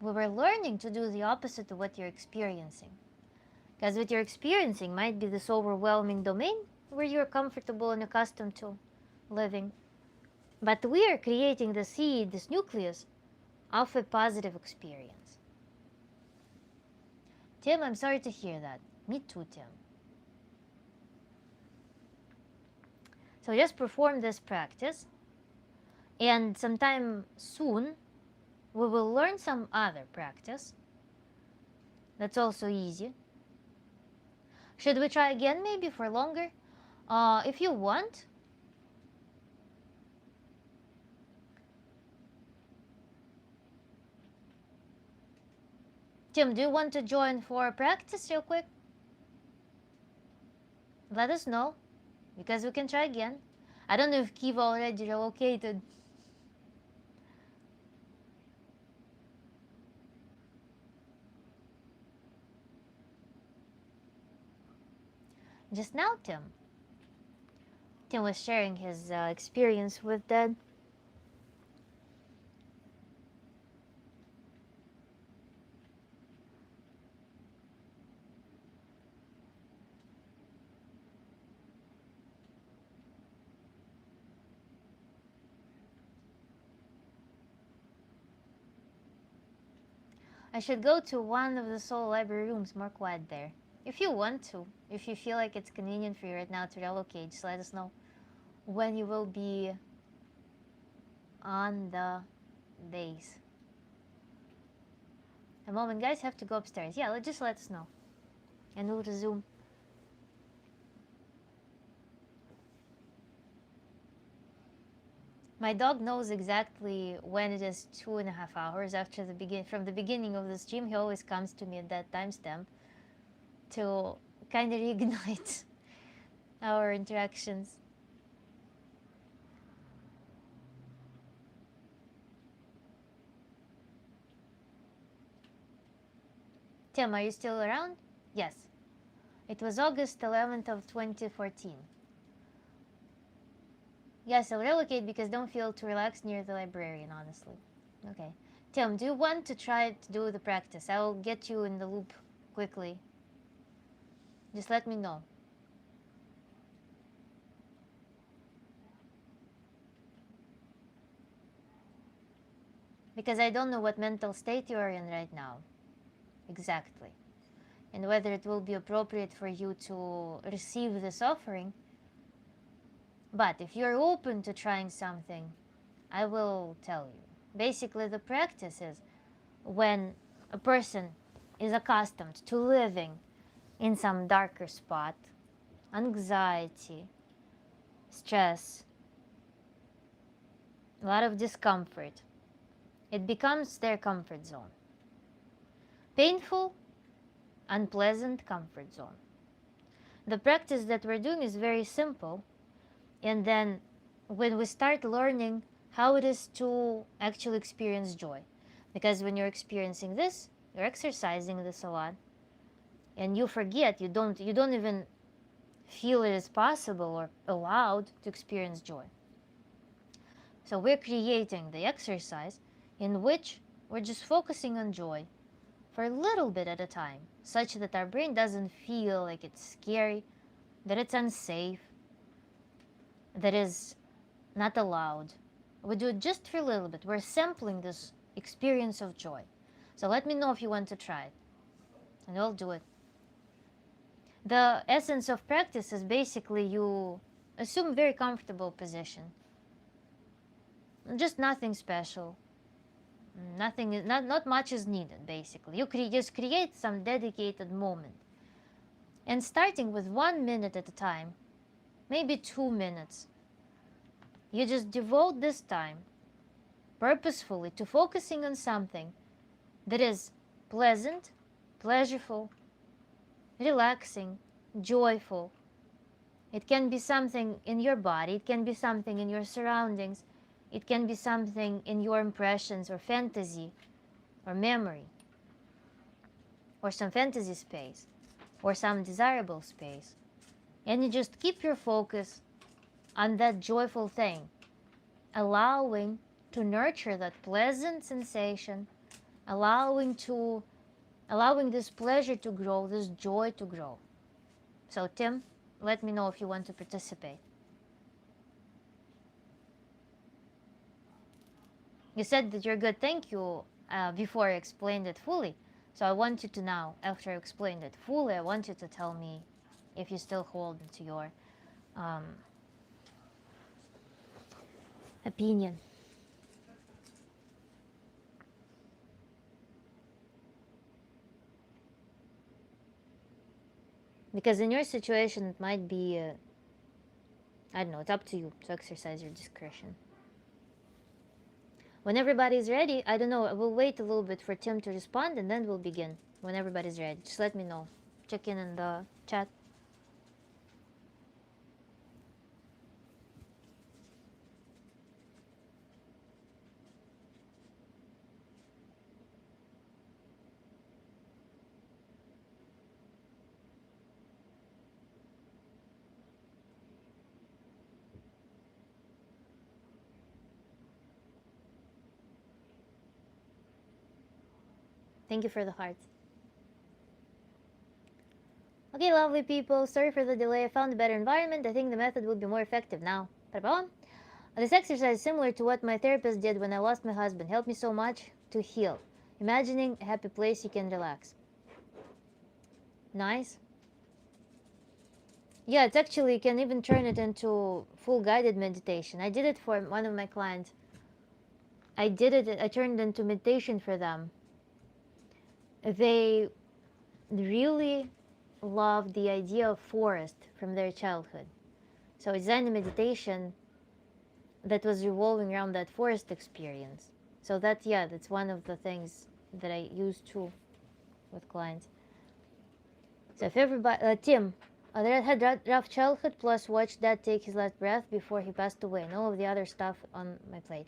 A: we were learning to do the opposite of what you're experiencing. Because what you're experiencing might be this overwhelming domain where you're comfortable and accustomed to living. But we are creating the seed, this nucleus of a positive experience. Tim, I'm sorry to hear that. Me too, Tim. So just perform this practice, and sometime soon we will learn some other practice that's also easy. Should we try again maybe for longer? If you want. Tim, do you want to join for practice real quick? Let us know, because we can try again. I don't know if Kiva already relocated. Just now, Tim. Tim was sharing his experience with Dad. I should go to one of the soul library rooms, more quiet there. If you want to, if you feel like it's convenient for you right now to relocate, just let us know when you will be on the base. A moment, guys, have to go upstairs. Yeah, just let us know, and we'll resume. My dog knows exactly when it is 2.5 hours after from the beginning of the stream. He always comes to me at that timestamp to kind of reignite our interactions. Tim, are you still around? Yes. It was August 11th of 2014. Yes, I'll relocate because don't feel too relaxed near the librarian, honestly. Okay. Tim, do you want to try to do the practice? I'll get you in the loop quickly. Just let me know. Because I don't know what mental state you are in right now. Exactly. And whether it will be appropriate for you to receive this offering. But if you're open to trying something, I will tell you. Basically, the practice is when a person is accustomed to living in some darker spot, anxiety, stress, a lot of discomfort, it becomes their comfort zone. Painful, unpleasant comfort zone. The practice that we're doing is very simple, and then when we start learning how it is to actually experience joy. Because when you're experiencing this, you're exercising this a lot, and you forget, you don't even feel it is possible or allowed to experience joy. So we're creating the exercise in which we're just focusing on joy for a little bit at a time, such that our brain doesn't feel like it's scary, that it's unsafe, that is not allowed. We do it just for a little bit. We're sampling this experience of joy. So let me know if you want to try it, and we'll do it. The essence of practice is basically you assume a very comfortable position. Just nothing special. Not much is needed, basically. You just create some dedicated moment. And starting with 1 minute at a time, maybe 2 minutes, you just devote this time purposefully to focusing on something that is pleasant, pleasureful, relaxing, joyful. It can be something in your body, it can be something in your surroundings, it can be something in your impressions or fantasy or memory, or some fantasy space, or some desirable space. And you just keep your focus on that joyful thing, allowing to nurture that pleasant sensation, allowing this pleasure to grow, this joy to grow. So Tim, let me know if you want to participate. You said that you're good, thank you, before I explained it fully. So I want you to now, after I explained it fully, I want you to tell me if you still hold to your opinion. Because in your situation, it might be, I don't know, it's up to you to exercise your discretion. When everybody's ready, I don't know, we'll wait a little bit for Tim to respond and then we'll begin. When everybody's ready, just let me know. Check in the chat. Thank you for the hearts. Okay, lovely people, sorry for the delay. I found a better environment. I think the method will be more effective now. This exercise is similar to what my therapist did when I lost my husband. Helped me so much to heal. Imagining a happy place you can relax. Nice. Yeah, it's actually, you can even turn it into full guided meditation. I did it for one of my clients. I turned it into meditation for them. They really love the idea of forest from their childhood. So I designed a meditation that was revolving around that forest experience. So that's one of the things that I use too with clients. So if everybody, Tim, that had rough childhood, plus watched Dad take his last breath before he passed away, and all of the other stuff on my plate.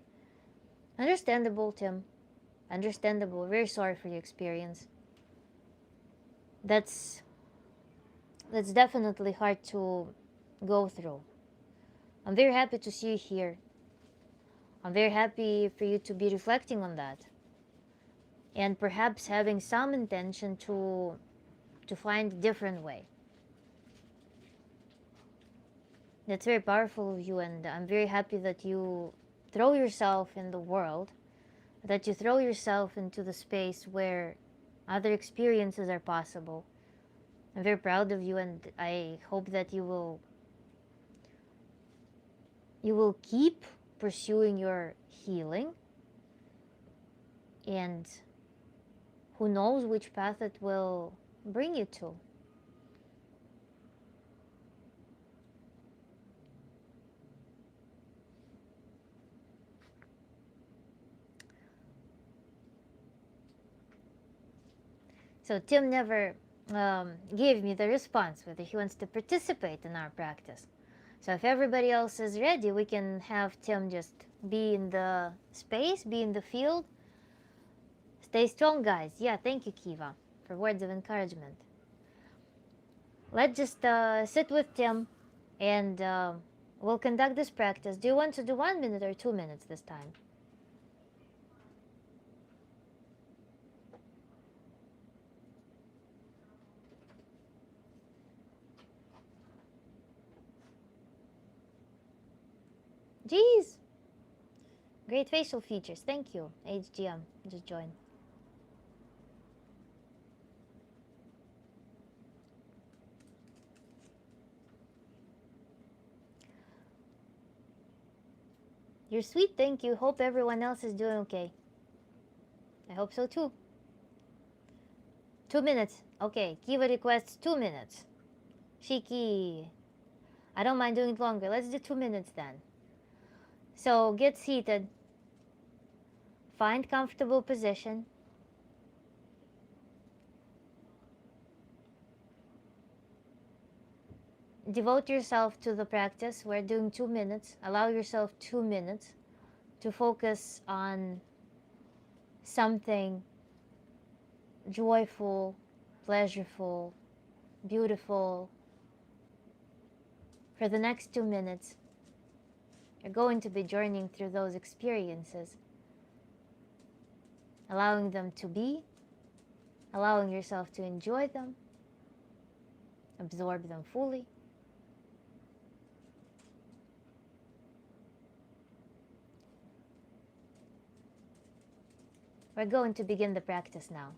A: Understandable, Tim. Understandable. Very sorry for your experience. That's definitely hard to go through. I'm very happy to see you here. I'm very happy for you to be reflecting on that, and perhaps having some intention to find a different way. That's very powerful of you, and I'm very happy that you throw yourself in the world, that you throw yourself into the space where other experiences are possible. I'm very proud of you, and I hope that you will keep pursuing your healing, and who knows which path it will bring you to. So Tim never gave me the response whether he wants to participate in our practice. So if everybody else is ready, we can have Tim just Be in the space, be in the field. Stay strong, guys. Yeah, thank you, Kiva, for words of encouragement. Let's just sit with Tim and we'll conduct this practice. Do you want to do 1 minute or 2 minutes this time? Jeez! Great facial features. Thank you, HGM. Just join. You're sweet, thank you. Hope everyone else is doing okay. I hope so too. 2 minutes. Okay, Kiva requests 2 minutes. Shiki. I don't mind doing it longer. Let's do 2 minutes then. So get seated. Find comfortable position. Devote yourself to the practice. We're doing 2 minutes. Allow yourself 2 minutes to focus on something joyful, pleasurable, beautiful. For the next 2 minutes, you're going to be journeying through those experiences, allowing them to be, allowing yourself to enjoy them, absorb them fully. We're going to begin the practice now.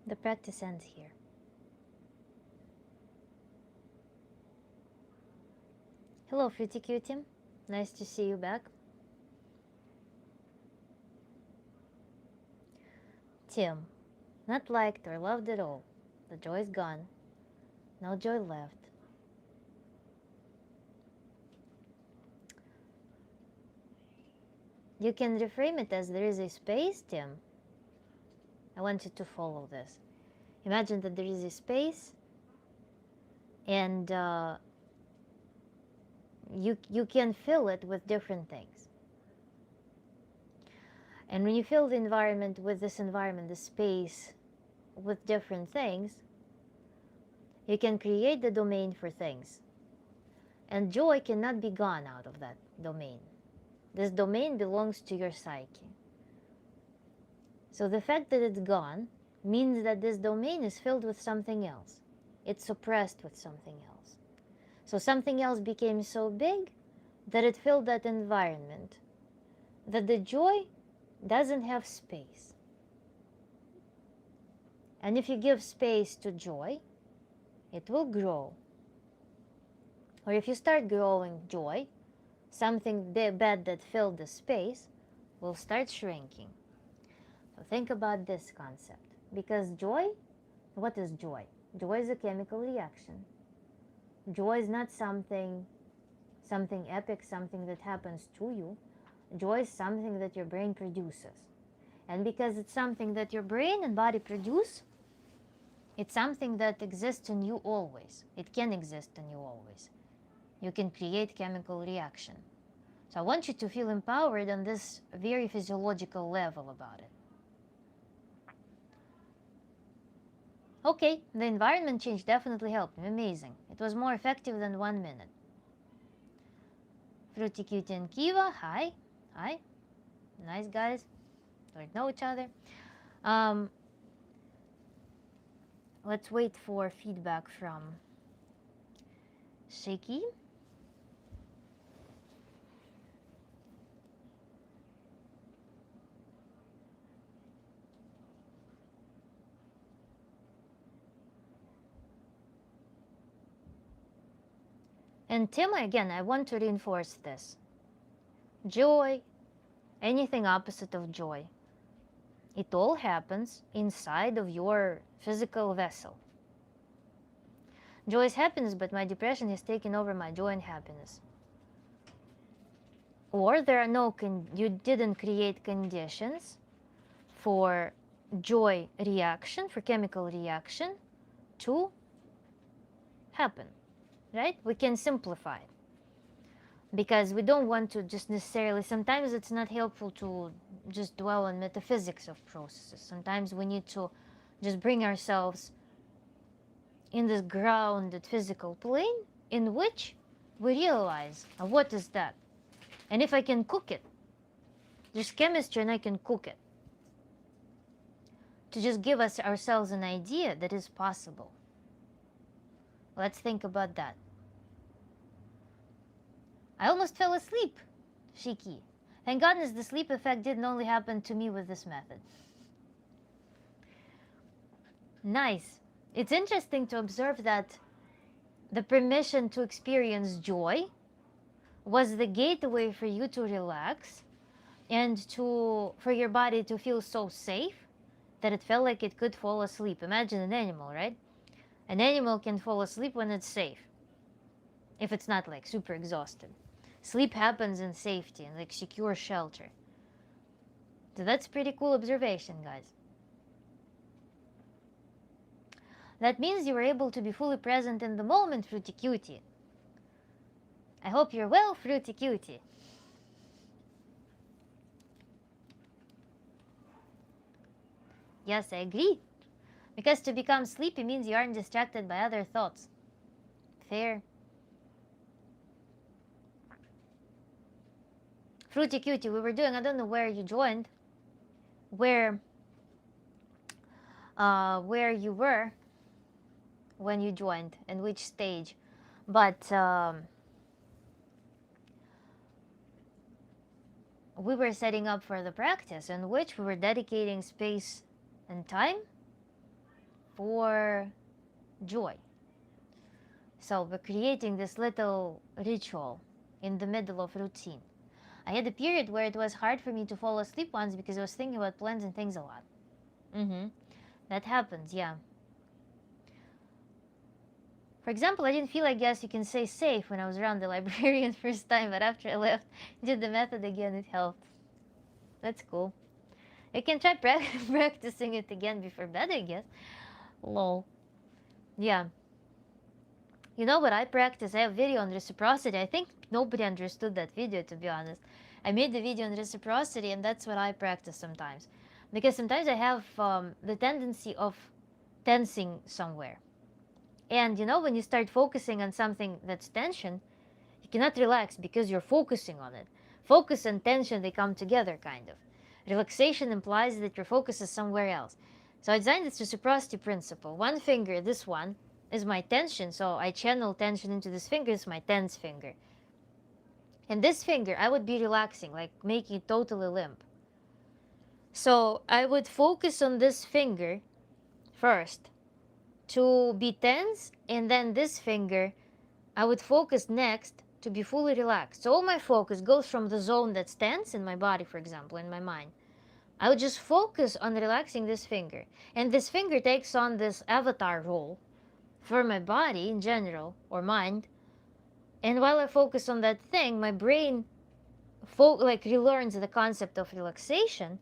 A: The practice ends here. Hello, Fruity Cutie. Nice to see you back. Tim, not liked or loved at all. The joy is gone. No joy left. You can reframe it as there is a space, Tim. I want you to follow this. Imagine that there is a space and you can fill it with different things. And when you fill the environment with this environment, the space, with different things, you can create the domain for things. And joy cannot be gone out of that domain. This domain belongs to your psyche. So the fact that it's gone means that this domain is filled with something else. It's suppressed with something else. So something else became so big that it filled that environment, that the joy doesn't have space. And if you give space to joy, it will grow. Or if you start growing joy, something bad that filled the space will start shrinking. So think about this concept. Because joy, what is joy? Joy is a chemical reaction. Joy is not something epic, something that happens to you. Joy is something that your brain produces. And because it's something that your brain and body produce, it's something that exists in you always. It can exist in you always. You can create chemical reaction. So I want you to feel empowered on this very physiological level about it. Okay, the environment change definitely helped me. Amazing. It was more effective than 1 minute. Fruity Cutie and Kiva, hi. Hi. Nice guys. Don't know each other. Let's wait for feedback from Shaky. And Tim, again, I want to reinforce this. Joy, anything opposite of joy, it all happens inside of your physical vessel. Joy is happiness, but my depression has taken over my joy and happiness. Or there are you didn't create conditions for joy reaction, for chemical reaction to happen, right? We can simplify it. Because we don't want to just necessarily, sometimes it's not helpful to just dwell on metaphysics of processes. Sometimes we need to just bring ourselves in this grounded physical plane in which we realize, what is that? And if I can cook it, there's chemistry and I can cook it. To just give ourselves an idea that is possible. Let's think about that. I almost fell asleep, Shiki. Thank goodness the sleep effect didn't only happen to me with this method. Nice. It's interesting to observe that the permission to experience joy was the gateway for you to relax and for your body to feel so safe that it felt like it could fall asleep. Imagine an animal, right? An animal can fall asleep when it's safe, if it's not like super exhausted. Sleep happens in safety and like secure shelter. So that's pretty cool observation, guys. That means you were able to be fully present in the moment, Fruity Cutie. I hope you're well, Fruity Cutie. Yes, I agree. Because to become sleepy means you aren't distracted by other thoughts. Fair. Fruity Cutie, we were doing, I don't know where you joined, where you were when you joined and which stage, but we were setting up for the practice in which we were dedicating space and time for joy. So we're creating this little ritual in the middle of routine. I had a period where it was hard for me to fall asleep once because I was thinking about plans and things a lot. That happens, yeah. For example, I didn't feel, I guess you can say, safe when I was around the librarian first time, but after I left, did the method again, it helped. That's cool. You can try practicing it again before bed, I guess. Lol. Yeah. You know what I practice? I have a video on reciprocity. I think nobody understood that video, to be honest. I made the video on reciprocity, and that's what I practice sometimes. Because sometimes I have the tendency of tensing somewhere. And you know, when you start focusing on something that's tension, you cannot relax because you're focusing on it. Focus and tension, they come together, kind of. Relaxation implies that your focus is somewhere else. So I designed this reciprocity principle. One finger, this one, is my tension, so I channel tension into this finger, it's my tense finger. And this finger, I would be relaxing, like making it totally limp. So I would focus on this finger first to be tense, and then this finger I would focus next to be fully relaxed. So all my focus goes from the zone that's tense in my body, for example, in my mind. I would just focus on relaxing this finger. And this finger takes on this avatar role for my body in general, or mind. And while I focus on that thing, my brain relearns the concept of relaxation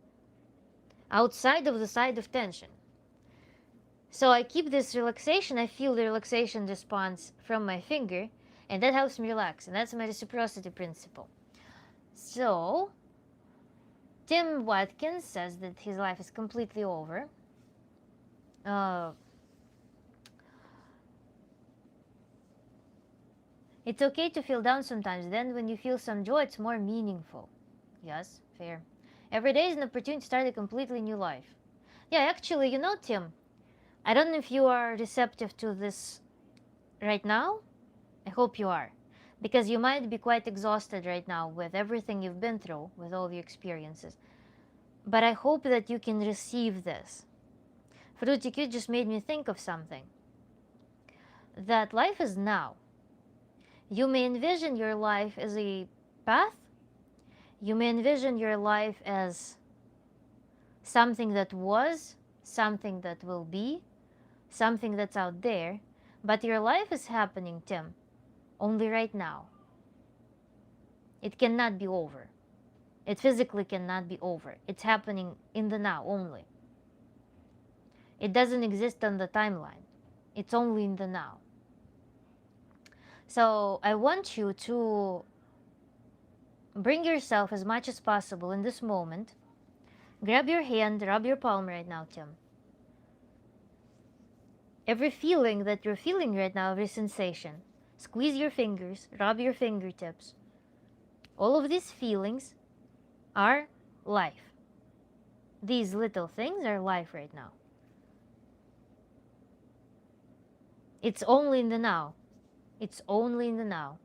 A: outside of the side of tension. So I keep this relaxation, I feel the relaxation response from my finger, and that helps me relax. And that's my reciprocity principle. So, Tim Watkins says that his life is completely over. It's okay to feel down sometimes. Then, when you feel some joy, it's more meaningful. Yes, fair. Every day is an opportunity to start a completely new life. Yeah, actually, Tim, I don't know if you are receptive to this right now. I hope you are. Because you might be quite exhausted right now with everything you've been through, with all your experiences. But I hope that you can receive this. Fruitik, you just made me think of something. That life is now. You may envision your life as a path. You may envision your life as something that was, something that will be, something that's out there. But your life is happening, Tim, only right now. It cannot be over. It physically cannot be over. It's happening in the now only. It doesn't exist on the timeline. It's only in the now. So I want you to bring yourself as much as possible in this moment. Grab your hand, rub your palm right now, Tim. Every feeling that you're feeling right now, every sensation, squeeze your fingers, rub your fingertips. All of these feelings are life. These little things are life right now. It's only in the now. It's only in the now.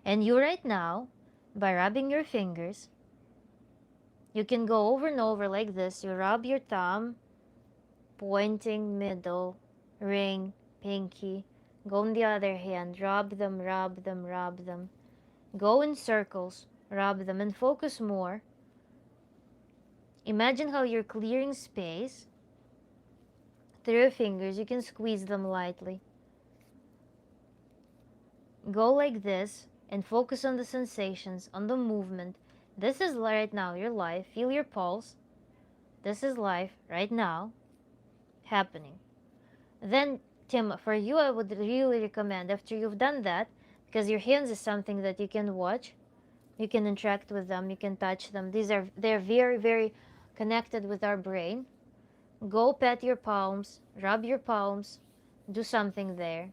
A: And you right now, by rubbing your fingers, you can go over and over like this. You rub your thumb, pointing, middle, ring, pinky. Go on the other hand, rub them, rub them, rub them. Go in circles, rub them, and focus more. Imagine how you're clearing space through your fingers. You can squeeze them lightly. Go like this and focus on the sensations, on the movement. This is right now your life. Feel your pulse. This is life right now happening. Then, Tim, for you, I would really recommend after you've done that, because your hands is something that you can watch, you can interact with them, you can touch them. They're very, very connected with our brain. Go pet your palms, rub your palms, do something there.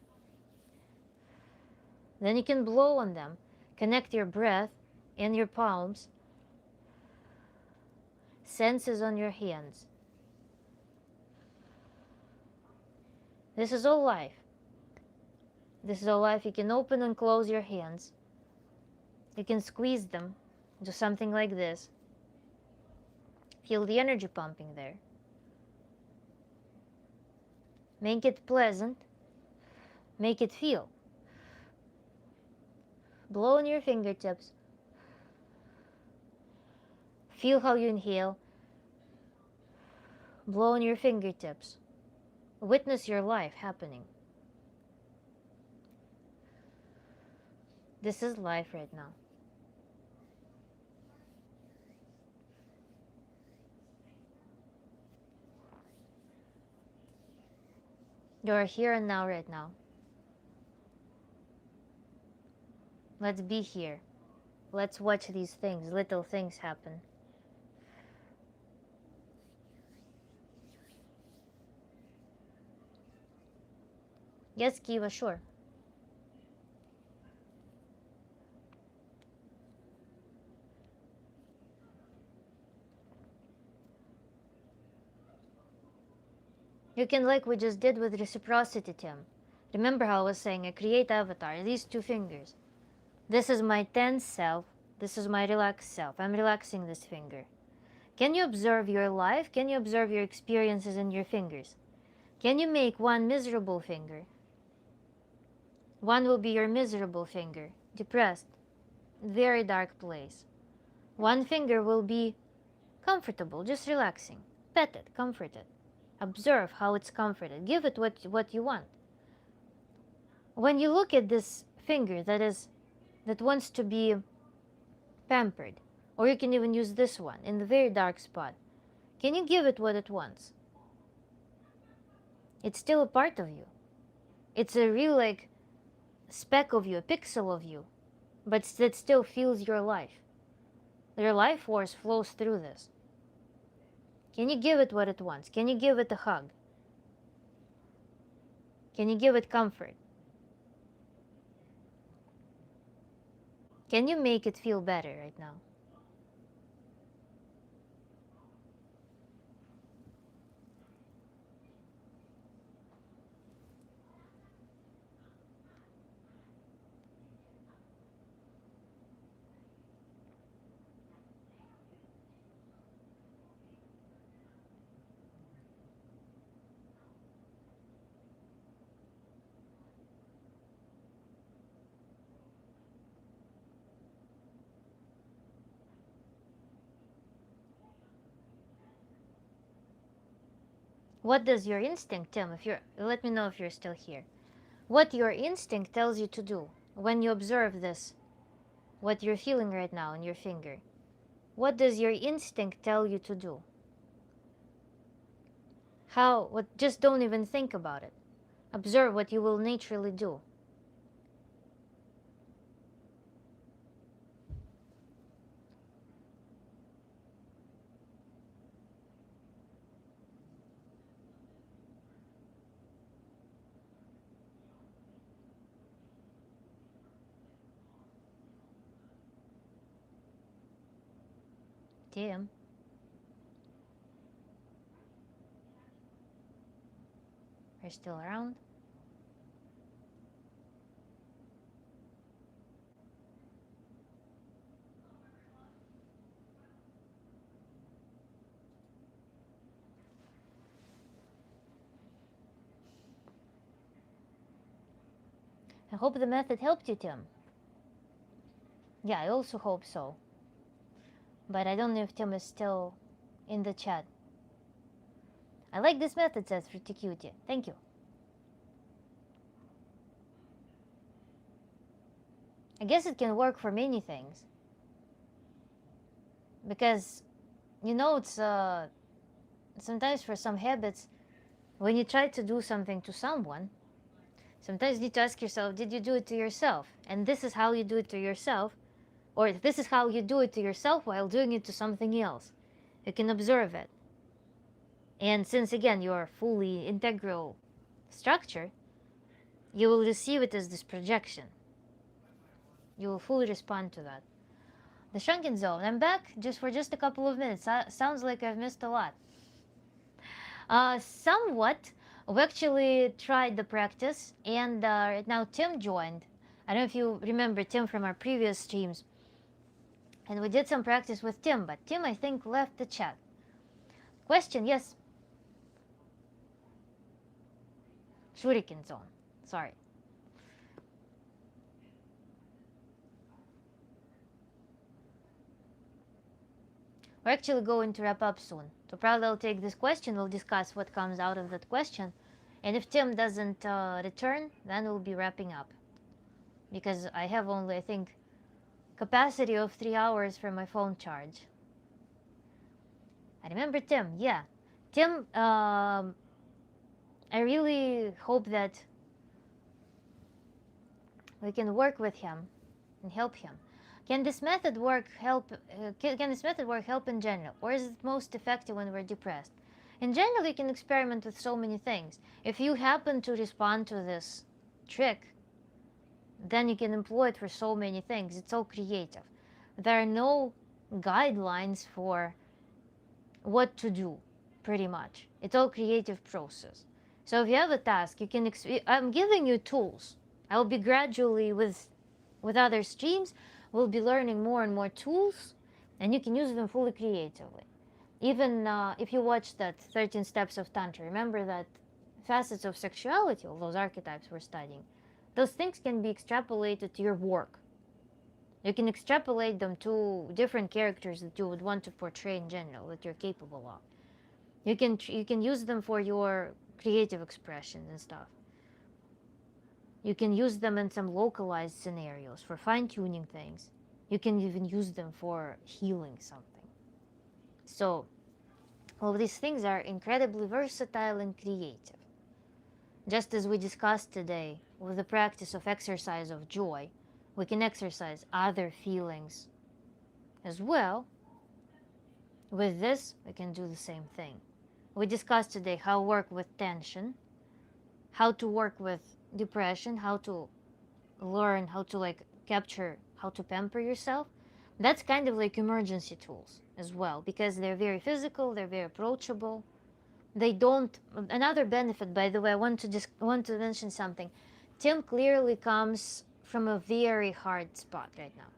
A: Then you can blow on them. Connect your breath and your palms. Senses on your hands. This is all life. This is all life. You can open and close your hands. You can squeeze them. Do something like this. Feel the energy pumping there. Make it pleasant. Make it feel. Blow on your fingertips. Feel how you inhale. Blow on your fingertips. Witness your life happening. This is life right now. You are here and now right now. Let's be here. Let's watch these things, little things happen. Yes, Kiva, sure. You can, like we just did with reciprocity, Tim. Remember how I was saying I create avatar, these two fingers. This is my tense self. This is my relaxed self. I'm relaxing this finger. Can you observe your life? Can you observe your experiences in your fingers? Can you make one miserable finger? One will be your miserable finger, depressed, very dark place. One finger will be comfortable, just relaxing. Pet it, comfort it. Observe how it's comforted. Give it what you want. When you look at this finger that wants to be pampered, or you can even use this one in the very dark spot, can you give it what it wants? It's still a part of you. It's a real like speck of you, a pixel of you, but that still feels your life. Your life force flows through this. Can you give it what it wants? Can you give it a hug? Can you give it comfort? Can you make it feel better right now? What does your instinct, Tim, let me know if you're still here. What your instinct tells you to do when you observe this, what you're feeling right now in your finger. What does your instinct tell you to do? Just don't even think about it. Observe what you will naturally do. Tim, are you still around? I hope the method helped you, Tim. Yeah, I also hope so. But I don't know if Tim is still in the chat. I like this method, says Friticutie. Thank you. I guess it can work for many things. Because, it's sometimes for some habits, when you try to do something to someone, sometimes you need to ask yourself, did you do it to yourself? And this is how you do it to yourself, or this is how you do it to yourself while doing it to something else. You can observe it. And since, again, you're fully integral structure, you will receive it as this projection. You will fully respond to that. The shrunken zone. I'm back for just a couple of minutes. Sounds like I've missed a lot. Somewhat. We actually tried the practice, and right now Tim joined. I don't know if you remember Tim from our previous streams. And we did some practice with Tim, but Tim, I think, left the chat. Question, yes. Shuriken zone. Sorry. We're actually going to wrap up soon. So probably I'll take this question, we'll discuss what comes out of that question. And if Tim doesn't return, then we'll be wrapping up. Because I have only, I think, capacity of 3 hours for my phone charge. I remember Tim, yeah. Tim, I really hope that we can work with him and help him. Can this method work help in general, or is it most effective when we're depressed? In general, you can experiment with so many things. If you happen to respond to this trick, then you can employ it for so many things. It's all creative. There are no guidelines for what to do, pretty much. It's all creative process. So if you have a task, you can. I'm giving you tools. I'll be gradually with other streams will be learning more and more tools, and you can use them fully creatively. Even if you watch that 13 Steps of Tantra, remember that facets of sexuality, all those archetypes we're studying, those things can be extrapolated to your work. You can extrapolate them to different characters that you would want to portray in general, that you're capable of. You can use them for your creative expressions and stuff. You can use them in some localized scenarios for fine-tuning things. You can even use them for healing something. So all of these things are incredibly versatile and creative. Just as we discussed today with the practice of exercise of joy, we can exercise other feelings as well. With this, we can do the same thing. We discussed today how to work with tension, how to work with depression, how to learn how to capture, how to pamper yourself. That's kind of like emergency tools as well, because they're very physical, they're very approachable. They don't. Another benefit, by the way, I want to mention something. Tim clearly comes from a very hard spot right now.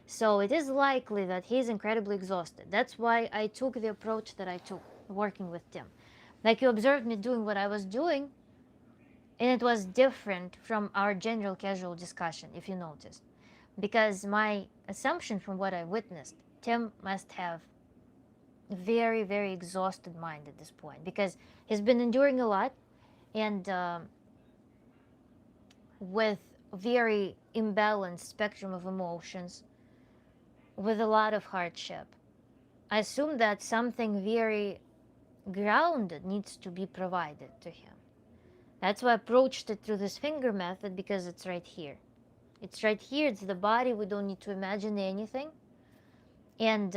A: So it is likely that he's incredibly exhausted. That's why I took the approach that I took working with Tim. Like, you observed me doing what I was doing, and it was different from our general casual discussion, if you noticed. Because my assumption from what I witnessed, Tim must have a very, very exhausted mind at this point, because he's been enduring a lot, and with very imbalanced spectrum of emotions, with a lot of hardship. I assume that something very grounded needs to be provided to him. That's why I approached it through this finger method, because it's right here. It's right here, it's the body, we don't need to imagine anything. And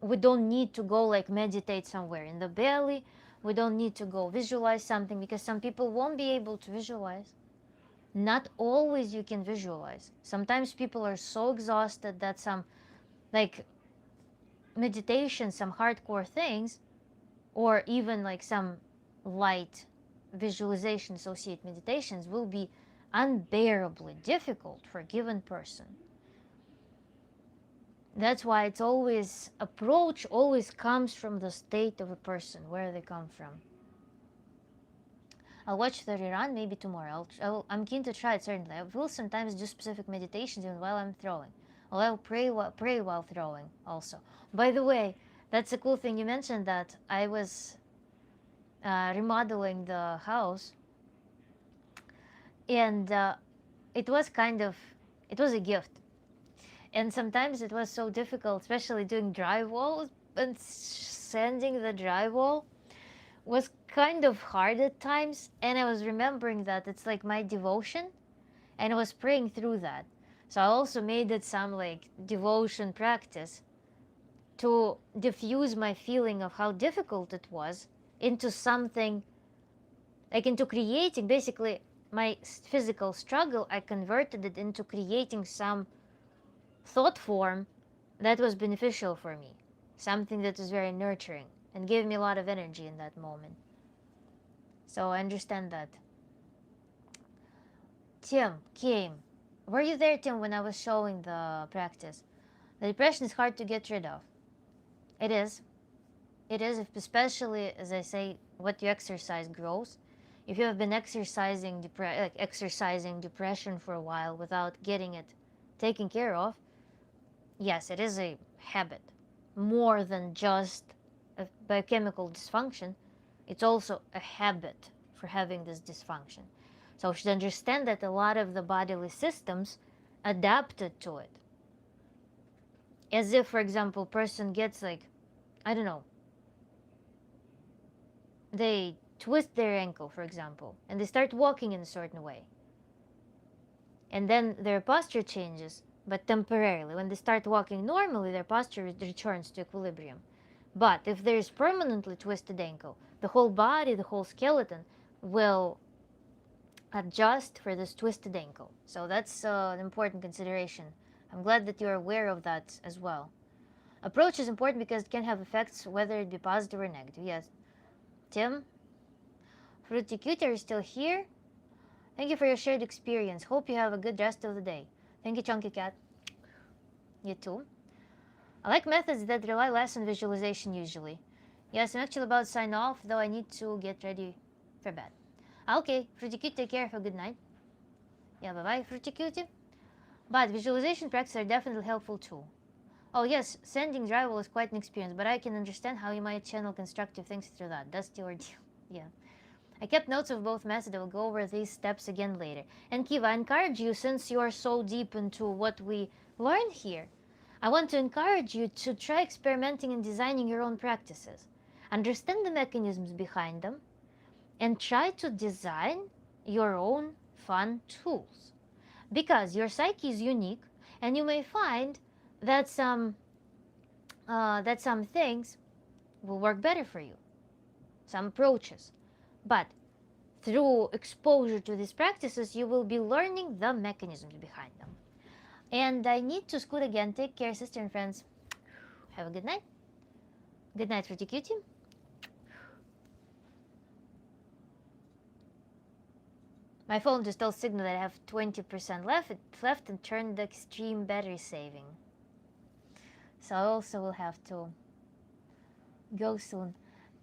A: we don't need to go meditate somewhere in the belly. We don't need to go visualize something, because some people won't be able to visualize. Not always you can visualize. Sometimes people are so exhausted that some meditation, some hardcore things, or even some light visualization associated meditations will be unbearably difficult for a given person. That's why it's always, approach always comes from the state of a person, where they come from. I'll watch the rerun maybe tomorrow. I'm keen to try it, certainly. I will sometimes do specific meditations even while I'm throwing. I'll pray while throwing also. By the way, that's a cool thing you mentioned, that I was remodeling the house, and it was a gift. And sometimes it was so difficult, especially doing drywall, and sanding the drywall was kind of hard at times. And I was remembering that it's like my devotion, and I was praying through that. So I also made it some devotion practice to diffuse my feeling of how difficult it was into something, into creating, basically my physical struggle, I converted it into creating some thought form that was beneficial for me, something that was very nurturing and gave me a lot of energy in that moment. So I understand that. Tim came. Were you there, Tim, when I was showing the practice? The depression is hard to get rid of. It is. It is, especially, as I say, what you exercise grows. If you have been exercising depression for a while without getting it taken care of, yes, it is a habit. More than just a biochemical dysfunction, it's also a habit for having this dysfunction. So we should understand that a lot of the bodily systems adapted to it. As if, for example, a person gets I don't know, they twist their ankle, for example, and they start walking in a certain way. And then their posture changes, but temporarily. When they start walking normally, their posture returns to equilibrium. But if there is permanently twisted ankle, the whole body, the whole skeleton will adjust for this twisted ankle. So that's an important consideration. I'm glad that you're aware of that as well. Approach is important because it can have effects, whether it be positive or negative. Yes. Tim? Fruity Cutie, are you still here? Thank you for your shared experience. Hope you have a good rest of the day. Thank you, Chunky Cat. You too. I like methods that rely less on visualization usually. Yes, I'm actually about to sign off, though I need to get ready for bed. Okay, Fruity Cutie, take care. Have a good night. Yeah, bye-bye, Fruity Cutie. But visualization practices are definitely helpful too. Oh yes, sending drywall is quite an experience, but I can understand how you might channel constructive things through that. That's the ordeal. Yeah. I kept notes of both methods. I will go over these steps again later. And Kiva, I encourage you, since you are so deep into what we learn here, I want to encourage you to try experimenting and designing your own practices. Understand the mechanisms behind them, and try to design your own fun tools. Because your psyche is unique, and you may find that some things will work better for you, some approaches. But through exposure to these practices, you will be learning the mechanisms behind them. And I need to scoot again. Take care, sister and friends. Have a good night. Good night, Fruity Cutie. My phone just tells Signal that I have 20% left and turned the extreme battery saving. So I also will have to go soon.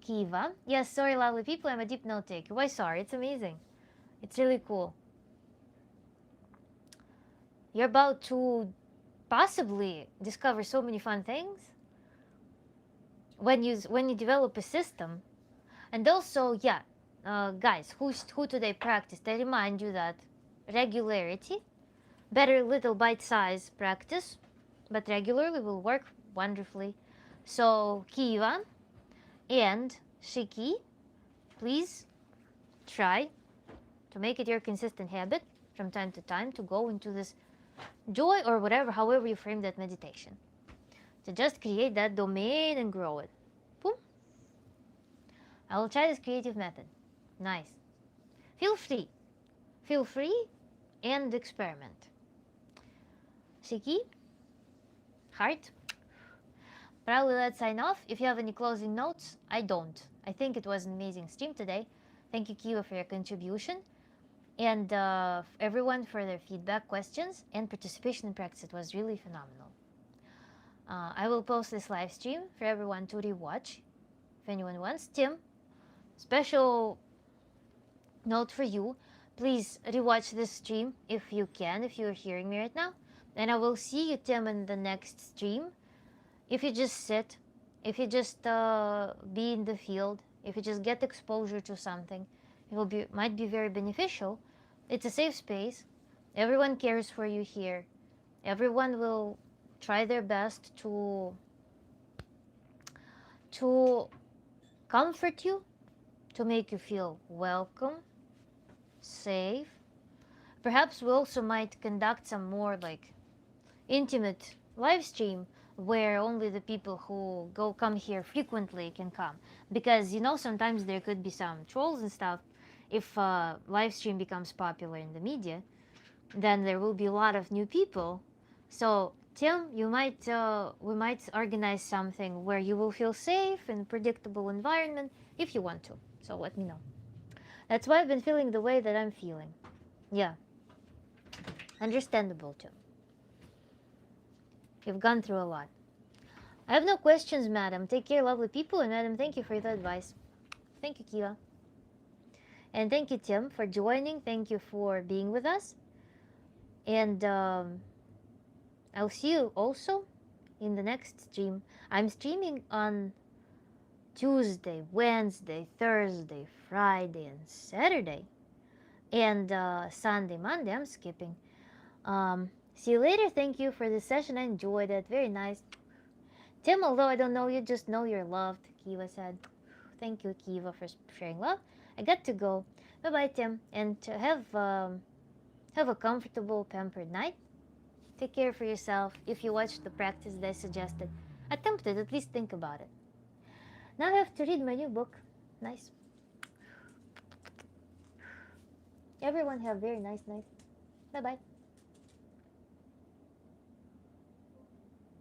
A: Kiva. Yes, sorry, lovely people. I'm a deep note taker. Why sorry? It's amazing. It's really cool. You're about to possibly discover so many fun things when you develop a system. And also, yeah, guys, who today practiced, I remind you that regularity, better little bite-size practice, but regularly will work wonderfully. So Kiva and Shiki, please try to make it your consistent habit from time to time to go into this joy or whatever, however you frame that meditation. To just create that domain and grow it. Boom. I will try this creative method. Nice. Feel free. Feel free and experiment. Shiki, heart. Probably let's sign off. If you have any closing notes, I don't. I think it was an amazing stream today. Thank you, Kiva, for your contribution. And everyone for their feedback, questions, and participation in practice. It was really phenomenal. I will post this live stream for everyone to rewatch if anyone wants. Tim, special note for you. Please rewatch this stream if you can, if you're hearing me right now. And I will see you, Tim, in the next stream. If you just sit, if you just be in the field, if you just get exposure to something, it might be very beneficial. It's a safe space. Everyone cares for you here. Everyone will try their best to comfort you, to make you feel welcome, safe. Perhaps we also might conduct some more like intimate live stream where only the people who come here frequently can come, because sometimes there could be some trolls and stuff. If live stream becomes popular in the media, then there will be a lot of new people. So Tim, we might organize something where you will feel safe in a predictable environment if you want to. So let me know. That's why I've been feeling the way that I'm feeling. Yeah, understandable too. You've gone through a lot. I have no questions, madam. Take care, lovely people. And madam, thank you for the advice. Thank you, Kiva. And thank you, Tim, for joining. Thank you for being with us. And I'll see you also in the next stream. I'm streaming on Tuesday, Wednesday, Thursday, Friday, and Saturday. And Sunday, Monday, I'm skipping. See you later. Thank you for this session. I enjoyed it. Very nice. Tim, although I don't know you, just know you're loved, Kiva said. Thank you, Kiva, for sharing love. I got to go. Bye-bye, Tim. And to have a comfortable, pampered night. Take care for yourself. If you watch the practice that I suggested, attempt it. At least think about it. Now I have to read my new book. Nice. Everyone have a very nice night. Bye-bye.